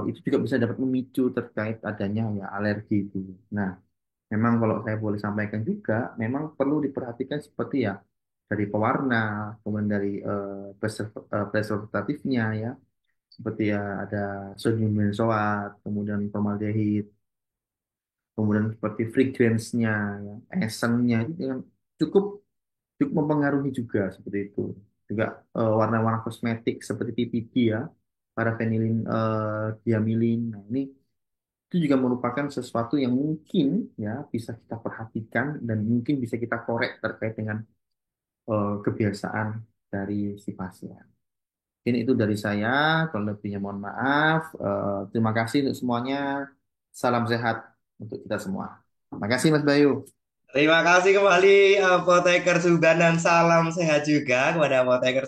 itu juga bisa dapat memicu terkait adanya ya alergi itu. Nah, memang kalau saya boleh sampaikan juga, memang perlu diperhatikan seperti ya dari pewarna, kemudian dari preservatifnya ya, seperti ya ada sodium benzoat, kemudian formaldehid, kemudian seperti fragrance-nya, ya, essence-nya itu yang cukup cukup mempengaruhi juga seperti itu. Juga warna-warna kosmetik seperti PPD ya, parafenilin, diamilin. Nah, ini itu juga merupakan sesuatu yang mungkin ya bisa kita perhatikan dan mungkin bisa kita korek terkait dengan kebiasaan dari si pasien. Ini itu dari saya, kalau lebihnya mohon maaf. Terima kasih untuk semuanya. Salam sehat untuk kita semua. Terima kasih Mas Bayu. Terima kasih kembali Apoteker Suban dan salam sehat juga kepada Apoteker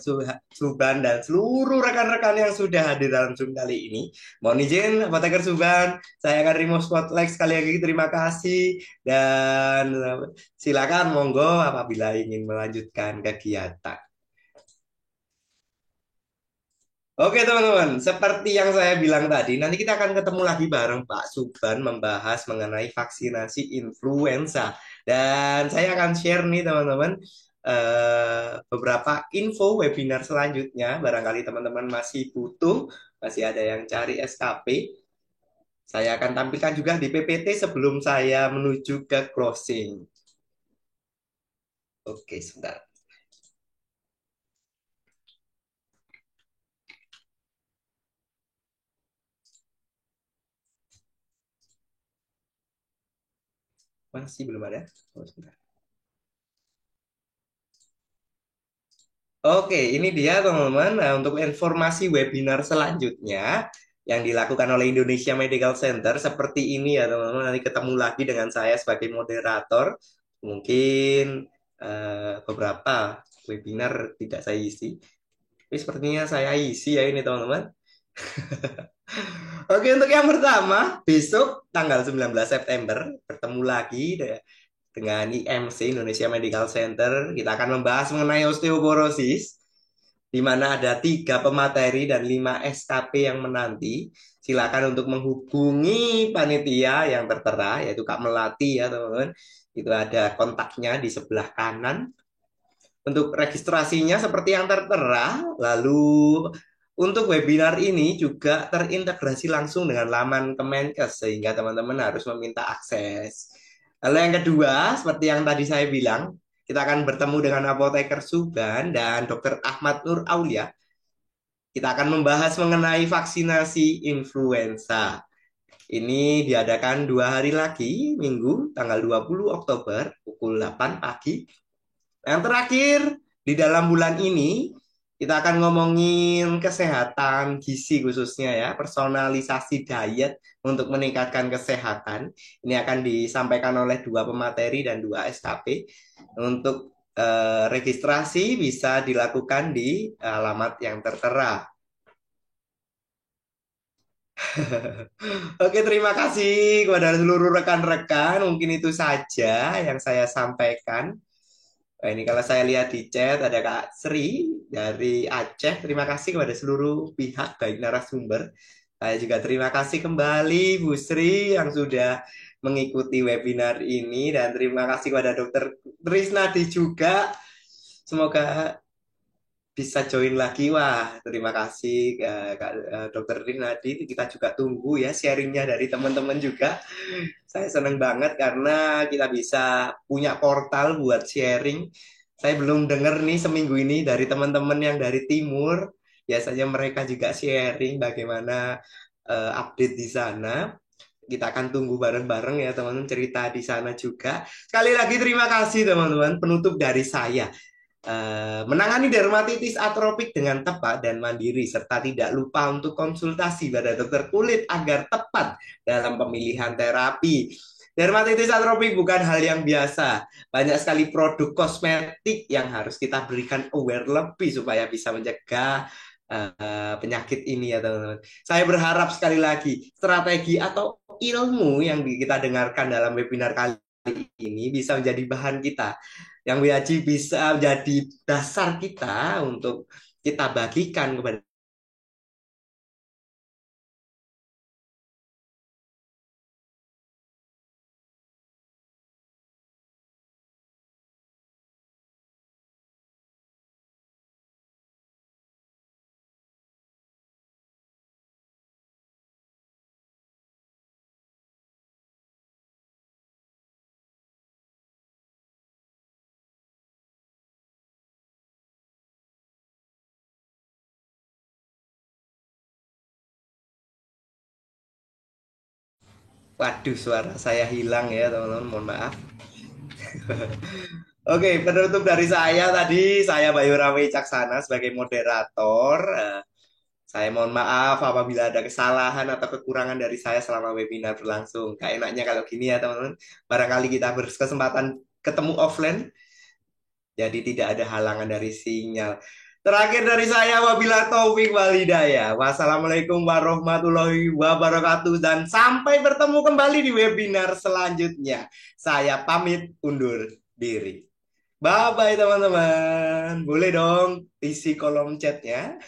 Suban dan seluruh rekan-rekan yang sudah hadir dalam Zoom kali ini. Mohon izin Apoteker Suban, saya akan remove spotlight sekali lagi. Terima kasih dan silakan monggo apabila ingin melanjutkan kegiatan. Oke teman-teman, seperti yang saya bilang tadi, nanti kita akan ketemu lagi bareng Pak Suban membahas mengenai vaksinasi influenza. Dan saya akan share nih teman-teman beberapa info webinar selanjutnya. Barangkali teman-teman masih butuh, masih ada yang cari SKP. Saya akan tampilkan juga di PPT sebelum saya menuju ke closing. Oke, sebentar. Masih belum ada. Oh, sebentar. Oke, ini dia teman-teman. Nah, untuk informasi webinar selanjutnya yang dilakukan oleh Indonesia Medical Center seperti ini ya teman-teman. Nanti ketemu lagi dengan saya sebagai moderator. Mungkin beberapa webinar tidak saya isi. Tapi sepertinya saya isi ya ini teman-teman. Oke, untuk yang pertama, besok tanggal 19 September bertemu lagi dengan IMC Indonesia Medical Center. Kita akan membahas mengenai osteoporosis, di mana ada 3 pemateri dan 5 SKP yang menanti. Silakan untuk menghubungi panitia yang tertera, yaitu Kak Melati ya teman-teman. Itu ada kontaknya di sebelah kanan. Untuk registrasinya seperti yang tertera, lalu untuk webinar ini juga terintegrasi langsung dengan laman Kemenkes, sehingga teman-teman harus meminta akses. Lalu yang kedua, seperti yang tadi saya bilang, kita akan bertemu dengan Apoteker Suban dan Dr. Ahmad Nur Aulia. Kita akan membahas mengenai vaksinasi influenza. Ini diadakan 2 hari lagi, Minggu, tanggal 20 Oktober, pukul 8 pagi. Yang terakhir, di dalam bulan ini, kita akan ngomongin kesehatan gizi khususnya ya, personalisasi diet untuk meningkatkan kesehatan. Ini akan disampaikan oleh 2 pemateri dan 2 SKP. Untuk registrasi bisa dilakukan di alamat yang tertera. Oke, terima kasih kepada seluruh rekan-rekan. Mungkin itu saja yang saya sampaikan. Nah, ini kalau saya lihat di chat ada Kak Sri dari Aceh. Terima kasih kepada seluruh pihak baik narasumber. Saya juga terima kasih kembali Bu Sri yang sudah mengikuti webinar ini dan terima kasih kepada Dokter Trisnadi juga. Semoga bisa join lagi. Wah, terima kasih Dokter Trisnadi. Kita juga tunggu ya sharingnya dari teman-teman juga. Saya senang banget karena kita bisa punya portal buat sharing. Saya belum dengar nih seminggu ini dari teman-teman yang dari timur. Biasanya mereka juga sharing bagaimana update di sana. Kita akan tunggu bareng-bareng ya teman-teman cerita di sana juga. Sekali lagi terima kasih teman-teman. Penutup dari saya. Menangani dermatitis atropik dengan tepat dan mandiri serta tidak lupa untuk konsultasi pada dokter kulit agar tepat dalam pemilihan terapi. Dermatitis atropik bukan hal yang biasa. Banyak sekali produk kosmetik yang harus kita berikan aware lebih supaya bisa mencegah penyakit ini ya teman-teman. Saya berharap sekali lagi strategi atau ilmu yang kita dengarkan dalam webinar kali ini bisa menjadi bahan kita yang wajib bisa menjadi dasar kita untuk kita bagikan kepada waduh suara saya hilang ya teman-teman, mohon maaf. Oke, penutup dari saya tadi, saya Bayu Rame Caksana sebagai moderator. Saya mohon maaf apabila ada kesalahan atau kekurangan dari saya selama webinar berlangsung. Gak enaknya kalau gini ya teman-teman. Barangkali kita berkesempatan ketemu offline, jadi tidak ada halangan dari sinyal. Terakhir dari saya, wabillahi taufik wal hidayah. Wassalamualaikum warahmatullahi wabarakatuh dan sampai bertemu kembali di webinar selanjutnya. Saya pamit undur diri. Bye-bye teman-teman. Boleh dong isi kolom chatnya.